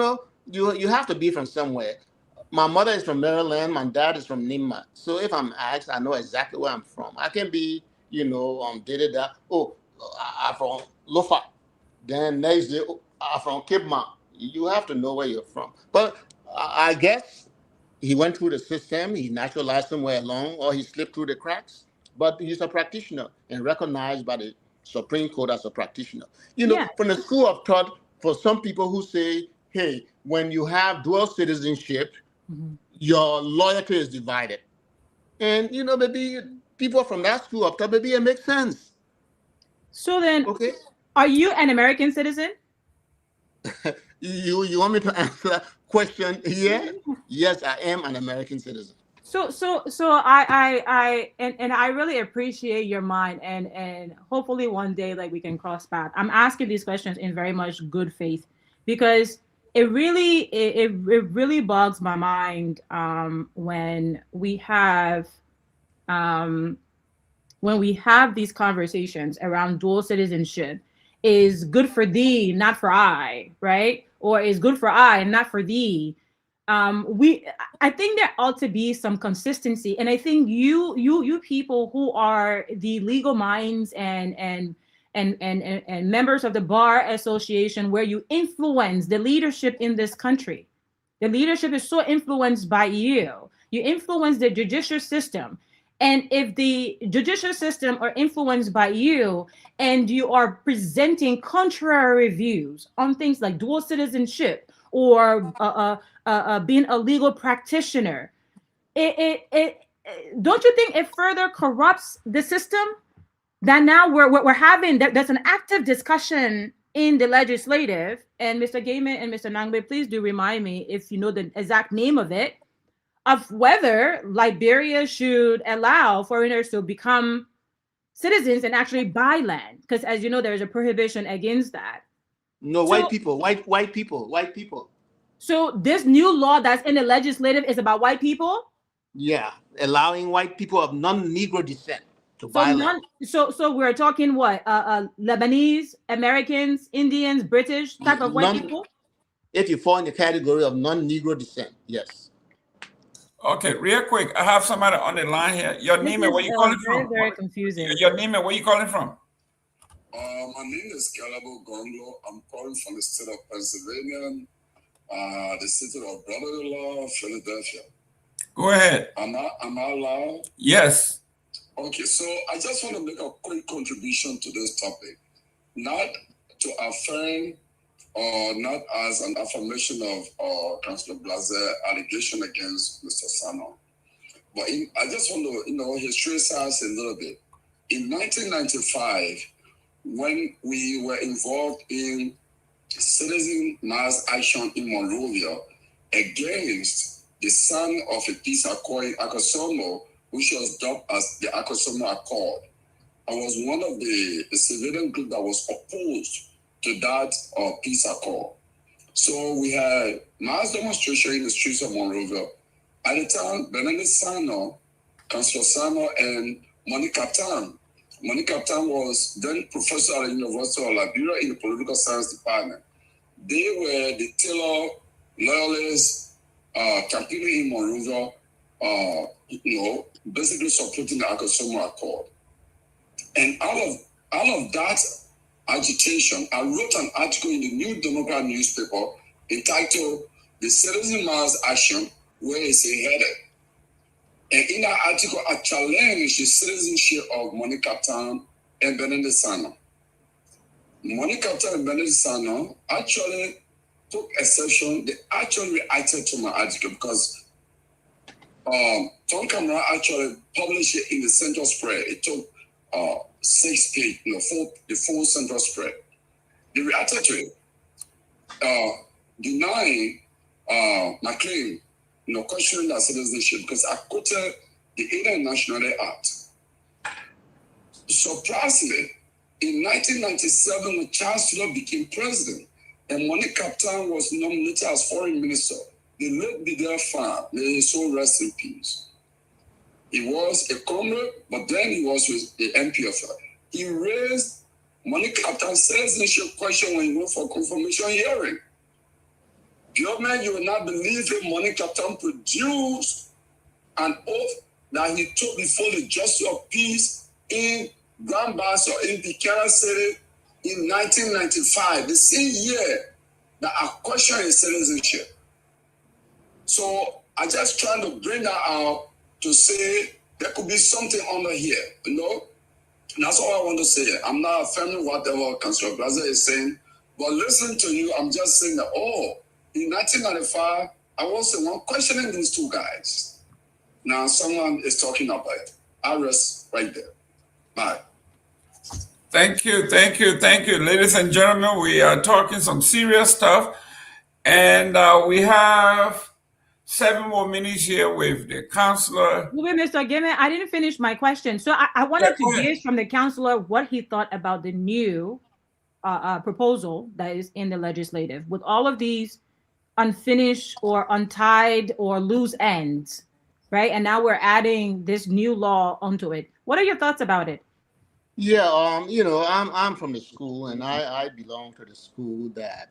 have to be from somewhere. My mother is from Maryland. My dad is from Nima. So if I'm asked, I know exactly where I'm from. I can be, dated that. Oh, I'm from Lofa. Then next day, oh, I'm from Cape Man. You have to know where you're from. But I guess he went through the system. He naturalized somewhere along, or he slipped through the cracks. But he's a practitioner and recognized by the Supreme Court as a practitioner. From the school of thought, for some people who say, hey, when you have dual citizenship, your loyalty is divided. And, maybe people from that school of thought, maybe it makes sense. So then, are you an American citizen? You want me to answer that question here? Yes, I am an American citizen. So I really appreciate your mind, and hopefully one day like we can cross paths. I'm asking these questions in very much good faith because it really bogs my mind when we have these conversations around dual citizenship. Is good for thee, not for I, right? Or is good for I, not for thee. I think there ought to be some consistency, and I think you people who are the legal minds and members of the Bar Association, where you influence the leadership in this country, the leadership is so influenced by you. You influence the judicial system. And if the judicial system are influenced by you and you are presenting contrary views on things like dual citizenship or being a legal practitioner, don't you think it further corrupts the system? That now we're having, there's an active discussion in the legislative, and Mr. Gayman and Mr. Nagbe, please do remind me if you know the exact name of it, of whether Liberia should allow foreigners to become citizens and actually buy land, because as you know, there is a prohibition against that. No, white people. So this new law that's in the legislative is about white people? Yeah, allowing white people of non-Negro descent to buy land. So we're talking what? Lebanese, Americans, Indians, British type of white people? If you fall in the category of non-Negro descent, yes. Okay, real quick, I have somebody on the line here. Your name and where you calling from? Very confusing. Your name and where you calling from? My name is Kehleboe Gongloe. I'm calling from the state of Pennsylvania, the city of brother-in-law, Philadelphia. Go ahead. Am I allowed? Yes. Okay, so I just want to make a quick contribution to this topic, not to affirm or not as an affirmation of Councillor Blaze's allegation against Mr. Sano. But I just want to, history us a little bit. In 1995, when we were involved in citizen mass action in Monrovia against the son of a peace accord in Akosombo, which was dubbed as the Akosombo Accord, I was one of the civilian group that was opposed to that peace accord. So we had mass demonstration in the streets of Monrovia. At the time, Benedict Sano, Councillor Sano, and Monique Captain. Monique Captain was then professor at the University of Liberia in the political science department. They were the Taylor loyalists campaigning in Monrovia, basically supporting the Akosombo Accord. And out of that agitation, I wrote an article in the New Democrat newspaper entitled "The Citizen Mass Action where is he headed. And in that article, I challenged the citizenship of Monica Town and Benedict Sano. Monica Town and Benedict Sano actually took exception. They actually reacted to my article because Tom Kamara actually published it in the central spread. It took 6 pages, the full central spread. They reacted to it, denying my claim, questioning their citizenship because I quoted the Indian Nationality Act. Surprisingly, in 1997, when Chancellor became president and Monica Town was nominated as foreign minister, the late Bidel Fan, may his soul rest in peace. He was a comrade, but then he was with the MPFL. He raised Monica Town's citizenship question when he went for confirmation hearing. Government, you will not believe it, Monica Town produced an oath that he took before the Justice of Peace in Grand Bassa in Buchanan City in 1995, the same year that I questioned his citizenship. So I just trying to bring that out to say there could be something under here, That's all I want to say. I'm not affirming whatever Councillor Blazer is saying, but listening to you, I'm just saying that, in 1995, I was the one questioning these two guys. Now someone is talking about it. I'll rest right there. Bye. Thank you. Ladies and gentlemen, we are talking some serious stuff. And we have 7 more minutes here with the councillor. Wait, Mr. Gayman, I didn't finish my question. So I wanted to hear from the councillor what he thought about the new proposal that is in the legislative with all of these unfinished or untied or loose ends, right? And now we're adding this new law onto it. What are your thoughts about it? Yeah, I'm from the school, and I belong to the school that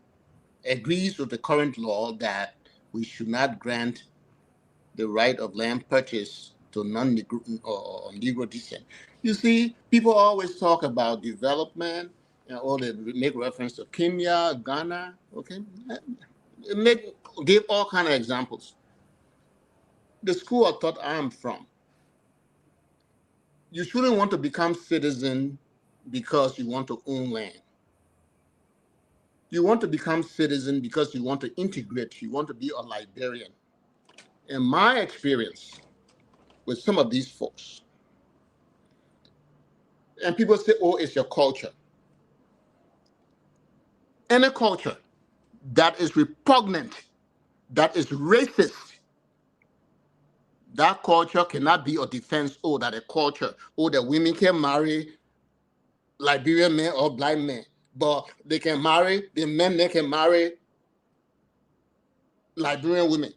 agrees with the current law that we should not grant the right of land purchase to non-Negro or Negro descent. You see, people always talk about development, or they make reference to Kenya, Ghana, okay? Give all kind of examples. The school of thought I'm from, you shouldn't want to become citizen because you want to own land. You want to become citizen because you want to integrate, you want to be a Liberian. In my experience with some of these folks, and people say, it's your culture. Any culture that is repugnant, that is racist, that culture cannot be a defense, that a culture, that women can marry Liberian men or black men, but they can marry, the men, they can marry Liberian women.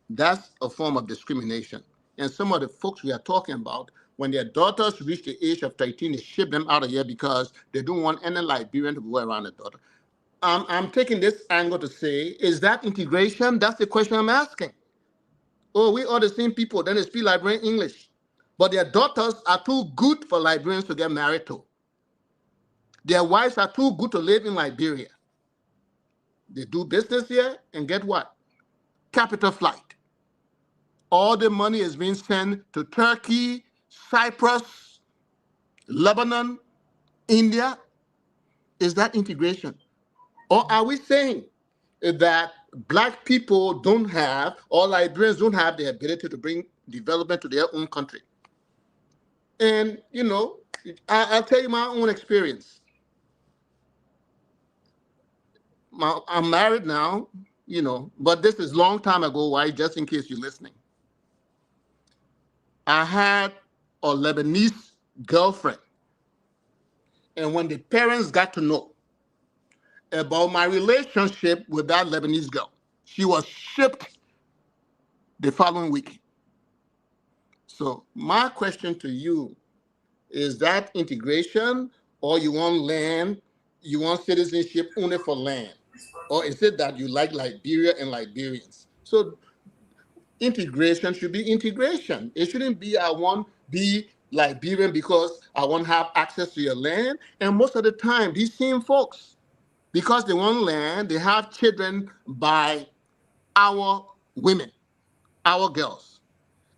That's a form of discrimination. And some of the folks we are talking about, when their daughters reach the age of 13, they ship them out of here because they don't want any Liberian to go around their daughter. I'm taking this angle to say, is that integration? That's the question I'm asking. We are the same people, then they speak Liberian English. But their daughters are too good for Liberians to get married to. Their wives are too good to live in Liberia. They do business here and get what? Capital flight. All the money is being sent to Turkey, Cyprus, Lebanon, India. Is that integration? Or are we saying that black people don't have, or Liberians don't have the ability to bring development to their own country? And, I'll tell you my own experience. I'm married now, but this is a long time ago, why? Just in case you're listening. I had a Lebanese girlfriend. And when the parents got to know about my relationship with that Lebanese girl, she was shipped the following week. So my question to you, is that integration, or you want land, you want citizenship only for land? Or is it that you like Liberia and Liberians? So integration should be integration. It shouldn't be I want to be Liberian because I want to have access to your land. And most of the time, these same folks, because they want land, they have children by our women. our girls.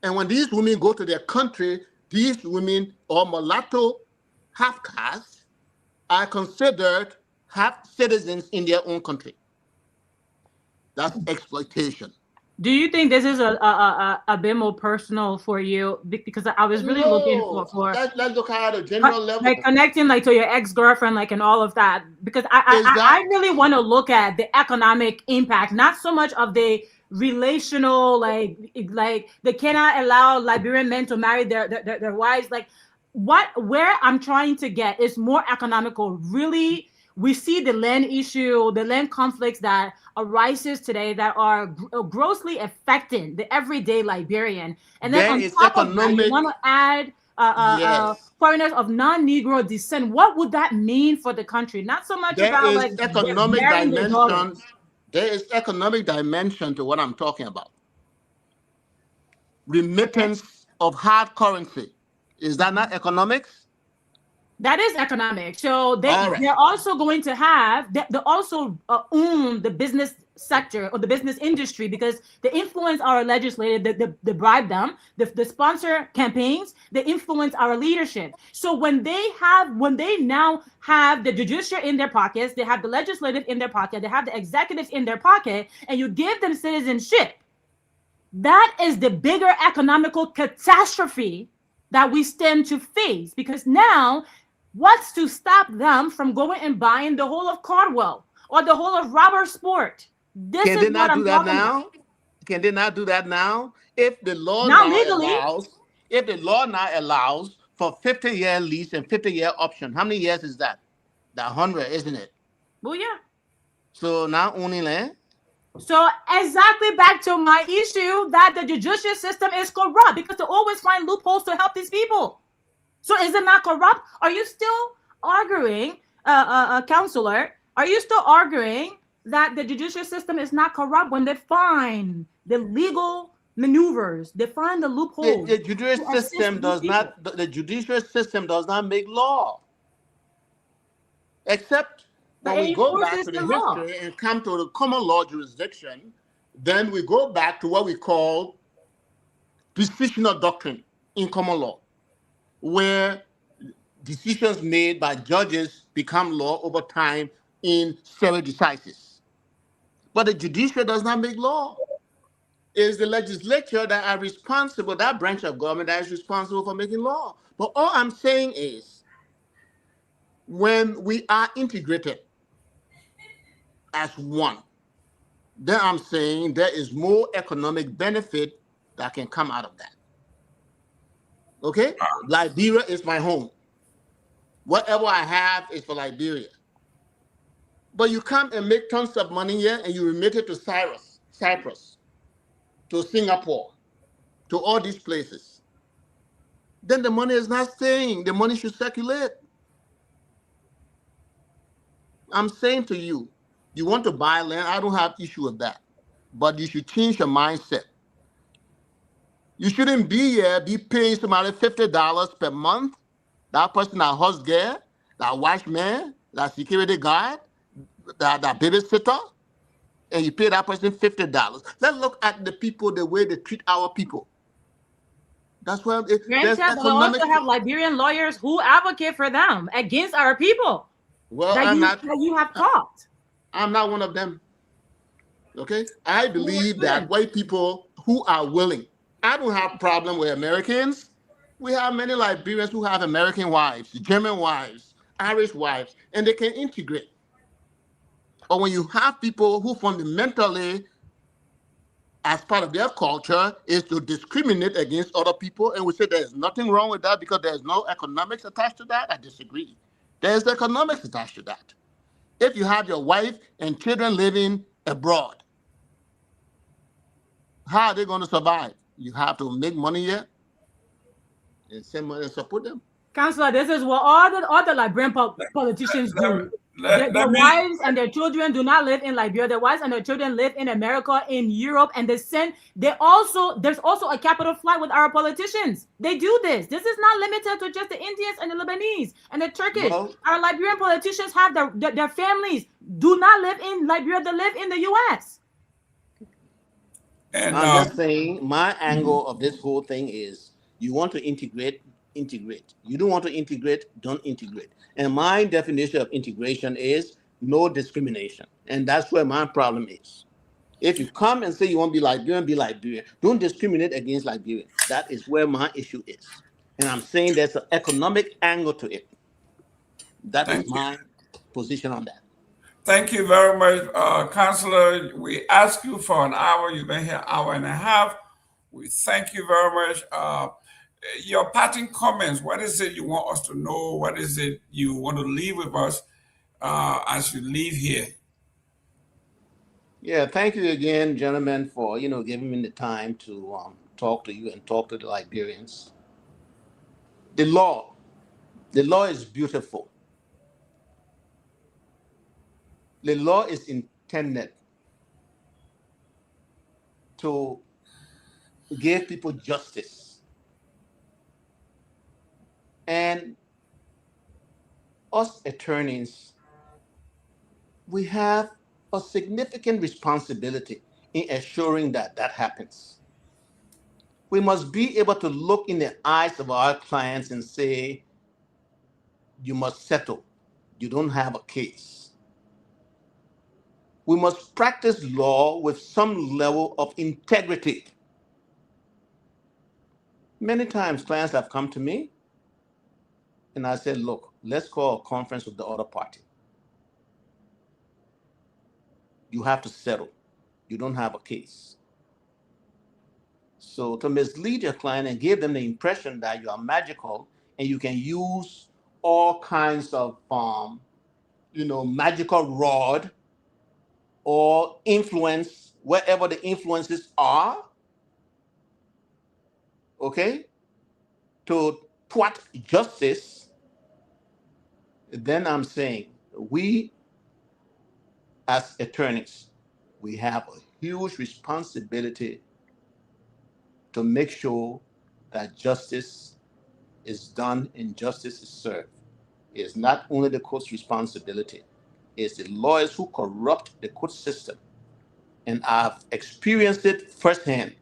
And when these women go to their country, these women or mulatto half caste are considered half citizens in their own country. That's exploitation. Do you think this is a bit more personal for you? Because I was really looking for let's look at a general level, like connecting like to your ex-girlfriend, like, and all of that. Because I really want to look at the economic impact, not so much of the relational, like they cannot allow Liberian men to marry their wives. Like where I'm trying to get is more economical. Really, we see the land issue, the land conflicts that arises today that are grossly affecting the everyday Liberian. And then on top of that, you want to add foreigners of non-Negro descent. What would that mean for the country? Not so much about like economic dimension. There is economic dimension to what I'm talking about. Remittance of hard currency. Is that not economics? That is economic. So they're also going to have, they also own the business sector or the business industry because they influence our legislative, they bribe them, they sponsor campaigns, they influence our leadership. So when they now have the judiciary in their pockets, they have the legislative in their pocket, they have the executives in their pocket, and you give them citizenship, that is the bigger economical catastrophe that we stand to face, because now what's to stop them from going and buying the whole of Cardwell or the whole of Robert Sport? Can they not do that now? Can they not do that now? If the law if the law now allows for 50-year lease and 50-year option, how many years is that? That 100, isn't it? Well, yeah. So now only land. So exactly back to my issue that the judicial system is corrupt because they always find loopholes to help these people. So is it not corrupt? Are you still arguing, counselor? Are you still arguing that the judicial system is not corrupt when they find the legal maneuvers, they find the loopholes? The judicial system does not. The judicial system does not make law, except when we go back to the history and come to the common law jurisdiction. Then we go back to what we call decisional doctrine in common law, where decisions made by judges become law over time in stare decisis. But the judiciary does not make law. It is the legislature that are responsible, that branch of government that is responsible for making law. But all I'm saying is, when we are integrated as one, then I'm saying there is more economic benefit that can come out of that. Okay? Liberia is my home. Whatever I have is for Liberia. But you come and make tons of money here and you remit it to Cyprus, to Singapore, to all these places. Then the money is not staying. The money should circulate. I'm saying to you, you want to buy land, I don't have issue with that. But you should change your mindset. You shouldn't be here, be paying somebody $50 per month. That person, that house girl, that watchman, that security guard, that babysitter, and you pay that person $50. Let's look at the people, the way they treat our people. That's why there's economic. We also have Liberian lawyers who advocate for them against our people. Well, that you have taught. I'm not one of them. Okay? I believe that white people who are willing, I don't have a problem with Americans. We have many Liberians who have American wives, German wives, Irish wives, and they can integrate. But when you have people who fundamentally, as part of their culture, is to discriminate against other people, and we say there's nothing wrong with that because there's no economics attached to that, I disagree. There's economics attached to that. If you have your wife and children living abroad, how are they going to survive? You have to make money here and send money and support them. Councillor, this is what all the Liberian politicians do. Their wives and their children do not live in Liberia. Their wives and their children live in America, in Europe, and there's also a capital flight with our politicians. They do this. This is not limited to just the Indians and the Lebanese and the Turkish. Well, our Liberian politicians have their families do not live in Liberia. They live in the U.S. And I'm just saying, my angle of this whole thing is you want to integrate, integrate. You don't want to integrate, don't integrate. And my definition of integration is no discrimination. And that's where my problem is. If you come and say you want to be Liberian. Don't discriminate against Liberian. That is where my issue is. And I'm saying there's an economic angle to it. That is my position on that. Thank you very much, Councillor. We asked you for an hour. You've been here an hour and a half. We thank you very much. Your parting comments, what is it you want us to know? What is it you want to leave with us as you leave here? Yeah, thank you again, gentlemen, for giving me the time to talk to you and talk to the Liberians. The law is beautiful. The law is intended to give people justice. And us attorneys, we have a significant responsibility in ensuring that that happens. We must be able to look in the eyes of our clients and say, you must settle. You don't have a case. We must practice law with some level of integrity. Many times clients have come to me and I said, look, let's call a conference with the other party. You have to settle. You don't have a case. So to mislead your client and give them the impression that you are magical and you can use all kinds of magical rod or influence wherever the influences are, okay, to thwart justice, then I'm saying we as attorneys, we have a huge responsibility to make sure that justice is done and justice is served. It's not only the court's responsibility, it's the lawyers who corrupt the court system. And I've experienced it firsthand.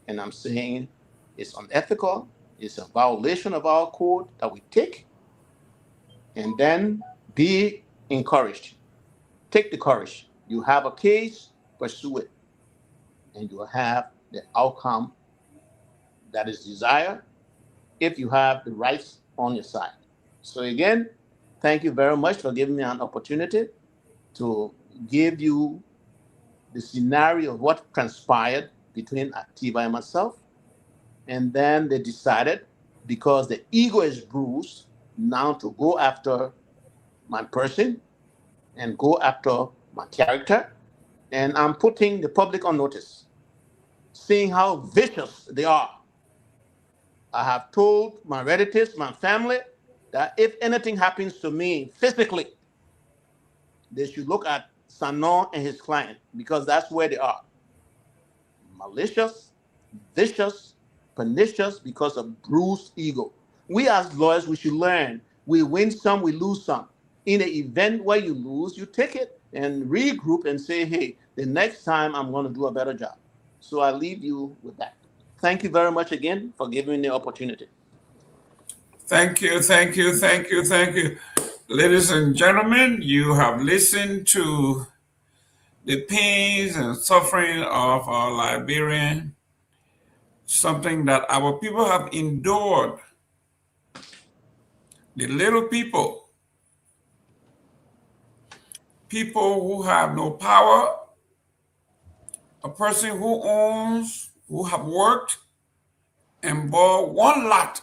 And I'm saying it's unethical, it's a violation of our code that we take, and then be encouraged. Take the courage. You have a case, pursue it, and you will have the outcome that is desired if you have the rights on your side. So again, thank you very much for giving me an opportunity to give you the scenario of what transpired between Atiba and myself. And then they decided, because the ego is bruised, now to go after my person and go after my character. And I'm putting the public on notice, seeing how vicious they are. I have told my relatives, my family, that if anything happens to me physically, they should look at Sanon and his client, because that's where they are. Malicious, vicious, pernicious, because of bruised ego. We as lawyers, we should learn. We win some, we lose some. In the event where you lose, you take it and regroup and say, hey, the next time I'm going to do a better job. So I leave you with that. Thank you very much again for giving me the opportunity. Thank you, thank you, thank you, thank you. Ladies and gentlemen, you have listened to the pains and suffering of our Liberian, something that our people have endured. The little people who have no power, a person who owns, who have worked and bought one lot.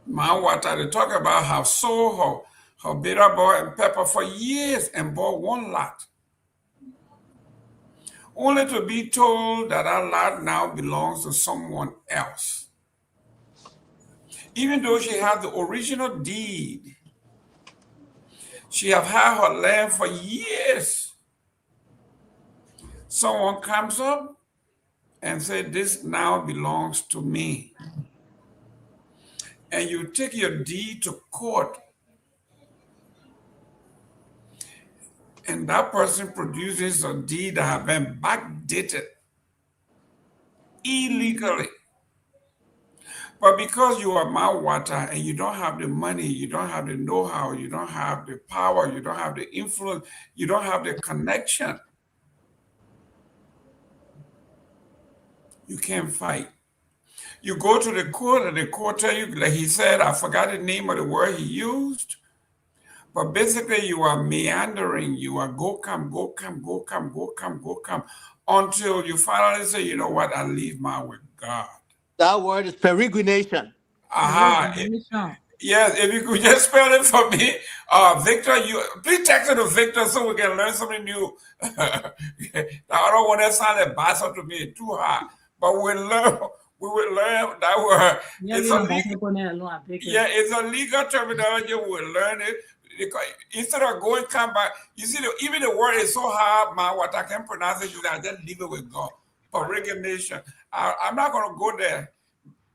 My water, they talk about how sold her bitter ball and pepper for years and bought one lot. Only to be told that our lot now belongs to someone else. Even though she had the original deed, she have had her land for years. Someone comes up and says, this now belongs to me. And you take your deed to court. And and that person produces a deed that have been backdated illegally. But because you are mouth-water and you don't have the money, you don't have the know-how, you don't have the power, you don't have the influence, you don't have the connection, you can't fight. You go to the court and the court tell you, like he said, I forgot the name of the word he used, but basically you are meandering, you are go come, until you finally say, you know what, I leave my with God. That word is peregrination. Yes, if you could just spell it for me, Victor. You please text it to Victor so we can learn something new. I don't want that sound like bastard to me too hard, but we will learn that word. It's a legal terminology. We'll learn it. Instead of going come back, you see, even the word is so hard, man. What I can pronounce it, I just leave it with God. Peregrination. I'm not going to go there.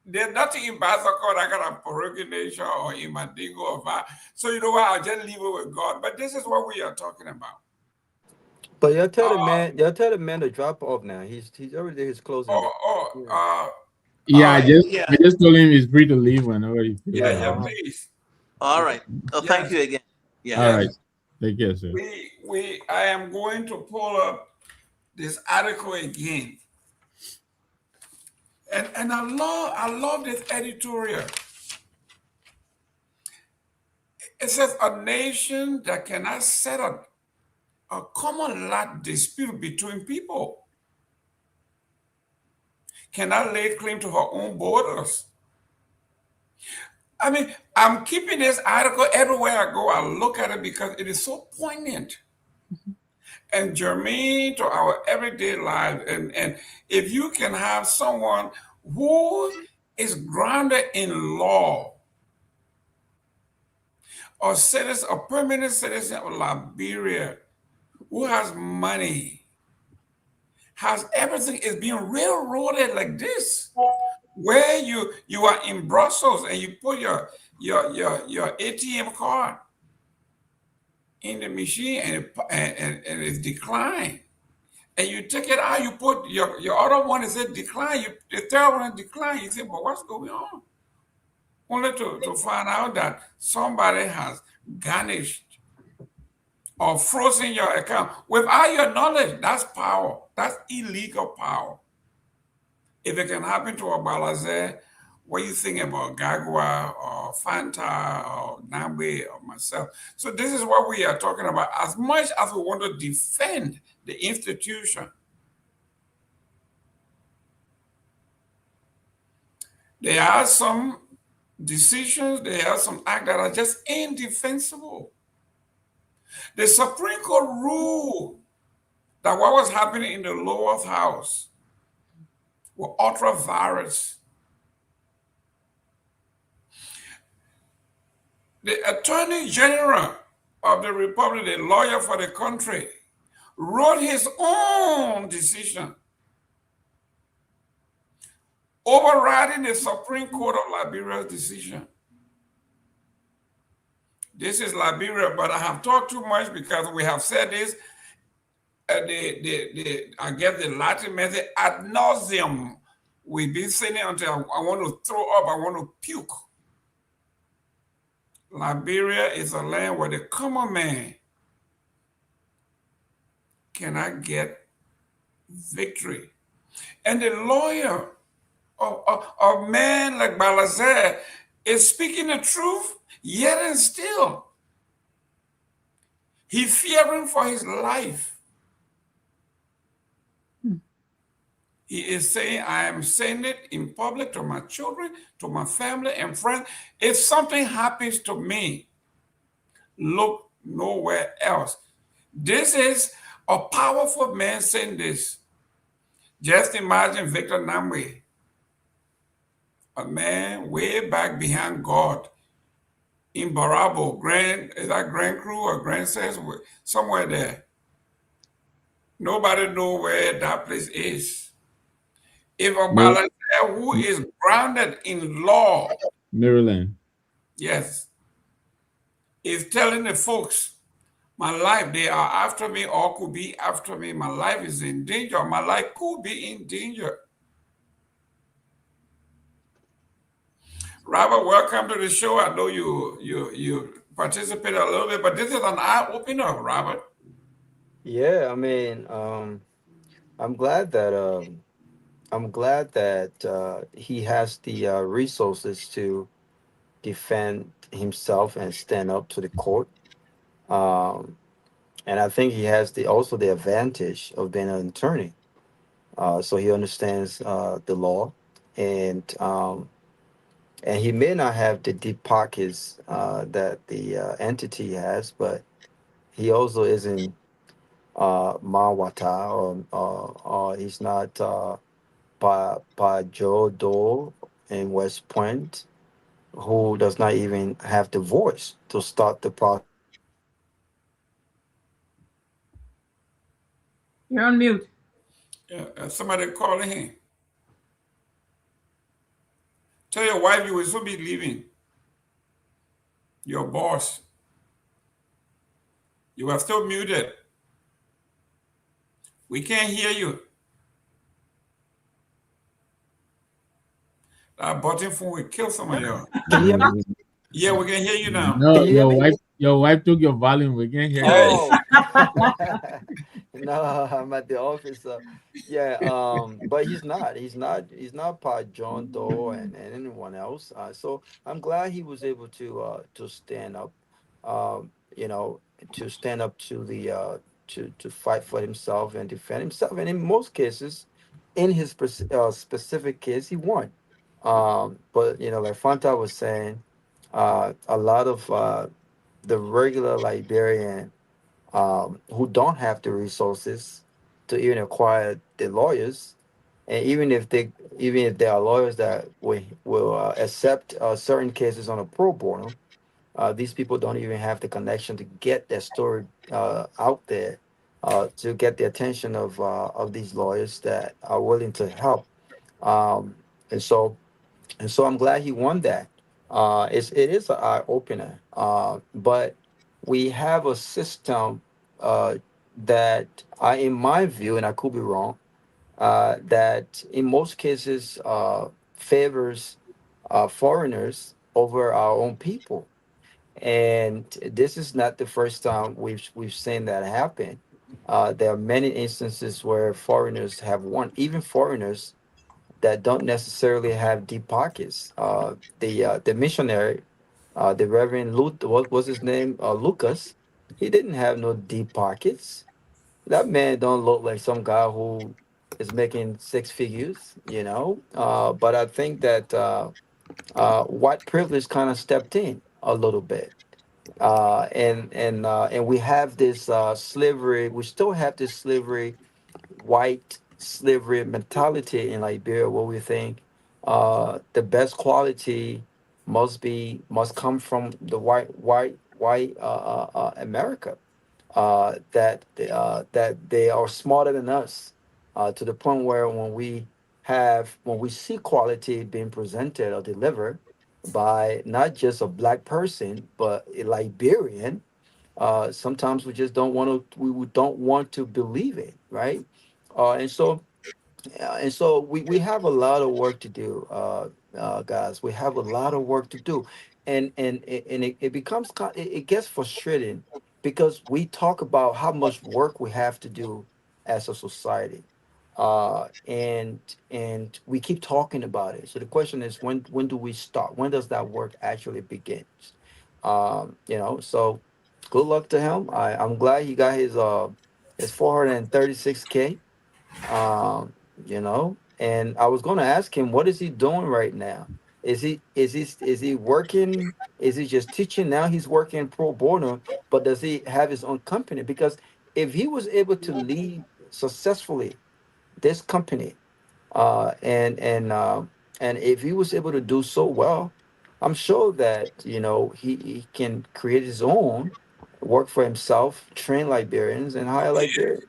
There's nothing in Basakor that got a peregrination or in Mandingo or that. So you know what? I'll just leave it with God. But this is what we are talking about. But you'll tell the man to drop off now. He's already his closing. I just told him he's free to leave whenever he feels. Yeah, please. All right. Oh, thank you again. Yeah. All right. Take care, sir. I am going to pull up this article again. And I love this editorial. It says a nation that cannot settle a common lot dispute between people cannot lay claim to her own borders. I mean, I'm keeping this article everywhere I go. I look at it because it is so poignant and germane to our everyday life. And if you can have someone who is grounded in law, a permanent citizen of Liberia, who has money, has everything, is being railroaded like this, where you are in Brussels and you put your ATM card in the machine and it's declined. And you take it out, you put your other one is decline, the third one decline. You say, but what's going on? Only to find out that somebody has garnished or frozen your account without your knowledge. That's power. That's illegal power. If it can happen to a Balaze, what do you think about Garguah or Fanta or Nagbe or myself? So this is what we are talking about. As much as we want to defend the institution, there are some decisions, there are some acts that are just indefensible. The Supreme Court ruled that what was happening in the lower house were ultra-virus. The Attorney General of the Republic, the lawyer for the country, wrote his own decision overriding the Supreme Court of Liberia's decision. This is Liberia, but I have talked too much because we have said this. I guess the Latin method ad nauseum. We've been saying it until I want to throw up, I want to puke. Liberia is a land where the common man cannot get victory. And the lawyer of a man like Balazer is speaking the truth, yet and still he's fearing for his life. He is saying, I am saying it in public to my children, to my family and friends. If something happens to me, look nowhere else. This is a powerful man saying this. Just imagine Victor Nagbe, a man way back behind God in Barabo, is that Grand Crew or Grand Says, somewhere there. Nobody knows where that place is. If a Balazer who is grounded in law, Maryland, yes, is telling the folks, My life, they are after me or could be after me. My life is in danger. My life could be in danger. Robert, welcome to the show. I know you participate a little bit, but this is an eye opener, Robert. Yeah, I mean, I'm glad that he has the resources to defend himself and stand up to the court. Um, and I think he has also the advantage of being an attorney. So he understands the law, and he may not have the deep pockets that the entity has, but he also isn't Mawata, or he's not Joe Doe in West Point, who does not even have the voice to start the process. You're on mute. Yeah, somebody calling him. Tell your wife you will soon be leaving. Your boss. You are still muted. We can't hear you. That button phone will kill somebody else. Can you hear me? Yeah, we can hear you now. No, your wife took your volume. We can't hear you. No, I'm at the office. But he's not. He's not part John Doe and anyone else. So I'm glad he was able to stand up. You know, to stand up to the to fight for himself and defend himself. And in most cases, in his specific case, he won. But like Fanta was saying, a lot of the regular Liberian who don't have the resources to even acquire the lawyers, and even if there are lawyers that will accept certain cases on a pro bono, these people don't even have the connection to get their story out there, to get the attention of these lawyers that are willing to help. Um, and so I'm glad he won that. It is an eye opener. But we have a system that in my view, and I could be wrong, that in most cases favors foreigners over our own people. And this is not the first time we've seen that happen. There are many instances where foreigners have won, even foreigners that don't necessarily have deep pockets. The missionary, the Reverend what was his name? Lucas. He didn't have no deep pockets. That man don't look like some guy who is making six figures. But I think that white privilege kind of stepped in a little bit. And we have this slavery. We still have this slavery, white slavery mentality in Liberia, where we think the best quality must come from the white America. That they are smarter than us, to the point where when we see quality being presented or delivered by not just a black person but a Liberian, sometimes we just don't want to we don't want to believe it, right? And so we have a lot of work to do, guys. We have a lot of work to do, and it becomes it gets frustrating because we talk about how much work we have to do as a society, and we keep talking about it. So the question is, when do we start? When does that work actually begin? So good luck to him. I'm glad he got his 436K. And I was going to ask him, what is he doing right now? Is he working? Is he just teaching? Now he's working pro bono, but does he have his own company? Because if he was able to lead successfully this company, and if he was able to do so well, I'm sure that he can create his own, work for himself, train Liberians, and hire Liberians.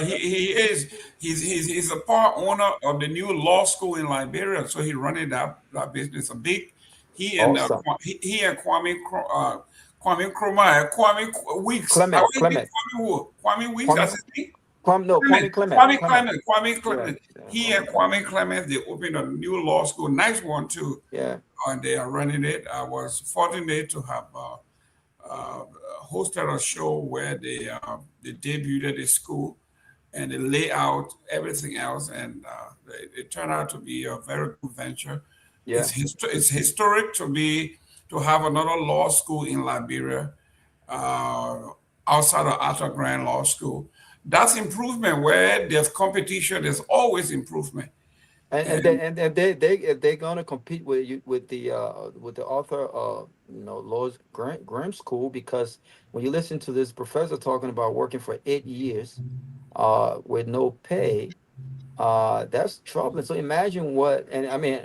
He is. He's a part owner of the new law school in Liberia, so he running that business. He and Awesome. Kwame Kwame Kromah, Kwame Weeks. Clement. Kwame Weeks, that's his name? Kwame Clement. Kwame Clement. He and Kwame Clement, they opened a new law school, nice one too. Yeah. And they are running it. I was fortunate to have hosted a show where they debuted the school and the layout, everything else, and it turned out to be a very good venture. Yeah. It's historic to have another law school in Liberia outside of Arthur Grant Law School. That's improvement. Where there's competition, there's always improvement. And they're gonna compete with the author Lord Graham School, because when you listen to this professor talking about working for 8 years with no pay, that's troubling. So imagine what, and I mean,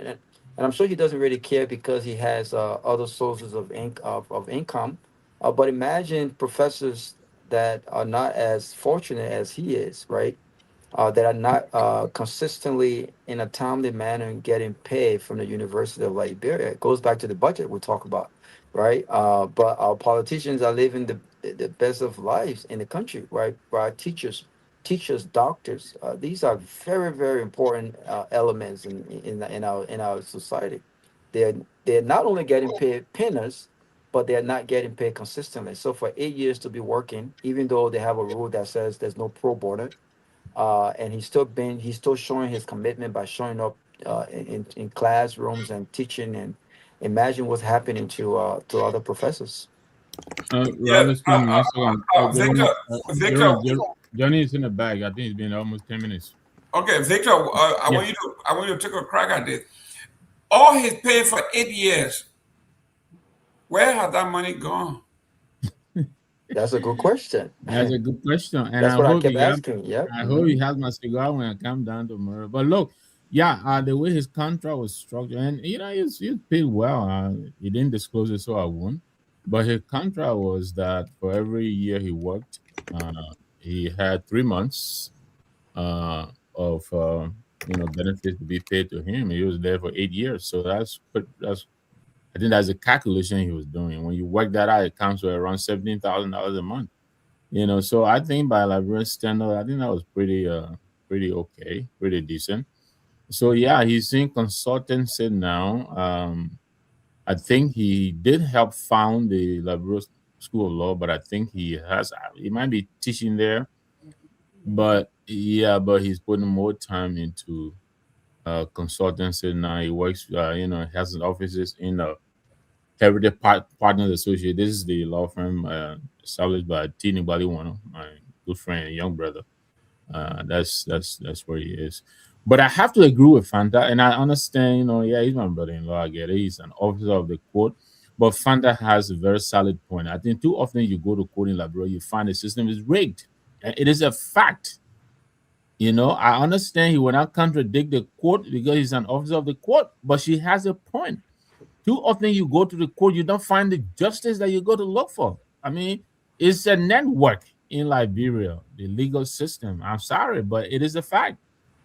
and I'm sure he doesn't really care because he has other sources of income. But imagine professors that are not as fortunate as he is, right? That are not consistently in a timely manner getting paid from the University of Liberia. It goes back to the budget we talk about, right? But our politicians are living the best of lives in the country, right? Our teachers, doctors. These are very, very important elements in our society. They're not only getting paid peanuts, but they're not getting paid consistently. So for 8 years to be working, even though they have a rule that says there's no pro bono, and he's still showing his commitment by showing up in classrooms and teaching, and imagine what's happening to other professors. Victor, Johnny is in the bag. I think it's been almost 10 minutes. Okay, Victor, I want you to take a crack at this. All his pay for 8 years, where has that money gone? That's a good question. That's a good question. And that's what I kept asking. Yeah. I hope he has my cigar when I come down tomorrow. But look, the way his contract was structured, and he's paid well. He didn't disclose it, so I won't. But his contract was that for every year he worked, he had 3 months of benefits to be paid to him. He was there for 8 years, so I think that's a calculation he was doing. When you work that out, it comes to around $17,000 a month. So I think by Liberian standard, I think that was pretty okay, pretty decent. So he's in consultancy now. I think he did help found the Liberia School of Law, but I think he might be teaching there. But he's putting more time into consultancy now. He works, has his offices in Heritage Partners Associate. This is the law firm established by T. Nibaliwano, my good friend, young brother. That's where he is. But I have to agree with Fanta, and I understand, he's my brother-in-law. I get it. He's an officer of the court. But Fanta has a very solid point. I think too often you go to court in Liberia, you find the system is rigged. And it is a fact. I understand he will not contradict the court because he's an officer of the court, but she has a point. Too often you go to the court, you don't find the justice that you go to look for. I mean, it's a network in Liberia, the legal system. I'm sorry, but it is a fact.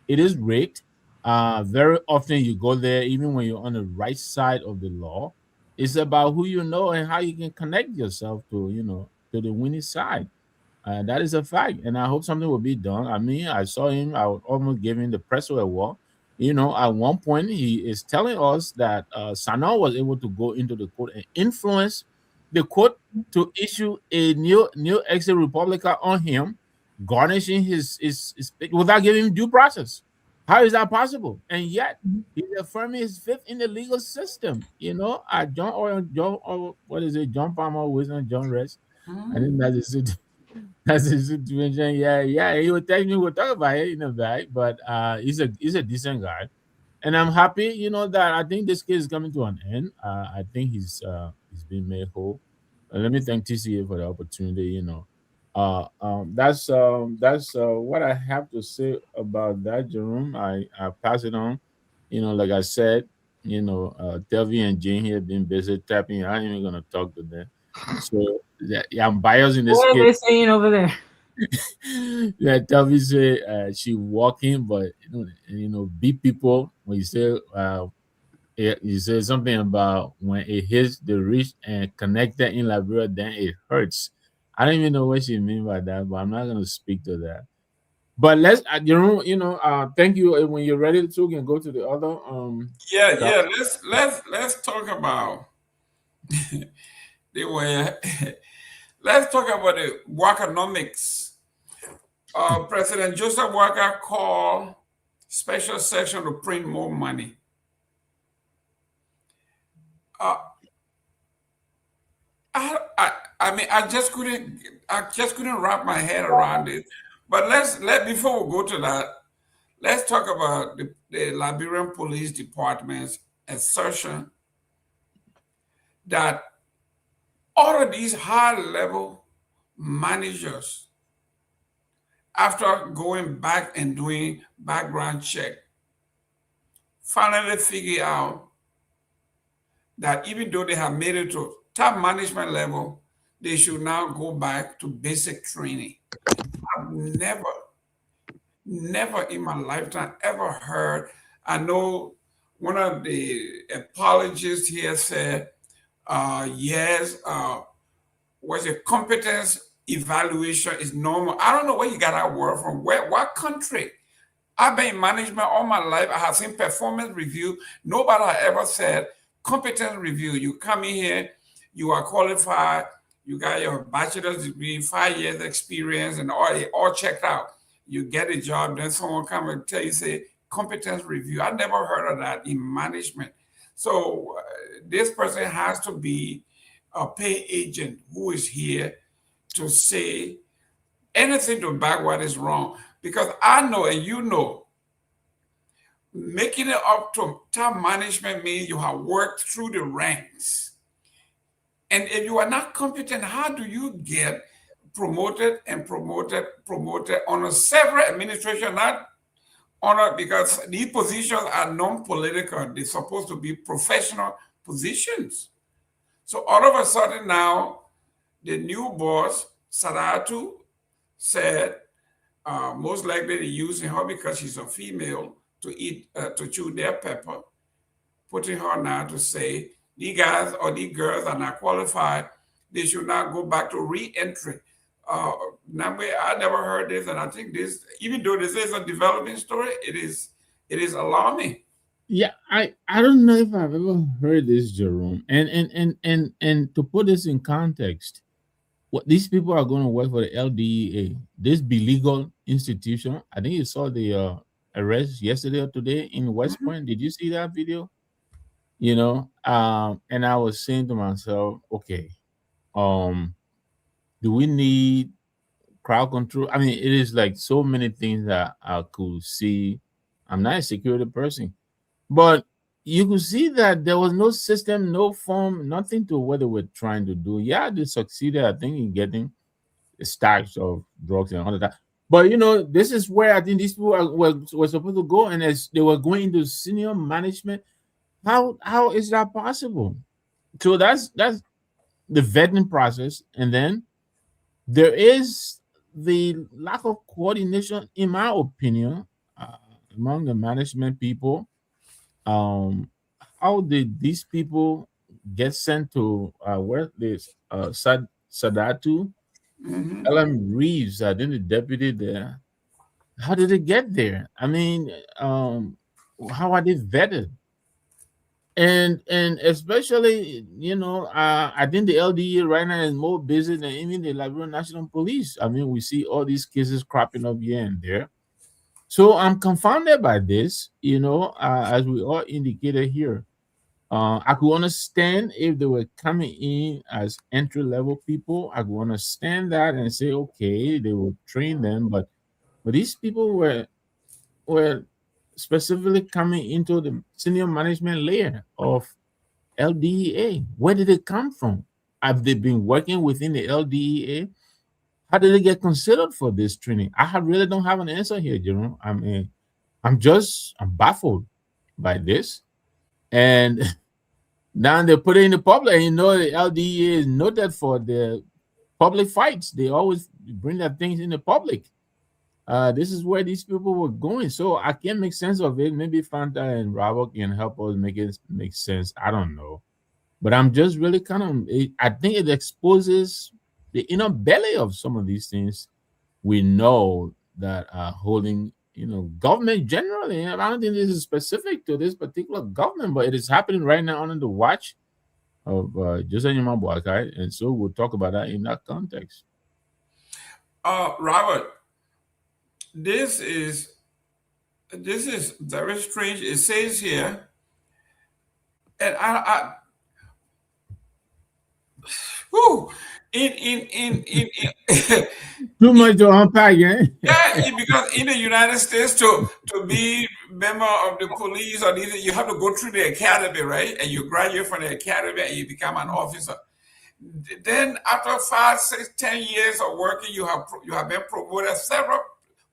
It is rigged. Very often you go there, even when you're on the right side of the law. It's about who you know and how you can connect yourself to the winning side. That is a fact, and I hope something will be done. I mean, I saw him. I would almost give him the press award. At one point, he is telling us that Sana was able to go into the court and influence the court to issue a new exit Republica on him, garnishing his without giving him due process. How is that possible? And yet, he's affirming his faith in the legal system. John Palmer, Wisdom, John Rest. I think that's the situation. Yeah. He would tell me we'll talk about it in a bit, but he's a decent guy, and I'm happy. That I think this case is coming to an end. I think he's been made whole. Let me thank TCA for the opportunity. That's what I have to say about that, Jerome. I pass it on. Like I said, Delvey and Jane here have been busy tapping. I ain't even gonna talk to them. So I'm biased in this case. What are they case. saying over there? Delvey say she walking, but beat people when you say Yeah, you said something about when it hits the reach and connected in Liberia, then it hurts. I don't even know what she mean by that, but I'm not gonna speak to that. But let's, thank you. When you're ready to, we can go to the other top. Yeah. Let's talk about the way. Let's talk about the workonomics. President Joseph Walker called special session to print more money. I mean, I just couldn't wrap my head around it. But before we go to that, let's talk about the Liberian Police Department's assertion that all of these high-level managers, after going back and doing background check, finally figure out that even though they have made it to top management level, they should now go back to basic training. I've never in my lifetime ever heard. I know one of the apologists here said, yes, was a competence evaluation is normal. I don't know where you got that word from. What country? I've been in management all my life. I have seen performance review. Nobody has ever said competence review. You come in here, you are qualified, you got your bachelor's degree, 5 years experience, and all checked out. You get a job, then someone come and tell you, say, competence review. I never heard of that in management. So this person has to be a pay agent who is here to say anything to back what is wrong. Because I know, and you know, making it up to top management means you have worked through the ranks. And if you are not competent, how do you get promoted on a several administration, not on because these positions are non-political. They're supposed to be professional positions. So all of a sudden now, the new boss, Sadatu, said most likely they're using her because she's a female to chew their pepper, putting her now to say, these guys or these girls are not qualified. They should not go back to re-entry. Nagbe, I never heard this, and I think this, even though this is a developing story, it is alarming. Yeah, I don't know if I've ever heard this, Jerome. And to put this in context, what these people are going to work for the LDEA, this belegal institution. I think you saw the arrest yesterday or today in West Point. Did you see that video? And I was saying to myself, okay, do we need crowd control? I mean, it is like so many things that I could see. I'm not a security person, but you could see that there was no system, no form, nothing to what they were trying to do. Yeah, they succeeded, I think, in getting stacks of drugs and all of that. But this is where I think these people were supposed to go, and as they were going into senior management, how is that possible? So that's the vetting process, and then there is the lack of coordination, in my opinion, among the management people. How did these people get sent to where this Sadatu? Ellen Reeves, I think the deputy there. How did it get there? I mean, how are they vetted? And especially, I think the LDE right now is more busy than even the Liberian National Police. I mean, we see all these cases cropping up here and there. So I'm confounded by this, as we all indicated here. I could understand if they were coming in as entry-level people. I could understand that and say, okay, they will train them. But these people were specifically coming into the senior management layer of LDEA. Where did they come from? Have they been working within the LDEA? How did they get considered for this training? I really don't have an answer here, Jerome. I'm baffled by this. And now they put it in the public. And the LDEA is noted for the public fights. They always bring their things in the public. this is where these people were going. So I can't make sense of it. Maybe Fanta and Robert can help us make it make sense. I don't know. But I'm just really kind of, I think it exposes the inner belly of some of these things we know that are holding, government generally. And I don't think this is specific to this particular government, but it is happening right now under the watch of Joseph Boakai. And so we'll talk about that in that context. Robert, this is very strange. It says here, and I whew, in too much to unpack, eh? Yeah, because in the United States, to be member of the police or anything, you have to go through the academy, right? And you graduate from the academy and you become an officer. Then after 5, 6, 10 years of working, you have been promoted several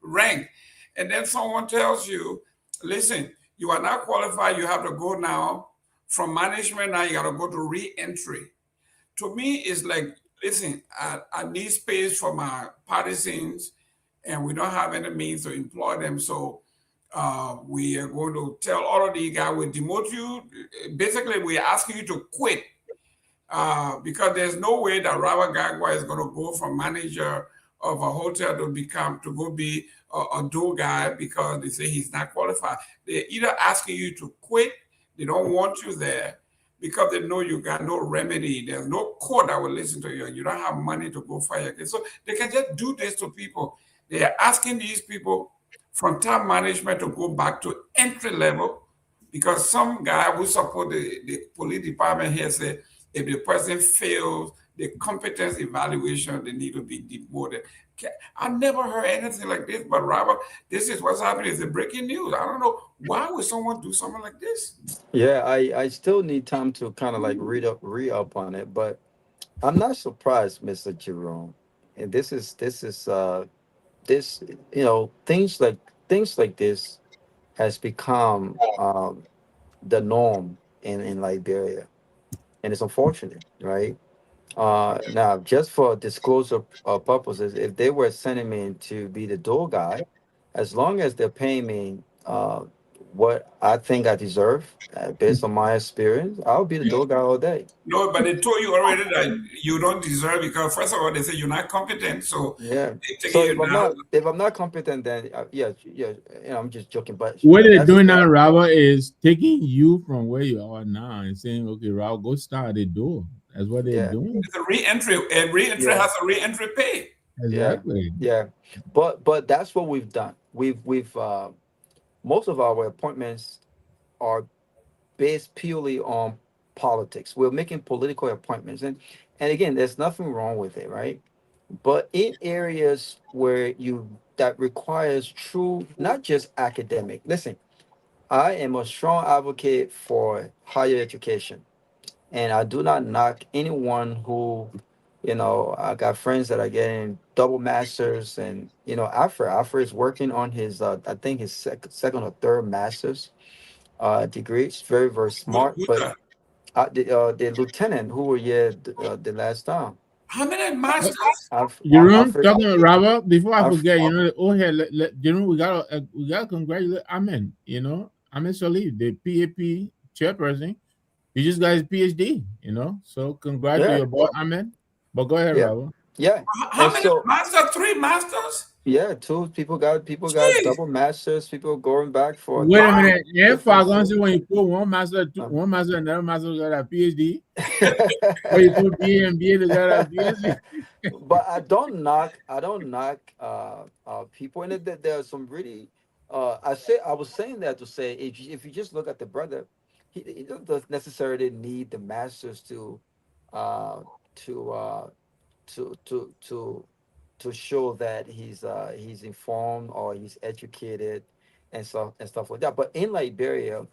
rank, and then someone tells you, listen, you are not qualified. You have to go now from management. Now you got to go to re-entry. To me, it's like, listen, I need space for my partisans, and we don't have any means to employ them. So we are going to tell all of these guys, we demote you. Basically, we're asking you to quit because there's no way that Robert Garguah is going to go from manager of a hotel to go be a door guy because they say he's not qualified. They're either asking you to quit, they don't want you there, because they know you got no remedy. There's no court that will listen to you. You don't have money to go fire. So they can just do this to people. They are asking these people from top management to go back to entry level, because some guy who support the police department here said if the person fails the competence evaluation, they need to be demoted. I never heard anything like this, but Robert, this is what's happening. It's the breaking news. I don't know, why would someone do something like this? Yeah, I still need time to kind of like re up on it, but I'm not surprised, Mr. Jerome. And this things like this has become the norm in Liberia, and it's unfortunate, right? Now, just for disclosure purposes, if they were sending me to be the door guy, as long as they're paying me what I think I deserve based on my experience, I'll be the door guy all day. No, but they told you already that you don't deserve, because first of all, they say you're not competent. So Yeah. they So taking you down. if I'm not competent, then I'm just joking. But What they're doing now, Robert, is taking you from where you are now and saying, okay, Robert, go start at the door. That's what they're doing. It's a re-entry, and re-entry has a re-entry pay. Exactly. Yeah. But that's what we've done. We've most of our appointments are based purely on politics. We're making political appointments, and again, there's nothing wrong with it, right? But in areas where that requires true, not just academic. Listen, I am a strong advocate for higher education, and I do not knock anyone who, I got friends that are getting double masters, and Afra is working on his, I think his second or third master's degree. It's very, very smart. But the lieutenant who were here the last time. How many masters? Jerome, talking about Robert, before I forget, Jerome, we gotta congratulate Amen. Amen Salih, the PAP chairperson. He just got his PhD. So congrats to your boy Amen. But go ahead, Robert. Yeah. How many masters? 3 masters? Yeah, 2 people got double masters. People going back for. Wait a minute. Yeah, for when you put one master, another master got a PhD. Or you put BA and BA together a PhD. But I don't knock people, and there are some really. I was saying that to say if you just look at the brother, he doesn't necessarily need the masters to show that he's informed or he's educated and stuff like that. But in Liberia,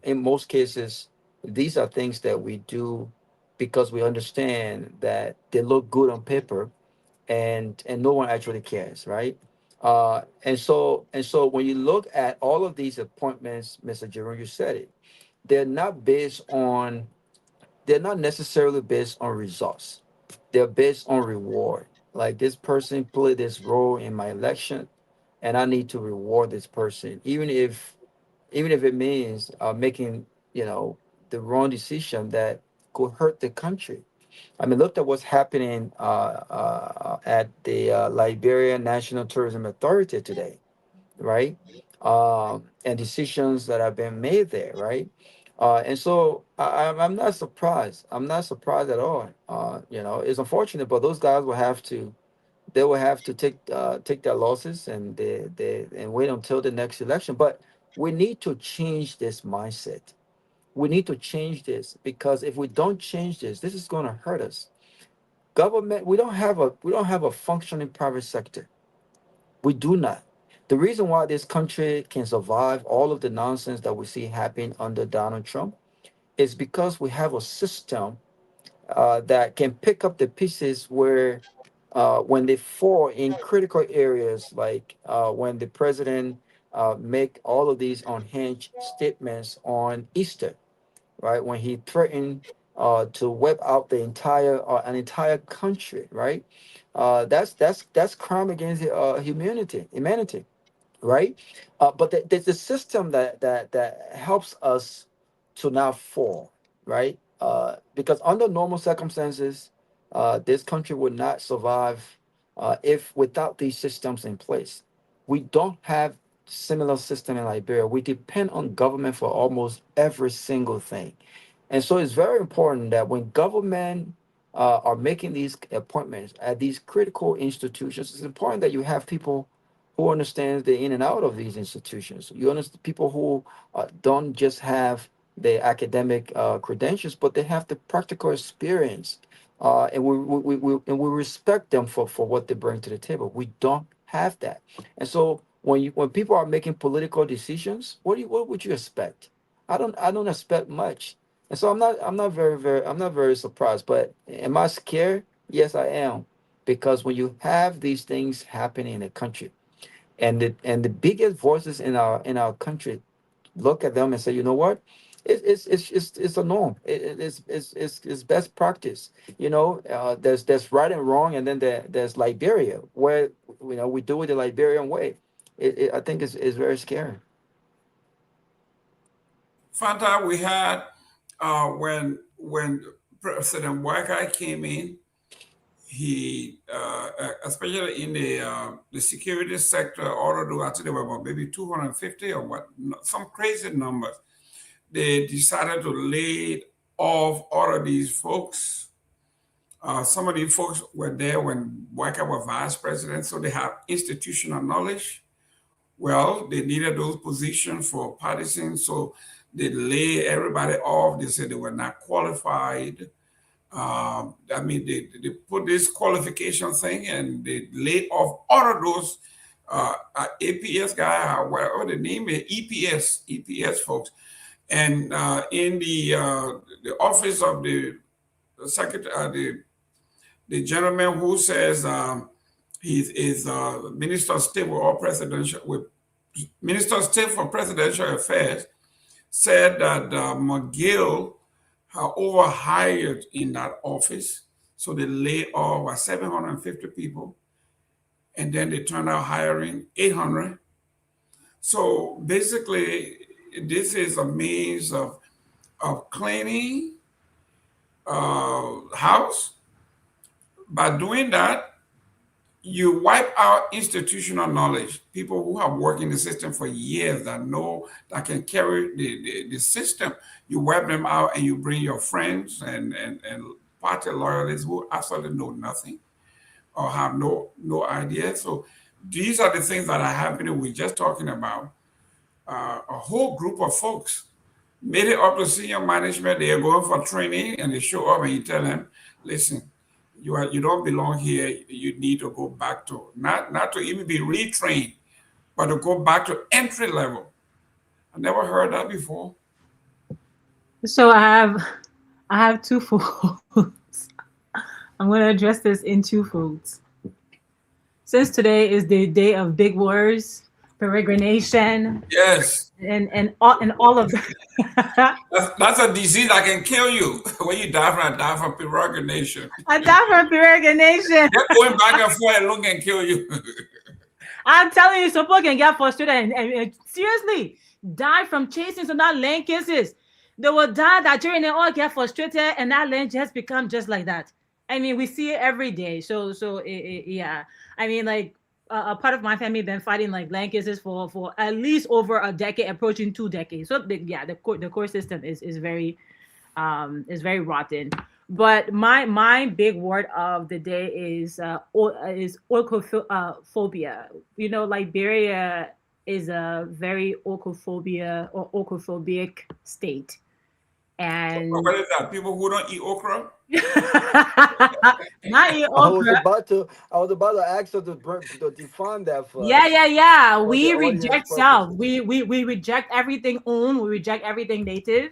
in most cases, these are things that we do because we understand that they look good on paper, and no one actually cares, right? And so when you look at all of these appointments, Mr. Jerome, you said it, they're not necessarily based on results. They're based on reward. like this person played this role in my election, and I need to reward this person, even if it means making the wrong decision that could hurt the country. I mean, look at what's happening at the Liberia National Tourism Authority today, right? And decisions that have been made there, right? And so I'm not surprised. I'm not surprised at all. It's unfortunate, but those guys will have to. They will have to take their losses and and wait until the next election. But we need to change this mindset. We need to change this, because if we don't change this is going to hurt us. Government, we don't have a functioning private sector. We do not. The reason why this country can survive all of the nonsense that we see happening under Donald Trump is because we have a system that can pick up the pieces where when they fall in critical areas, like when the president make all of these unhinged statements on Easter, right? When he threatened to wipe out the entire an entire country, right? That's crime against humanity, right? But there's a system that helps us to not fall, right? Because under normal circumstances, this country would not survive if without these systems in place. We don't have similar system in Liberia. We depend on government for almost every single thing, and so it's very important that when government are making these appointments at these critical institutions, it's important that you have people who understands the in and out of these institutions. You understand people who don't just have the academic credentials, but they have the practical experience, and we respect them for what they bring to the table. We don't have that, and so when people are making political decisions, what would you expect? I don't expect much, and so I'm not very surprised. But am I scared? Yes, I am, because when you have these things happening in the country, and the biggest voices in our country look at them and say, you know what, it's a norm. It's best practice. There's right and wrong, and then there's Liberia, where we do it the Liberian way. I think it's very scary. Fanta, we had when President Wakai came in, he especially in the security sector, although I think there were about maybe 250 or what, some crazy numbers. They decided to lay off all of these folks. Some of these folks were there when Wakai was vice president, so they have institutional knowledge. Well, they needed those positions for partisan, so they lay everybody off. They said they were not qualified. They put this qualification thing and they laid off all of those APS guy, whatever the name is, EPS folks. And in the office of the secretary, the gentleman who says he is Minister of State Minister of State for Presidential Affairs, said that McGill overhired in that office. So they laid off 750 people, and then they turned out hiring 800. So basically, this is a means of cleaning house. By doing that, you wipe out institutional knowledge, people who have worked in the system for years that know, that can carry the system. You wipe them out and you bring your friends and party loyalists who absolutely know nothing or have no idea. So these are the things that are happening. We're just talking about a whole group of folks made it up to senior management. They are going for training and they show up and you tell them, listen, you don't belong here. You need to go back to not to even be retrained, but to go back to entry level. I never heard that before. So I have two folds. I'm going to address this in two folds. Since today is the day of big words, peregrination. Yes. And all of that. That's a disease that can kill you. When you die from peregrination. I die from peregrination. They're going back and forth and look and kill you. I'm telling you, some people can get frustrated and seriously die from chasing some that land kisses. They will die that during they all get frustrated and that land just become just like that. I mean, we see it every day. So yeah. I mean, like a part of my family been fighting like land kisses for at least over a decade, approaching 2 decades. So the court system is very rotten. But my big word of the day is orcophobia. You know, Liberia is a very orcophobic state. And what is that? People who don't eat okra? Not eat okra. I was about to ask her to define that for Yeah. We reject self. We reject everything own. We reject everything native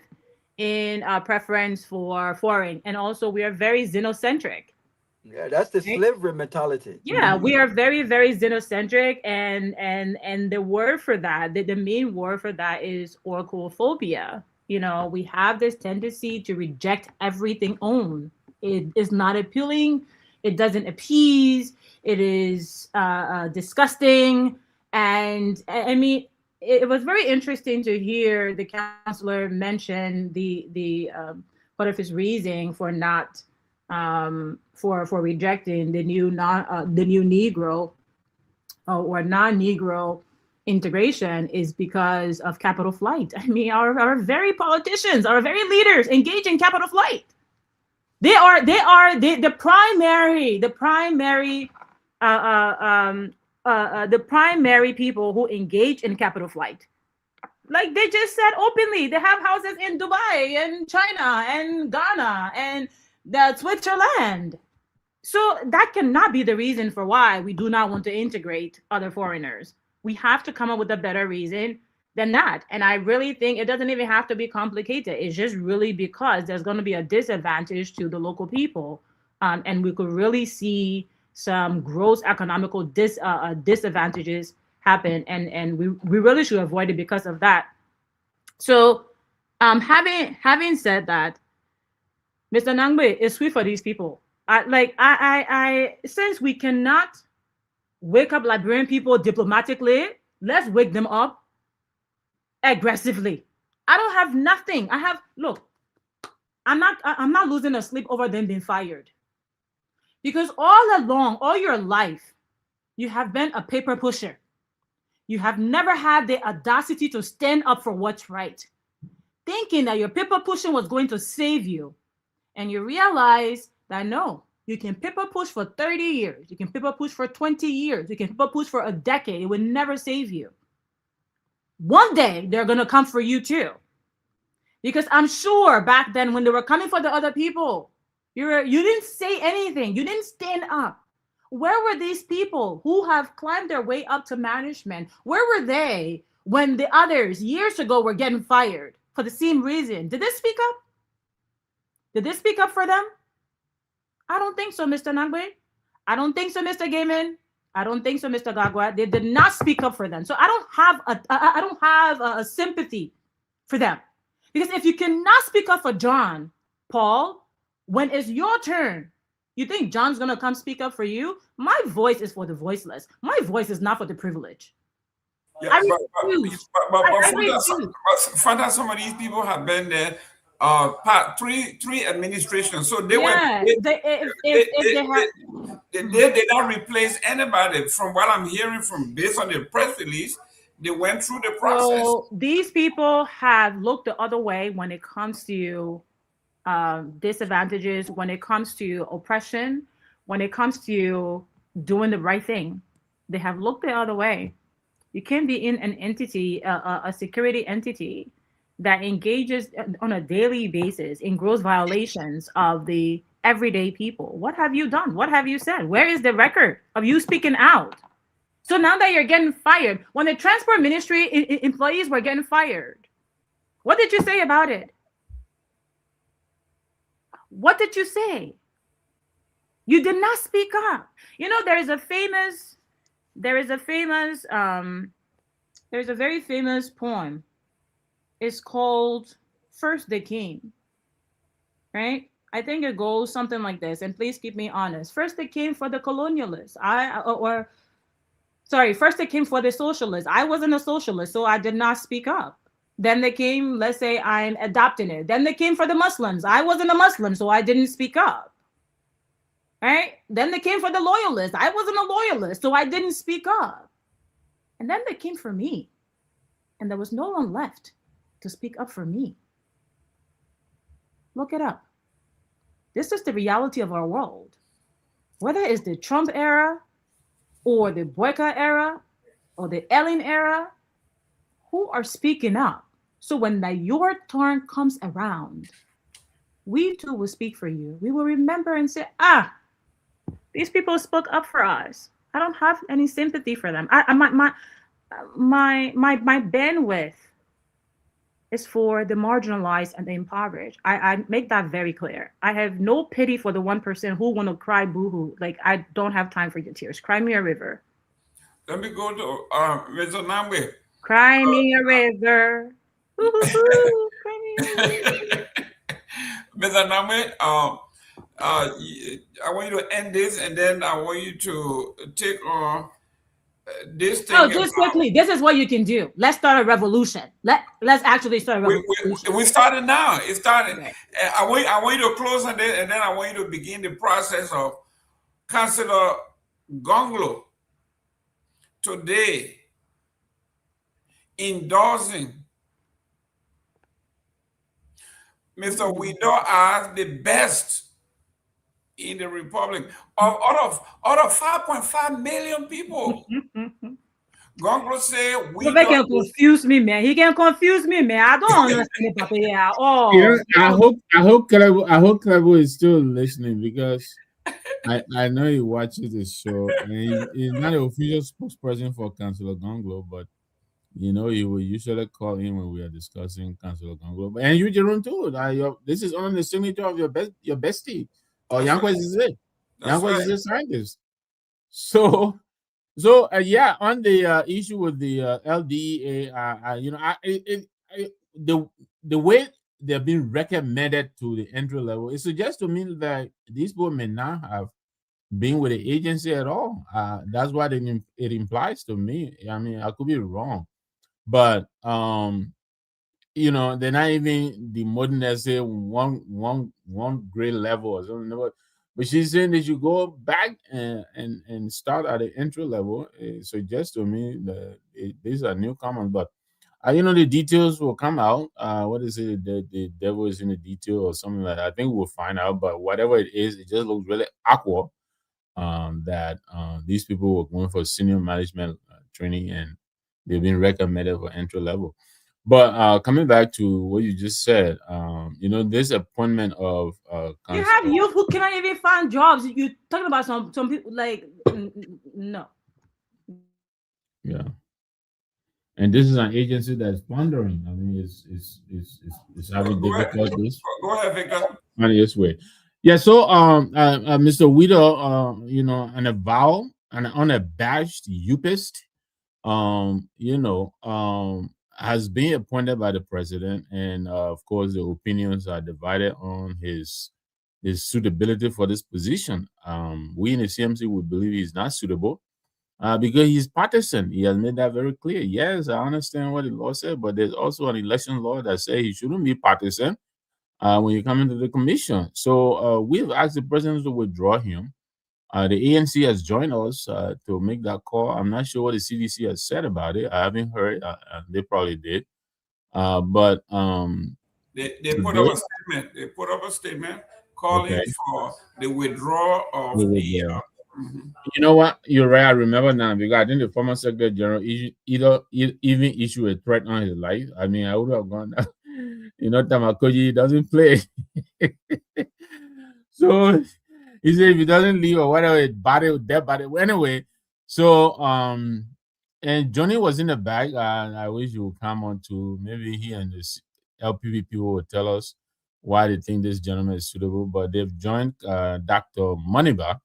in preference for foreign, and also we are very xenocentric. Yeah, that's the slavery mentality. Yeah, we are very, very xenocentric, and the word for that, the main word for that is orcophobia. You know, we have this tendency to reject everything owned. It is not appealing. It doesn't appease. It is disgusting, and I mean. It was very interesting to hear the counselor mention the part of his reasoning for not for rejecting the new Negro or non-Negro integration is because of capital flight. I mean, our very politicians, our very leaders engage in capital flight. They are the primary people who engage in capital flight. Like they just said openly, they have houses in Dubai and China and Ghana and Switzerland. So that cannot be the reason for why we do not want to integrate other foreigners. We have to come up with a better reason than that. And I really think it doesn't even have to be complicated. It's just really because there's going to be a disadvantage to the local people. And we could really see some gross economical disadvantages happen, and we really should avoid it because of that. So having said that, Mr. Nagbe, it's sweet for these people. I since we cannot wake up Liberian people diplomatically, let's wake them up aggressively. I don't have nothing. I'm not losing a sleep over them being fired. Because all along, all your life, you have been a paper pusher. You have never had the audacity to stand up for what's right, thinking that your paper pushing was going to save you. And you realize that no, you can paper push for 30 years. You can paper push for 20 years. You can paper push for a decade. It would never save you. One day, they're going to come for you too. Because I'm sure back then when they were coming for the other people, you didn't say anything. You didn't stand up. Where were these people who have climbed their way up to management? Where were they when the others years ago were getting fired for the same reason? Did they speak up? Did they speak up for them? I don't think so, Mr. Nagbe. I don't think so, Mr. Gayman. I don't think so, Mr. Garguah. They did not speak up for them. So I don't have a sympathy for them. Because if you cannot speak up for John, Paul, when it's your turn, you think John's going to come speak up for you? My voice is for the voiceless. My voice is not for the privileged. Yeah, but some of these people have been there three administrations, so they did not replace anybody. From what I'm hearing from based on the press release, they went through the process. So these people have looked the other way when it comes to disadvantages, when it comes to oppression, when it comes to doing the right thing. They have looked the other way. You can't be in an entity, a security entity that engages on a daily basis in gross violations of the everyday people. What have you done? What have you said? Where is the record of you speaking out? So now that you're getting fired, when the transport ministry employees were getting fired, what did you say about it? What did you say? You did not speak up. You know, there is a famous There's a very famous poem. It's called First They Came, right? I think it goes something like this, and please keep me honest. First they came for the colonialists. First they came for the socialists. I wasn't a socialist, so I did not speak up. Then they came, let's say I'm adopting it. Then they came for the Muslims. I wasn't a Muslim, so I didn't speak up. Right? Then they came for the loyalists. I wasn't a loyalist, so I didn't speak up. And then they came for me. And there was no one left to speak up for me. Look it up. This is the reality of our world. Whether it's the Trump era or the boycott era or the Ellen era, who are speaking up? So when your turn comes around, we too will speak for you. We will remember and say, these people spoke up for us. I don't have any sympathy for them. My bandwidth is for the marginalized and the impoverished. I make that very clear. I have no pity for the 1% who want to cry boohoo. Like, I don't have time for your tears. Cry me a river. Let me go to Mr. Nagbe. Cry me a river. Cry me a river. Mr. Nagbe, I want you to end this, and then I want you to take on this thing. Oh, just quickly. This is what you can do. Let's start a revolution. Let's actually start a revolution. We started now. It started. Okay. I want you to close on this, and then I want you to begin the process of Councillor Gongloe today endorsing Mr. Widow as the best in the Republic out of 5.5 million people. Gongloe said we can confuse me, man. He can confuse me, man. I don't understand Papa at all. You know, I hope Kehleboe is still listening, because I know he watches the show, and he's not an official spokesperson for Councillor Gongloe, but you know, he will usually call in when we are discussing Councillor Gongloe. And you, Jerome, too. This is on the signature of your bestie. Oh, Yankwes is it. Yankwes is a scientist. So yeah, on the issue with the LDA, you know, the way they're being recommended to the entry level, it suggests to me that these people may not have been with the agency at all. That's what it implies to me. I mean, I could be wrong, but you know, they're not even the modern, let's say, one grade level or something. But she's saying that you go back and start at the entry level. It suggests to me that these are newcomers, but you know, the details will come out. What is it? The devil is in the detail or something like that. I think we'll find out. But whatever it is, it just looks really awkward that these people were going for senior management training and they've been recommended for entry level. But coming back to what you just said, you know, this appointment of you have youth who cannot even find jobs. You're talking about some people like no. Yeah. And this is an agency that's plundering. I mean, it's having difficulties. Go ahead, Victor. On its way. Yeah. So, Mr. Widow, you know, an unabashed Upist, you know, has been appointed by the president, and of course, the opinions are divided on his suitability for this position. We in the CMC would believe he's not suitable. Because he's partisan. He has made that very clear. Yes, I understand what the law said, but there's also an election law that says he shouldn't be partisan when you come into the commission. So we've asked the president to withdraw him. The ANC has joined us to make that call. I'm not sure what the CDC has said about it. I haven't heard. They probably did. But they put up a statement. They put up a statement calling for the withdrawal of the. You know what? You're right. I remember now, because I think the former Secretary General even issued a threat on his life. I mean, I would have gone down. You know, Tamakoji doesn't play. So he said if he doesn't leave or whatever, dead body. Anyway, so and Johnny was in the bag. I wish he would come on to, maybe he and the LPP people will tell us why they think this gentleman is suitable. But they've joined Dr. Maniba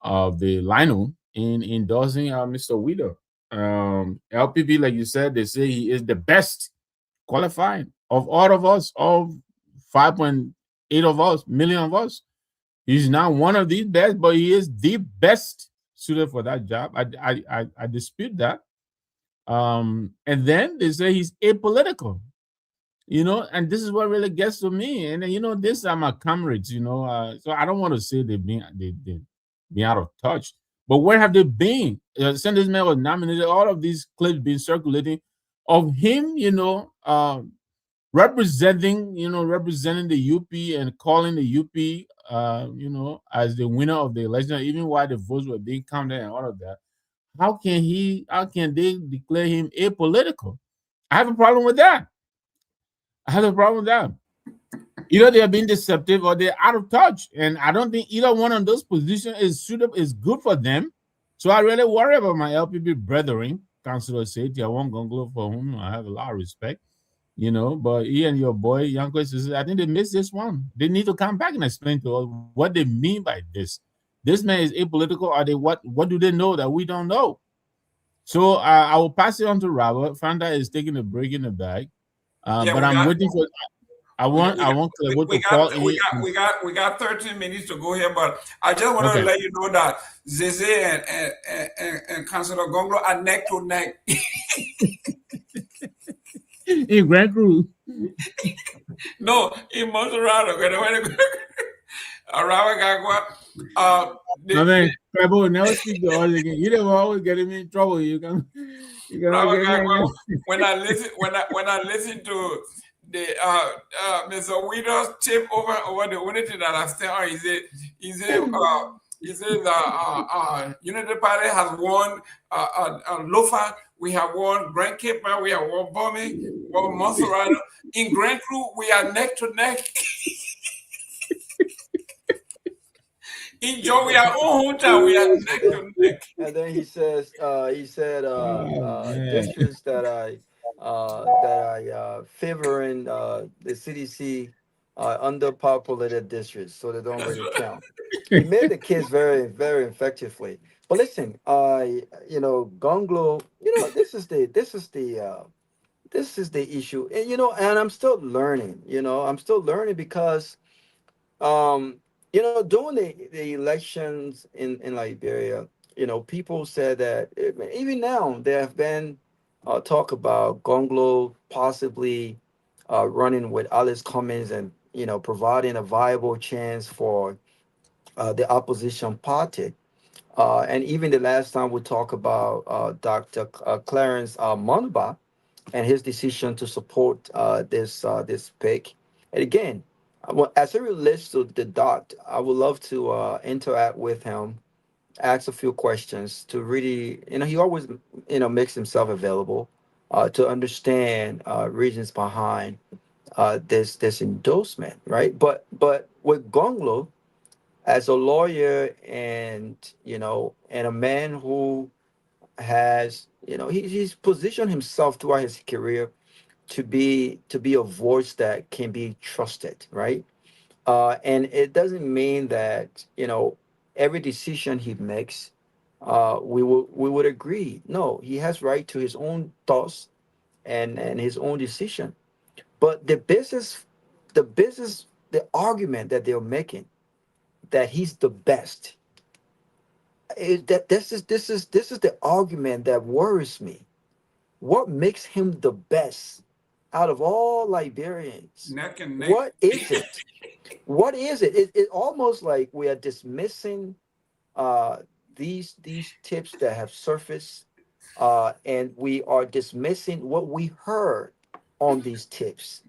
of the Lino in endorsing Mr. Widow. LPP, like you said, they say he is the best qualifying of all of us, all 5.8 of us, million of us. He's not one of the best, but he is the best suited for that job. I dispute that. And then they say he's apolitical, and this is what really gets to me. And these are my comrades, so I don't want to say they've been out of touch, but where have they been? Since this man was nominated, all of these clips been circulating of him, representing the UP and calling the UP, as the winner of the election, even while the votes were being counted and all of that. How can they declare him apolitical? I have a problem with that. Either they're being deceptive or they're out of touch. And I don't think either one of those positions is good for them. So I really worry about my LPP brethren, Councillor Jerome Gayman, for whom I have a lot of respect. But he and your boy, Yanko, I think they missed this one. They need to come back and explain to us what they mean by this. This man is apolitical, or they what do they know that we don't know? So I will pass it on to Robert. Fanta is taking a break in the bag. But I'm waiting for. I want Kehleboe to call in. We got 13 minutes to go here, but I just want to let you know that Zeze and Councillor Gongloe are neck to neck. In Grand Cruz. No, in Monserrato. Garguah. Kehleboe, never speak to us again. You never always getting me in trouble. When I listen to the Mr. Widows tip over the unity that I stay on, he says Unity Party has won Lofa, we have won Grand Cape, we have won Bombay, won Monserrato. In Grand Cruz, we are neck to neck. In Joe, we are hometown, we are neck to neck. And then he said districts that I favor in the CDC underpopulated districts, so they don't really count. He made the case very, very effectively. But listen, Gongloe, this is the issue, and and I'm still learning. I'm still learning because, during the elections in Liberia, people said that even now there have been talk about Gongloe possibly running with Alice Cummings and providing a viable chance for the opposition party. And even the last time we talked about Dr. Clarence Monba and his decision to support this pick. And again, as it relates to the doc, I would love to interact with him, ask a few questions to really, he always, makes himself available to understand reasons behind this endorsement, right? But with Gongloe, as a lawyer and a man who has he's positioned himself throughout his career to be a voice that can be trusted, right? And it doesn't mean that every decision he makes we would agree. No, he has right to his own thoughts and his own decision. But the argument that they're making that he's the best, this is the argument that worries me. What makes him the best out of all Liberians? Neck and neck. What is it? What is it? It's almost like we are dismissing these tips that have surfaced, and we are dismissing what we heard on these tips.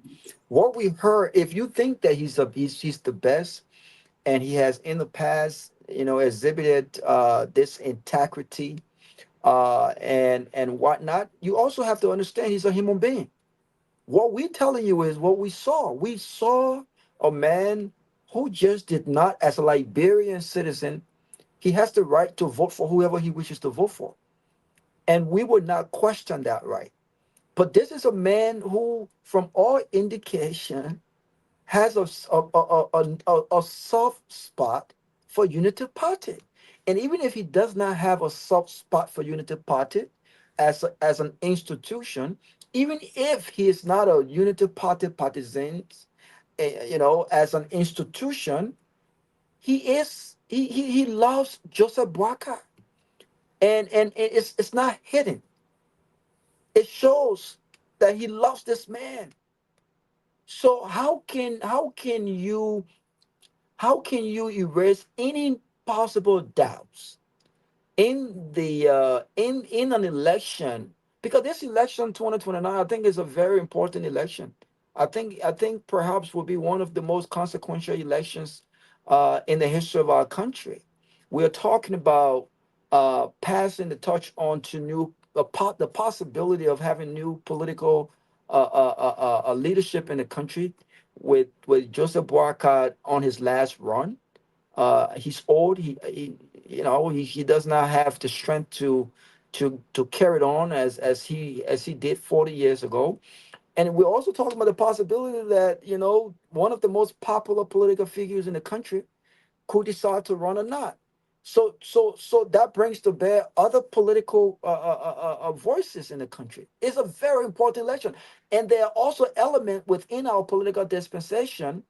What we heard, if you think that he's the best, and he has in the past, exhibited this integrity and whatnot, you also have to understand he's a human being. What we're telling you is what we saw. We saw a man who just did not, as a Liberian citizen, he has the right to vote for whoever he wishes to vote for. And we would not question that right. But this is a man who, from all indication, has a soft spot for Unity Party. And even if he does not have a soft spot for Unity Party, as an institution, even if he is not a Unity Party partisan, as an institution, he loves Joseph Boakai, and it's not hidden. It shows that he loves this man. So how can you erase any possible doubts in the in an election, because this election 2029, I think, is a very important election. I think perhaps will be one of the most consequential elections in the history of our country. We are talking about passing the torch on to the possibility of having new political leadership in the country with Joseph Boakai on his last run. He's old. He does not have the strength to carry it on as he did 40 years ago. And we're also talking about the possibility that one of the most popular political figures in the country could decide to run or not. So that brings to bear other political voices in the country. It's a very important election, and there are also elements within our political dispensation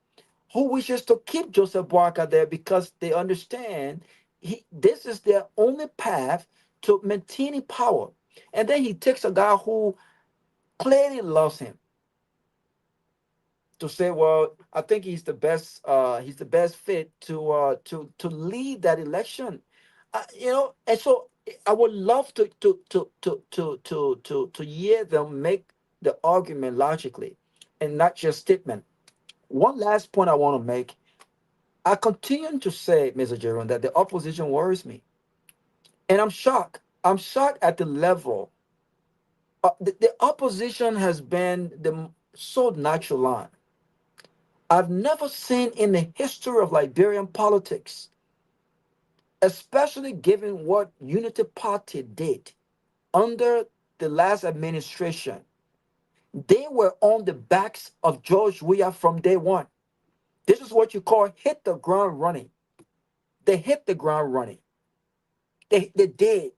who wishes to keep Joseph Boakai there because they understand this is their only path to maintaining power. And then he takes a guy who clearly loves him to say, well, I think he's the best. He's the best fit to lead that election. And so I would love to hear them make the argument logically, and not just statement. One last point I want to make. I continue to say, Mr. Jerome, that the opposition worries me. And I'm shocked. I'm shocked at the level. The opposition has been so nonchalant. I've never seen in the history of Liberian politics, especially given what Unity Party did under the last administration. They were on the backs of George Weah from day one. This is what you call hit the ground running. They hit the ground running. They did.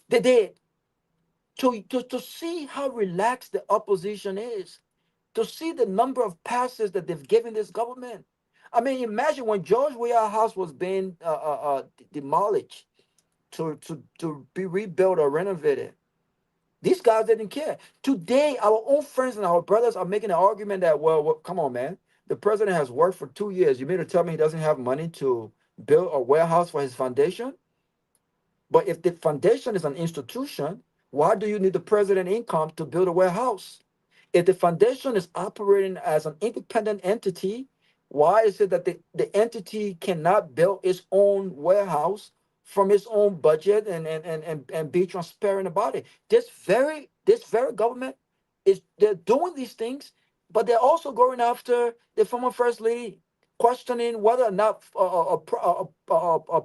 They did. To see how relaxed the opposition is, to see the number of passes that they've given this government. I mean, imagine when George Weah House was being demolished to be rebuilt or renovated. These guys didn't care. Today, our own friends and our brothers are making an argument that, well, come on, man. The president has worked for 2 years. You mean to tell me he doesn't have money to build a warehouse for his foundation? But if the foundation is an institution, why do you need the president income to build a warehouse? If the foundation is operating as an independent entity, why is it that the entity cannot build its own warehouse from its own budget and be transparent about it? This very government they're doing these things, but they're also going after the former first lady, questioning whether or not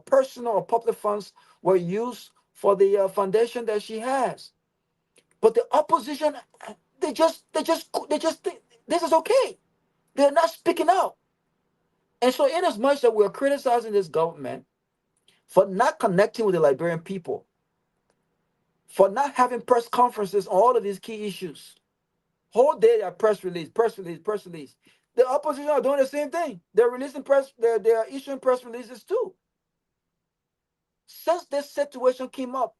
personal or public funds were used for the foundation that she has. But the opposition, they just think this is okay. They're not speaking out. And so, in as much that we're criticizing this government for not connecting with the Liberian people, for not having press conferences on all of these key issues, whole day they are press release. The opposition are doing the same thing. They're releasing they're issuing press releases too. Since this situation came up,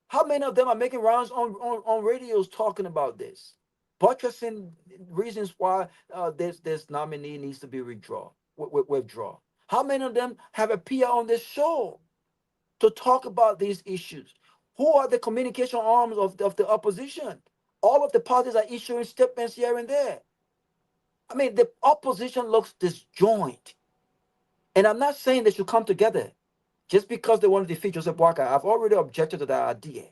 how many of them are making rounds on radios talking about this, buttressing reasons why this nominee needs to be withdrawn? How many of them have appeared on this show to talk about these issues? Who are the communication arms of the opposition? All of the parties are issuing statements here and there. I mean, the opposition looks disjointed. And I'm not saying they should come together just because they want to defeat Joseph Boakai. I've already objected to that idea.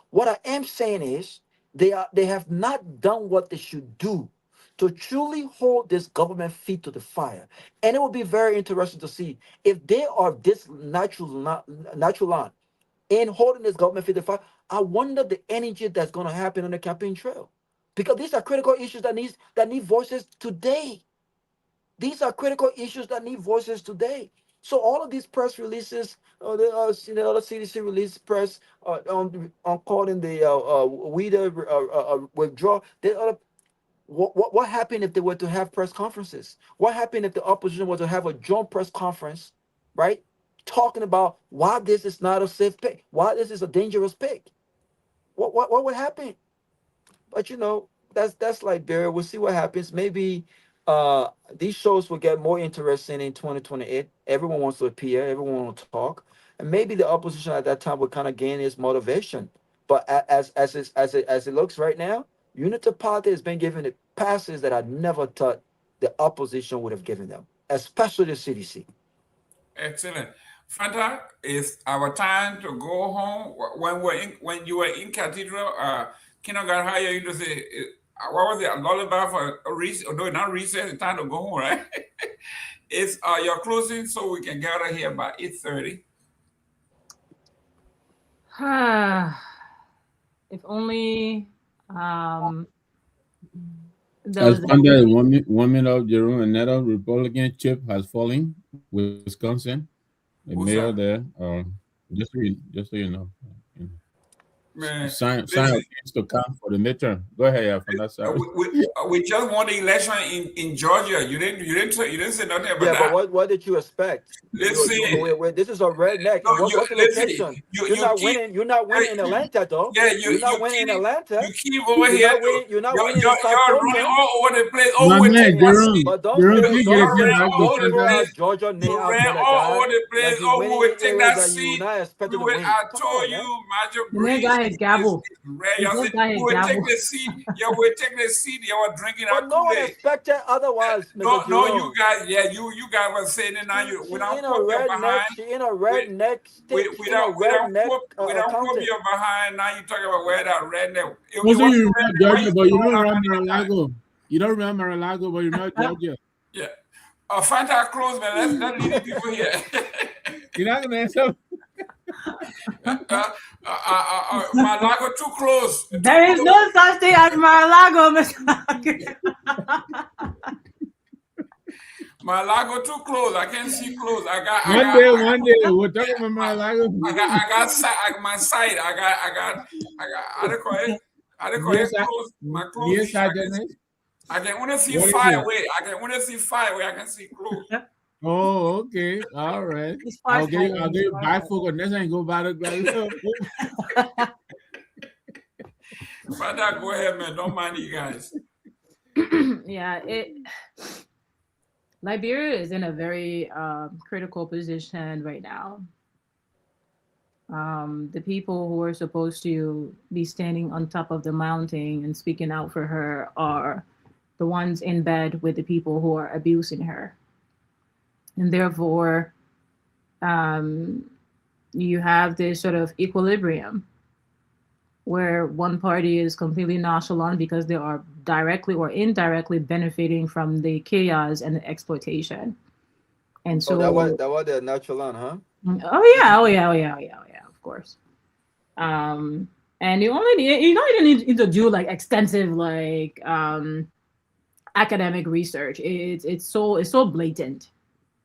What I am saying is they have not done what they should do to truly hold this government feet to the fire. And it will be very interesting to see if they are this natural in holding this government feet to the fire. I wonder the energy that's going to happen on the campaign trail, because these are critical issues that need voices today. These are critical issues that need voices today. So all of these press releases, the other CDC release press on calling the WIDA withdraw. What happened if they were to have press conferences? What happened if the opposition were to have a joint press conference, right? Talking about why this is not a safe pick, why this is a dangerous pick. What would happen? But that's Liberia. We'll see what happens. Maybe these shows will get more interesting in 2028. Everyone wants to appear, everyone wants to talk. And maybe the opposition at that time will kind of gain its motivation. But as it looks right now, Unity Party has been given the passes that I never thought the opposition would have given them, especially the CDC. Excellent. Fanta, it's our time to go home. When you were in Cathedral, kindergarten, how you used to say, what was it, a lullaby for a recess? No, not recess, it's time to go home, right? It's your closing, so we can gather here by 8:30. If only as under 1 minute of Jerome, another Republican chip has fallen. Wisconsin, the mayor there. Just so you know. Man, sign of things to come for the midterm. Go ahead, yeah, from that side. We just won the election in Georgia. You didn't say nothing about that. Yeah, but what did you expect? Listen, this is a redneck. No, what's the location? You're not winning in Atlanta, though. Yeah, you're not winning in Atlanta. You keep over here. You're not winning in You're running all over the place. But don't throw out Georgia name out there like all over the place. you We take that that seat. you're not expected to win. I told you, Major Breeze. Gabble. We take the seat. We take the seat. You were drinking but no one expected otherwise, Mr. No, you guys. Yeah, you guys were saying it now. We don't put you behind. She in a redneck state. We don't put you behind. Now you talking about where that redneck. Also, you remember Georgia, but you don't remember Mar-a-Lago. You don't remember Mar-a-Lago, but you know Georgia. Yeah. Fanta close, man. Let's leave the people here. You're not gonna answer. Mar-a-Lago too close. There is no such thing as Mar-a-Lago, Mr. Mar-a-Lago too close. I can't see close. One day we're talking about Mar-a-Lago. I got my side. I got adequate close. My close. Yes, I can only see far away. I can see close. Oh, okay. All right. I'll give you bifocal. Next time you go by the Father, go ahead, man. Don't mind you guys. Yeah, Liberia is in a very critical position right now. The people who are supposed to be standing on top of the mountain and speaking out for her are the ones in bed with the people who are abusing her. And therefore, you have this sort of equilibrium where one party is completely nonchalant because they are directly or indirectly benefiting from the chaos and the exploitation. And so that was the nonchalant, huh? Oh yeah, of course. And you don't even need to do like extensive like academic research. It's so blatant.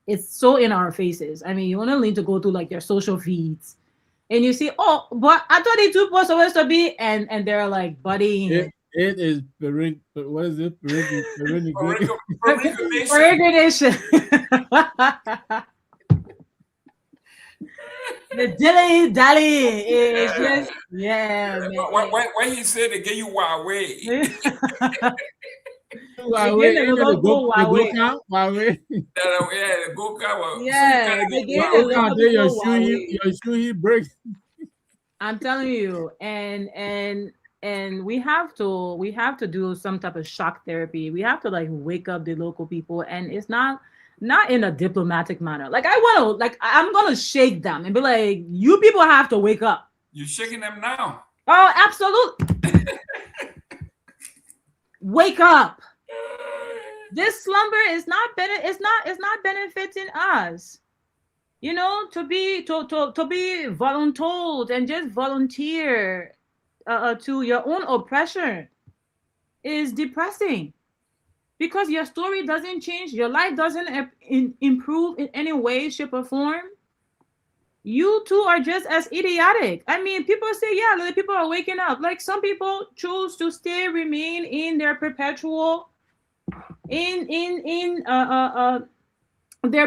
It's so in our faces. I mean, you only need to go to like your social feeds and you see, oh, but I thought it was supposed to be, and they're like, buddy. It is what is it? Peregrination. The dilly-dally is just, yeah. When he said they get you Huawei. The your shoe break. I'm telling you, and we have to do some type of shock therapy. We have to like wake up the local people, and it's not in a diplomatic manner. Like I'm gonna shake them and be like, you people have to wake up. You're shaking them now. Oh, absolutely. Wake up. This slumber is not benefiting us. You know, to be voluntold and just volunteer to your own oppression is depressing. because your story doesn't change, your life doesn't improve in any way, shape, or form, you too are just as idiotic. I mean, people say, yeah, the people are waking up. Like, some people choose to remain in their perpetual, their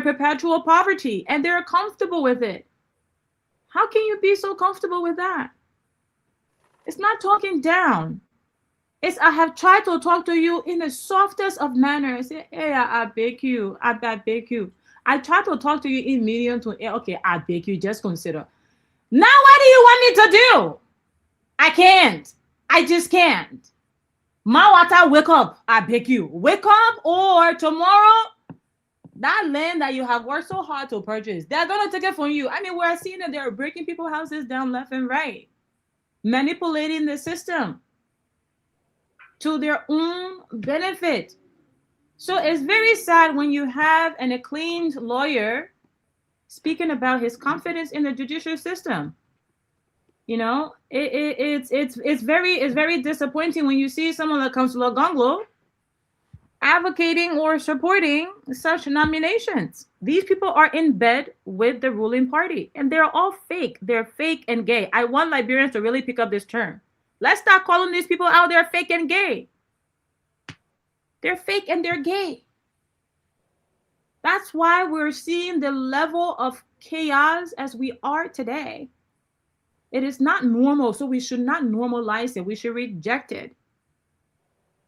perpetual poverty, and they're comfortable with it. How can you be so comfortable with that? It's not talking down. It's, I have tried to talk to you in the softest of manners. Say, hey, I beg you, I beg you. I try to talk to you in medium to, okay, I beg you, just consider. Now, what do you want me to do? I can't. I just can't. Mawata, wake up. I beg you. Wake up, or tomorrow, that land that you have worked so hard to purchase, they're going to take it from you. I mean, we're seeing that they're breaking people's houses down left and right, manipulating the system to their own benefit. So it's very sad when you have an acclaimed lawyer speaking about his confidence in the judicial system. You know, it's very disappointing when you see someone like Kehleboe Gongloe advocating or supporting such nominations. These people are in bed with the ruling party, and they're all fake. They're fake and gay. I want Liberians to really pick up this term. Let's start calling these people out. They're fake and gay. They're fake and they're gay. That's why we're seeing the level of chaos as we are today. It is not normal, so we should not normalize it. We should reject it.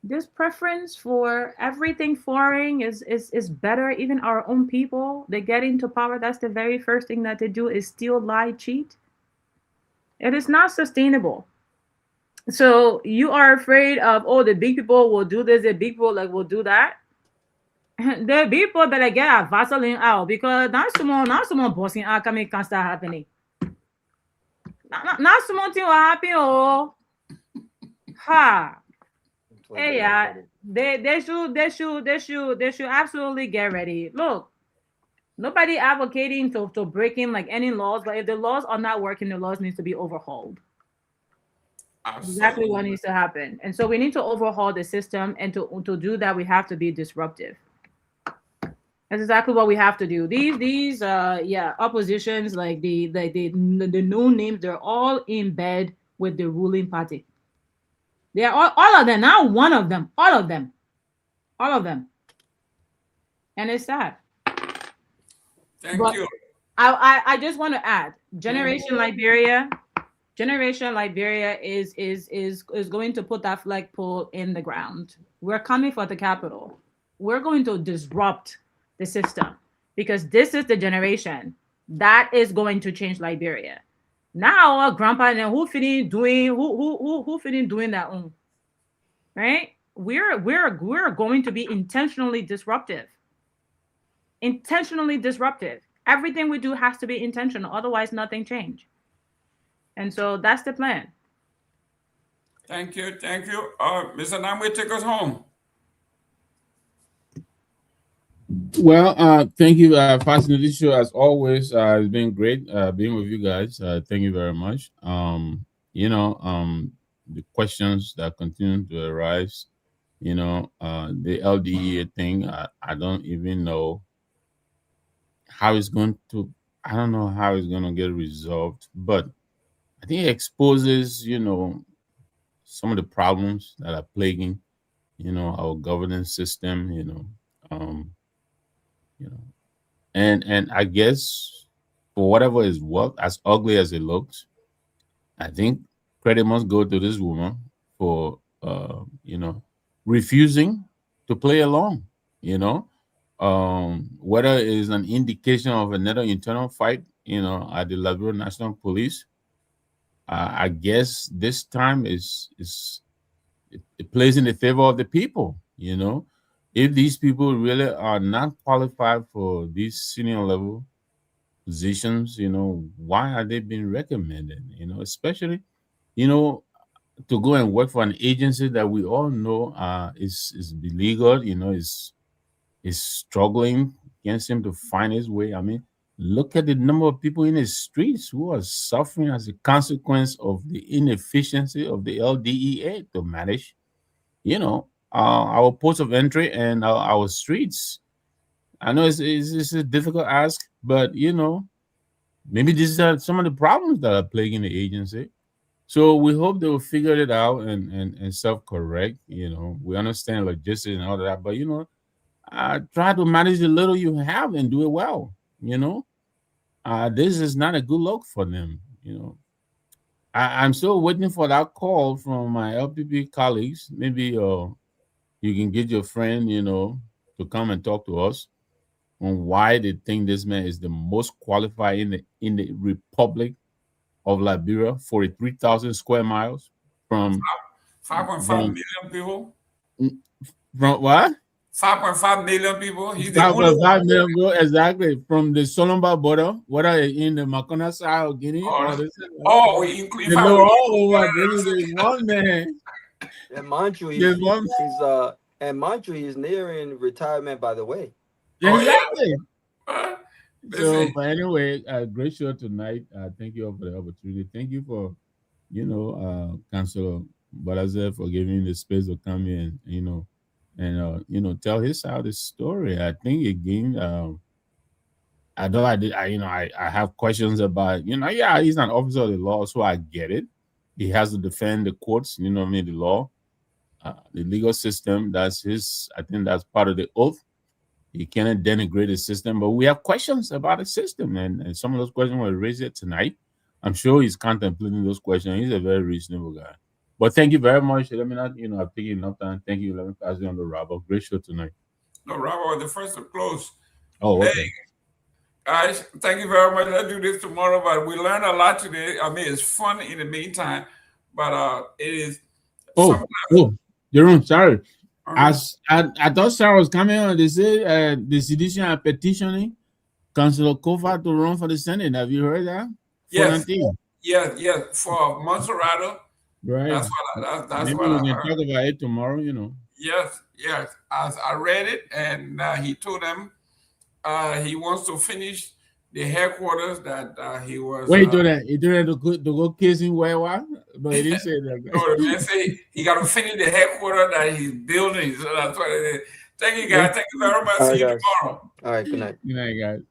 This preference for everything foreign is better. Even our own people, they get into power. That's the very first thing that they do is steal, lie, cheat. It is not sustainable. So you are afraid of, oh, the big people will do this, the big people will do that. The big people better get a Vaseline out, because now someone bossing out coming can start happening. Now someone thing will happen. Oh, ha. Hey, yeah, they should absolutely get ready. Look, nobody advocating to breaking like any laws, but if the laws are not working, the laws needs to be overhauled. Absolutely. Exactly what needs to happen. And so we need to overhaul the system, and to do that, we have to be disruptive. That's exactly what we have to do. These oppositions, like the no names, they're all in bed with the ruling party. They are all of them, not one of them, all of them. And it's sad. Thank you. I just want to add, Generation Liberia is going to put that flagpole in the ground. We're coming for the capital. We're going to disrupt the system, because this is the generation that is going to change Liberia. Now, our grandpa and who finished doing that own, right? We're going to be intentionally disruptive. Everything we do has to be intentional, otherwise nothing change. And so that's the plan. Thank you. Mr. Nagbe, take us home. Well, thank you. Fascinating show as always. It's been great being with you guys. Thank you very much. The questions that continue to arise, the LDE thing, I don't even know how it's going to, I don't know how it's going to get resolved, but I think it exposes, some of the problems that are plaguing, our governance system, and I guess for whatever is work, as ugly as it looks, I think credit must go to this woman for refusing to play along. Whether it is an indication of another internal fight, at the Liberia National Police, I guess this time it plays in the favor of the people. If these people really are not qualified for these senior level positions, why are they being recommended? Especially, to go and work for an agency that we all know is beleaguered, is struggling, can't seem to find its way. I mean, look at the number of people in the streets who are suffering as a consequence of the inefficiency of the LDEA to manage, our ports of entry and our streets. I know it's a difficult ask, but maybe these are some of the problems that are plaguing the agency. So we hope they will figure it out and self-correct. We understand logistics and all that, but try to manage the little you have and do it well. This is not a good look for them. I'm still waiting for that call from my LPP colleagues. Maybe you can get your friend, to come and talk to us on why they think this man is the most qualified in the Republic of Liberia, 43,000 square miles from 5.5 million people. From what? 5.5 million people. He's the 5.5 million people, exactly, from the Solomba border, whether in the Makona side or Guinea. We include all over. This is one man. And mind you, he's nearing retirement, by the way. Exactly. So, but anyway, great show tonight. Thank you all for the opportunity. Thank you for, Councilor Balaze for giving me the space to come in, and tell his side of the story. I think again, I have questions about, he's an officer of the law, so I get it. He has to defend the courts, the law, the legal system. That's his. I think that's part of the oath. He cannot denigrate the system, but we have questions about the system, and some of those questions were raised tonight. I'm sure he's contemplating those questions. He's a very reasonable guy. But thank you very much. Let me not, I've taken enough time. Thank you. Let me pass it on to Robert. Great show tonight. No, Robert was the first to close. Oh, okay. Hey, guys, thank you very much. Let's do this tomorrow, but we learned a lot today. I mean, it's fun in the meantime, but it is. Jerome, sorry. As I thought Sarah was coming on, they said the sedition and petitioning Councilor Kofa to run for the Senate. Have you heard that? Yes. For Monserrato. Right. That's Maybe what we I can heard. talk about it tomorrow, Yes. I read it, and he told them he wants to finish the headquarters that he was. Wait, he told them to go kissing where, but he didn't say that. No, they say he got to finish the headquarters that he's building. So that's what it is. Thank you, guys. Thank you very much. See you tomorrow. All right, good night. Good night, guys.